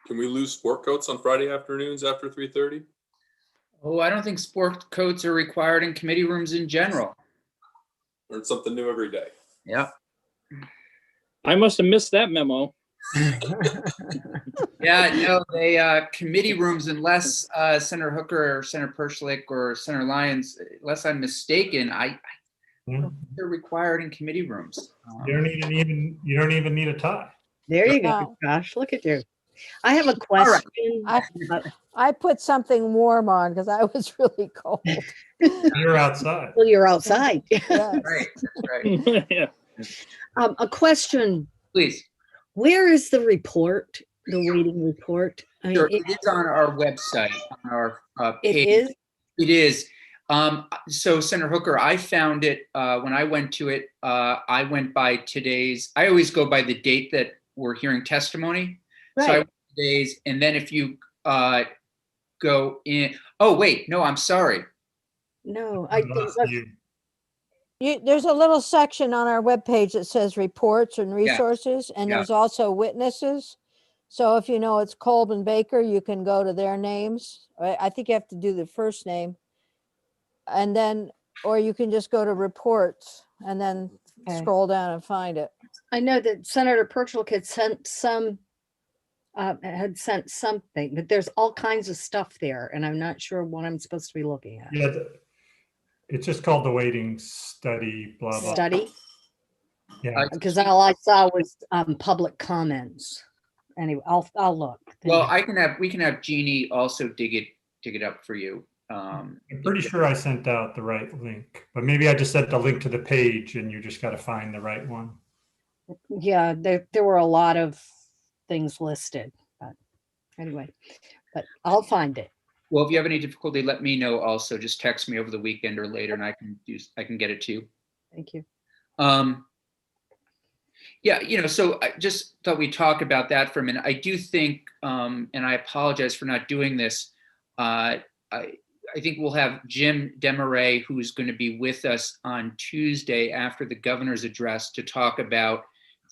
Can we lose sport coats on Friday afternoons after 3:30? Oh, I don't think sport coats are required in committee rooms in general. Learn something new every day. Yeah. I must have missed that memo. Yeah, no, committee rooms, unless Senator Hooker or Senator Perschlick or Senator Lyons, unless I'm mistaken, I Yeah. don't think they're required in committee rooms. You don't even need a tie. There you go, No. Josh. Look at you. I have a question. I put something warm on because I was really cold. You're outside. Well, you're outside. Yes. Right, that's right. Yeah. A question. Please. Where is the report, the waiting report? I mean, Sure, it is on our website, on our it page. is? It is. So Senator Hooker, I found it when I went to it. I went by today's. I always go by the date that we're hearing testimony. So I Right. went today's, and then if you go in. Oh wait, no, I'm sorry. No, There's a little section on our webpage that says reports and resources, and Yeah. there's also witnesses. So if you know it's Kolb and Baker, you can go to their names. I think you have to do the first name. And then, or you can just go to reports and then Okay. scroll down and find it. I know that Senator Perchlik had sent something, but there's all kinds of stuff there, and I'm not sure what I'm supposed to be looking at. Yeah, it's just called the waiting study, blah, blah. Study, Yeah, because all I saw was public comments. Anyway, I'll look. Thank Well, you. we can have Jeannie also dig it up for you. I'm pretty sure I sent out the right link, but maybe I just sent the link to the page and you just got to find the right one. Yeah, there were a lot of things listed, but anyway, but I'll find it. Well, if you have any difficulty, let me know also. Just text me over the weekend or later and I can get it to you. Thank you. Yeah, so I just thought we'd talk about that for a minute. I do think, and I apologize for not doing this. I think we'll have Jim Demaray, who's going to be with us on Tuesday after the governor's address, to talk about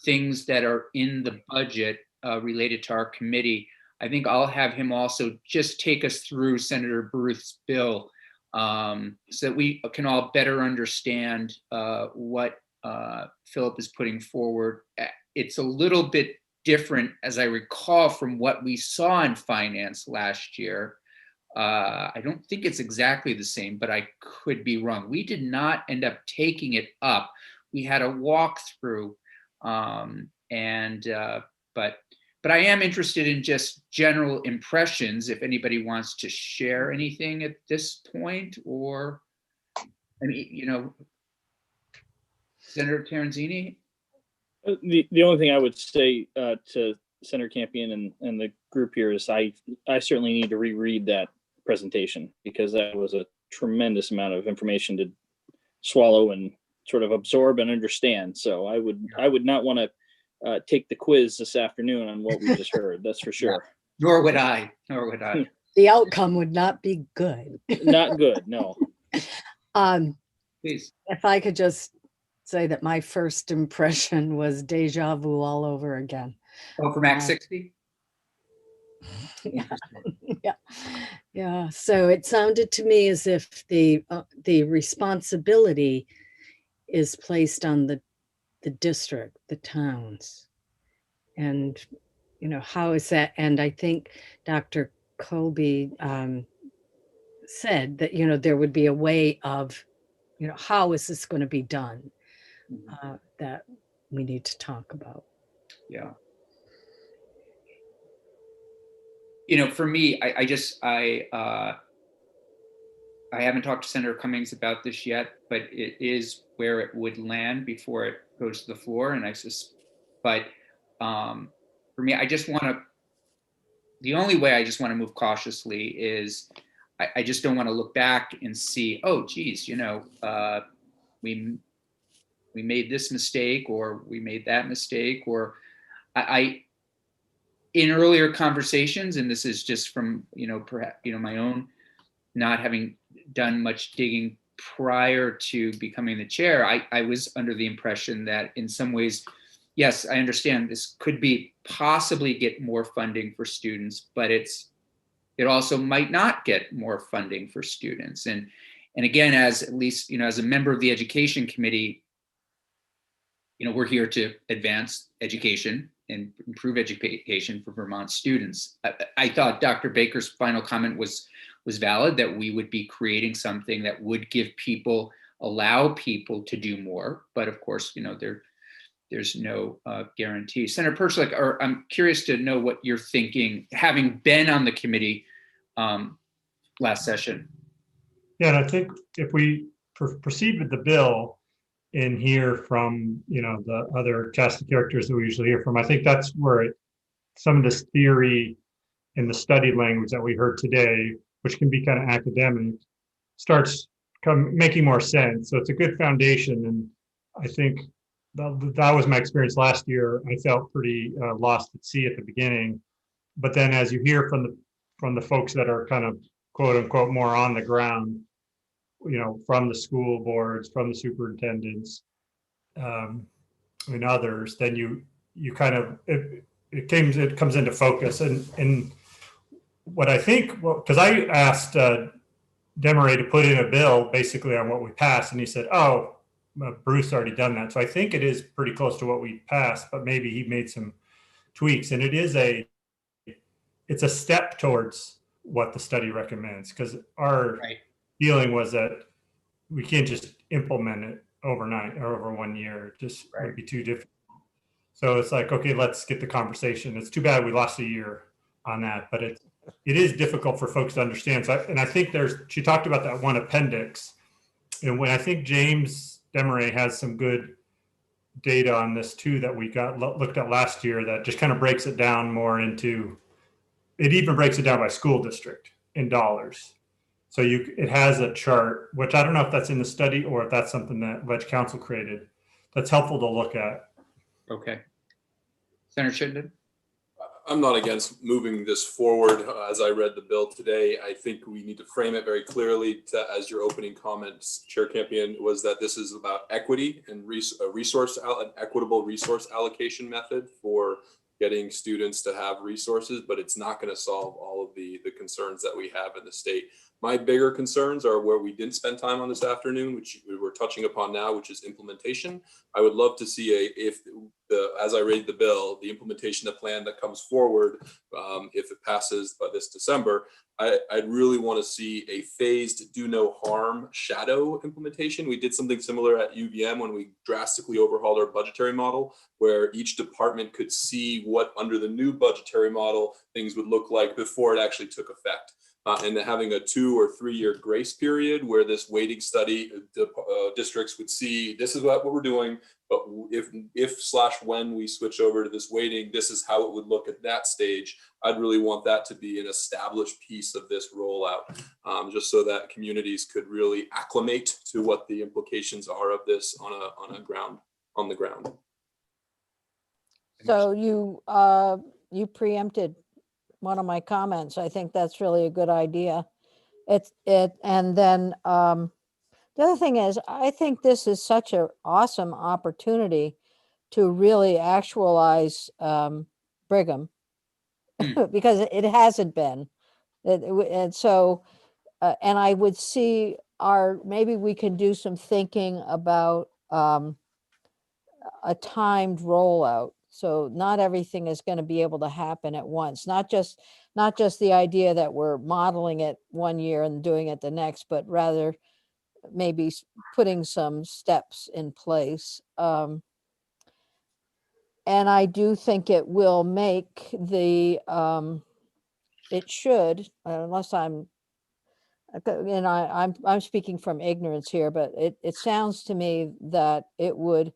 things that are in the budget related to our committee. I think I'll have him also just take us through Senator Baruth's bill so that we can all better understand what Philip is putting forward. It's a little bit different, as I recall, from what we saw in finance last year. I don't think it's exactly the same, but I could be wrong. We did not end up taking it up. We had a walkthrough, but I am interested in just general impressions. If anybody wants to share anything at this point, or I mean, Senator Terenzini. The only thing I would say to Senator Campion and the group here is I certainly need to reread that presentation, because that was a tremendous amount of information to swallow and sort of absorb and understand. So I would not want to take the quiz this afternoon on what we just heard. That's for sure. Nor would I. The outcome would not be good. Not good. No. Please. If I could just say that my first impression was deja vu all over again. Oh, from Act 60? Yeah. So it sounded to me as if the responsibility is placed on the district, the towns. And, how is that? And I think Dr. Colby said that, there would be a way of, how is this going to be done that we need to talk about. Yeah. For me, I haven't talked to Senator Cummings about this yet, but it is where it would land before it goes to the floor. And but for me, the only way I just want to move cautiously is I just don't want to look back and see, oh, geez, we made this mistake, or we made that mistake, or in earlier conversations, and this is just from, perhaps, my own not having done much digging prior to becoming the chair, I was under the impression that in some ways yes, I understand this could be possibly get more funding for students, but it also might not get more funding for students. And again, as at least, as a member of the education committee, we're here to advance education and improve education for Vermont students. I thought Dr. Baker's final comment was valid, that we would be creating something that would allow people to do more. But of course, there's no guarantee. Senator Perchlik, I'm curious to know what you're thinking, having been on the committee last session. Yeah, and I think if we proceed with the bill and hear from, the other cast of characters that we usually hear from, I think that's where some of this theory and the study language that we heard today, which can be kind of academic, starts making more sense. So it's a good foundation. And I think that was my experience last year. I felt pretty lost at sea at the beginning. But then as you hear from the folks that are kind of quote unquote more on the ground, from the school boards, from the superintendents, and others, then you kind of, it comes into focus. And what I think, because I asked Desmarais to put in a bill basically on what we passed, and he said, oh, Bruce already done that. So I think it is pretty close to what we passed, but maybe he made some tweaks. And it's a step towards what the study recommends, because our feeling was that we can't just implement it overnight or over 1 year. It just would be too difficult. So it's like, okay, let's get the conversation. It's too bad we lost a year on that, but it is difficult for folks to understand. So I think she talked about that one appendix, and when I think James Desmarais has some good data on this too that we looked at last year, that just kind of breaks it down more into, it even breaks it down by school district in dollars. So it has a chart, which I don't know if that's in the study or if that's something that Ledge Council created, that's helpful to look at. Okay. Senator Chittenden? I'm not against moving this forward. As I read the bill today, I think we need to frame it very clearly as your opening comments, Chair Campion, was that this is about equity and an equitable resource allocation method for getting students to have resources, but it's not going to solve all of the concerns that we have in the state. My bigger concerns are where we didn't spend time on this afternoon, which we're touching upon now, which is implementation. I would love to see as I read the bill, the implementation of the plan that comes forward, if it passes by this December, I'd really want to see a phased do no harm shadow implementation. We did something similar at UVM when we drastically overhauled our budgetary model, where each department could see what under the new budgetary model things would look like before it actually took effect. And having a 2 or 3 year grace period where this weighting study districts would see this is what we're doing, but if/when we switch over to this weighting, this is how it would look at that stage. I'd really want that to be an established piece of this rollout, just so that communities could really acclimate to what the implications are of this on the ground. So you preempted one of my comments. I think that's really a good idea. And then the other thing is, I think this is such an awesome opportunity to really actualize Brigham because it hasn't been. And so, and I would see maybe we can do some thinking about a timed rollout. So not everything is going to be able to happen at once. Not just the idea that we're modeling it 1 year and doing it the next, but rather maybe putting some steps in place. And I do think it will make it should, unless I'm speaking from ignorance here, but it sounds to me that it would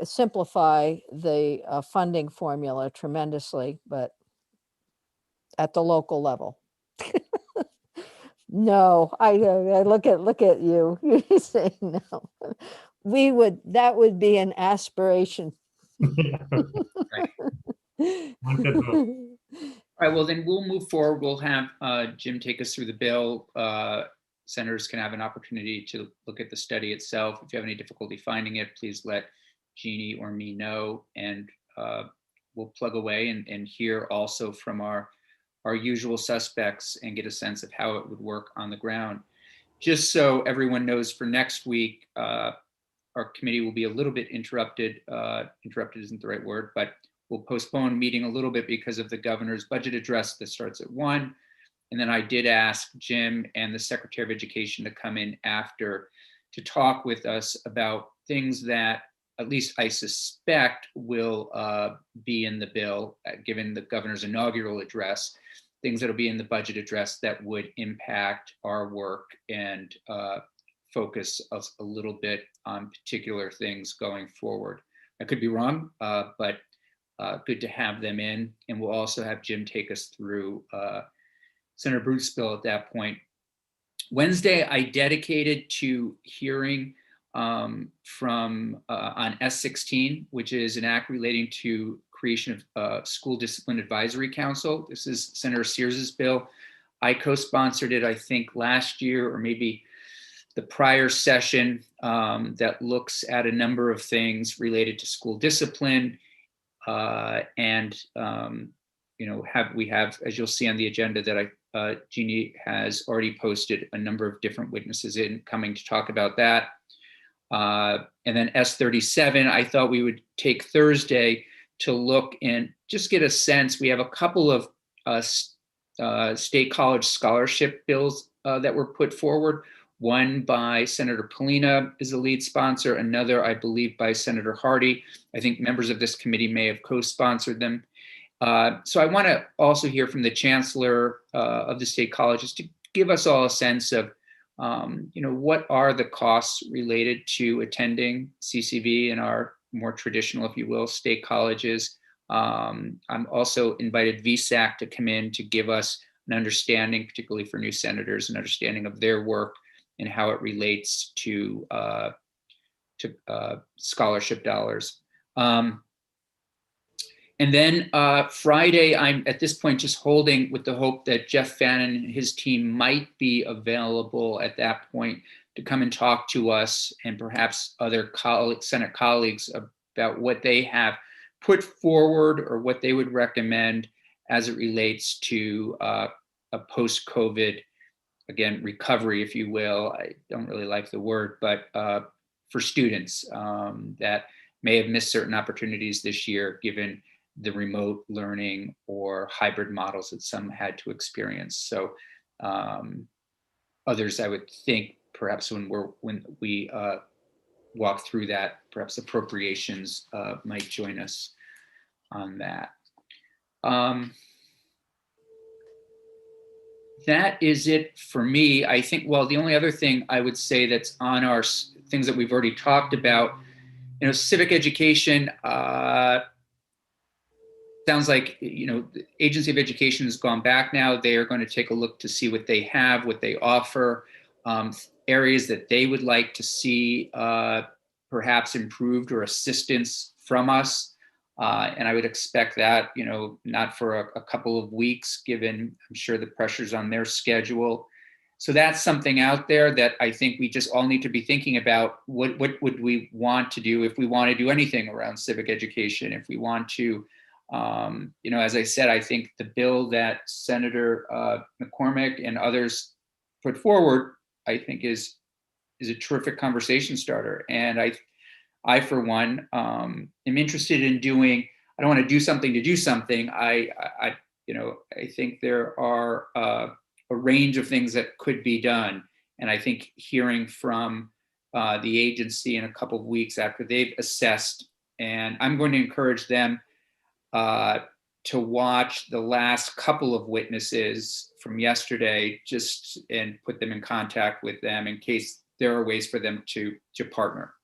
simplify the funding formula tremendously, but at the local level. No, I look at you. You're saying no. That would be an aspiration. All right, well, then we'll move forward. We'll have Jim take us through the bill. Senators can have an opportunity to look at the study itself. If you have any difficulty finding it, please let Jeannie or me know, and we'll plug away and hear also from our usual suspects and get a sense of how it would work on the ground. Just so everyone knows, for next week, our committee will be a little bit interrupted. Interrupted isn't the right word, but we'll postpone meeting a little bit because of the governor's budget address that starts at 1. And then I did ask Jim and the Secretary of Education to come in after to talk with us about things that at least I suspect will be in the bill, given the governor's inaugural address, things that'll be in the budget address that would impact our work and focus us a little bit on particular things going forward. I could be wrong, but good to have them in. And we'll also have Jim take us through Senator Bruce's bill at that point. Wednesday, I dedicated to hearing from on S16, which is an act relating to creation of School Discipline Advisory Council. This is Senator Sears's bill. I co-sponsored it, I think, last year or maybe the prior session, that looks at a number of things related to school discipline. And we have, as you'll see on the agenda that Jeannie has already posted a number of different witnesses in coming to talk about that. And then S37, I thought we would take Thursday to look and just get a sense. We have a couple of state college scholarship bills that were put forward. One by Senator Polina is the lead sponsor, another, I believe, by Senator Hardy. I think members of this committee may have co-sponsored them. So I want to also hear from the chancellor of the state colleges to give us all a sense of, what are the costs related to attending CCV in our more traditional, if you will, state colleges. I'm also invited VSAC to come in to give us an understanding, particularly for new senators, an understanding of their work and how it relates to scholarship dollars. And then Friday, I'm at this point just holding with the hope that Jeff Fannin and his team might be available at that point to come and talk to us and perhaps other Senate colleagues about what they have put forward or what they would recommend as it relates to a post-COVID, again, recovery, if you will. I don't really like the word, but for students that may have missed certain opportunities this year, given the remote learning or hybrid models that some had to experience. So others, I would think, perhaps when we walk through that, perhaps appropriations might join us on that. That is it for me. I think, well, the only other thing I would say that's on our things that we've already talked about, civic education, sounds like, the Agency of Education has gone back now. They are going to take a look to see what they have, what they offer, areas that they would like to see perhaps improved or assistance from us. And I would expect that, not for a couple of weeks, given, I'm sure, the pressures on their schedule. So that's something out there that I think we just all need to be thinking about. What would we want to do if we want to do anything around civic education? If we want to, as I said, I think the bill that Senator McCormick and others put forward, I think is a terrific conversation starter. And I for one, am interested in doing, I don't want to do something to do something. I think there are a range of things that could be done. And I think hearing from the agency in a couple of weeks after they've assessed, and I'm going to encourage them to watch the last couple of witnesses from yesterday, and put them in contact with them in case there are ways for them to partner.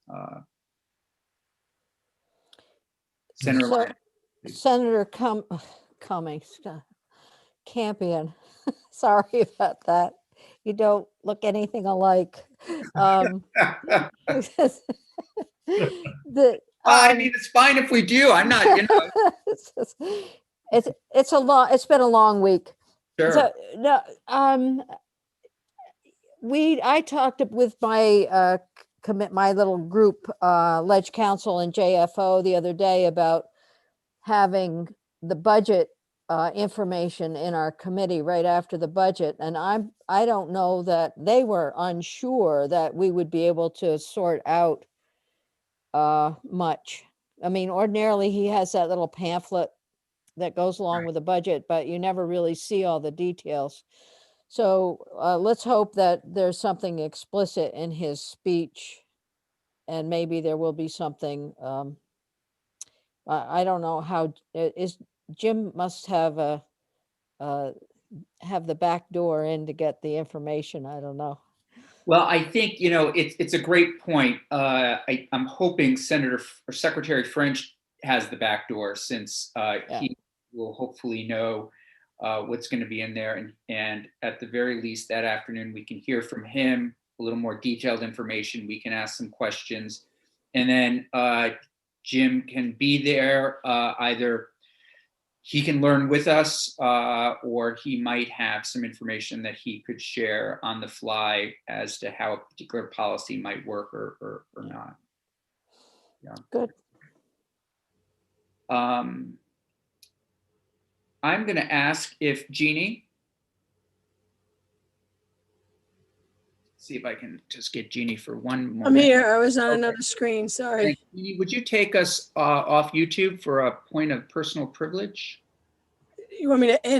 Senator Cummings, Campion, sorry about that. You don't look anything alike. I mean, it's fine if we do. I'm not, it's been a long week. Sure. So no, I talked with my my little group, Ledge Council and JFO the other day about having the budget information in our committee right after the budget. And I don't know that they were unsure that we would be able to sort out much. I mean, ordinarily he has that little pamphlet that goes along Right. with the budget, but you never really see all the details. So let's hope that there's something explicit in his speech, and maybe there will be something. I don't know how is Jim must have have the back door in to get the information. I don't know. Well, I think, it's a great point. I'm hoping Secretary French has the back door, since he will hopefully know what's going to be in there. And at the very least that afternoon, we can hear from him a little more detailed information. We can ask some questions. And then Jim can be there. Either he can learn with us, or he might have some information that he could share on the fly as to how a particular policy might work or not. Yeah. Good. I'm going to ask if Jeannie, see if I can just get Jeannie for one moment. I'm here. I was on Okay. another screen. Sorry. Jeannie, would you take us off YouTube for a point of personal privilege? You want me to end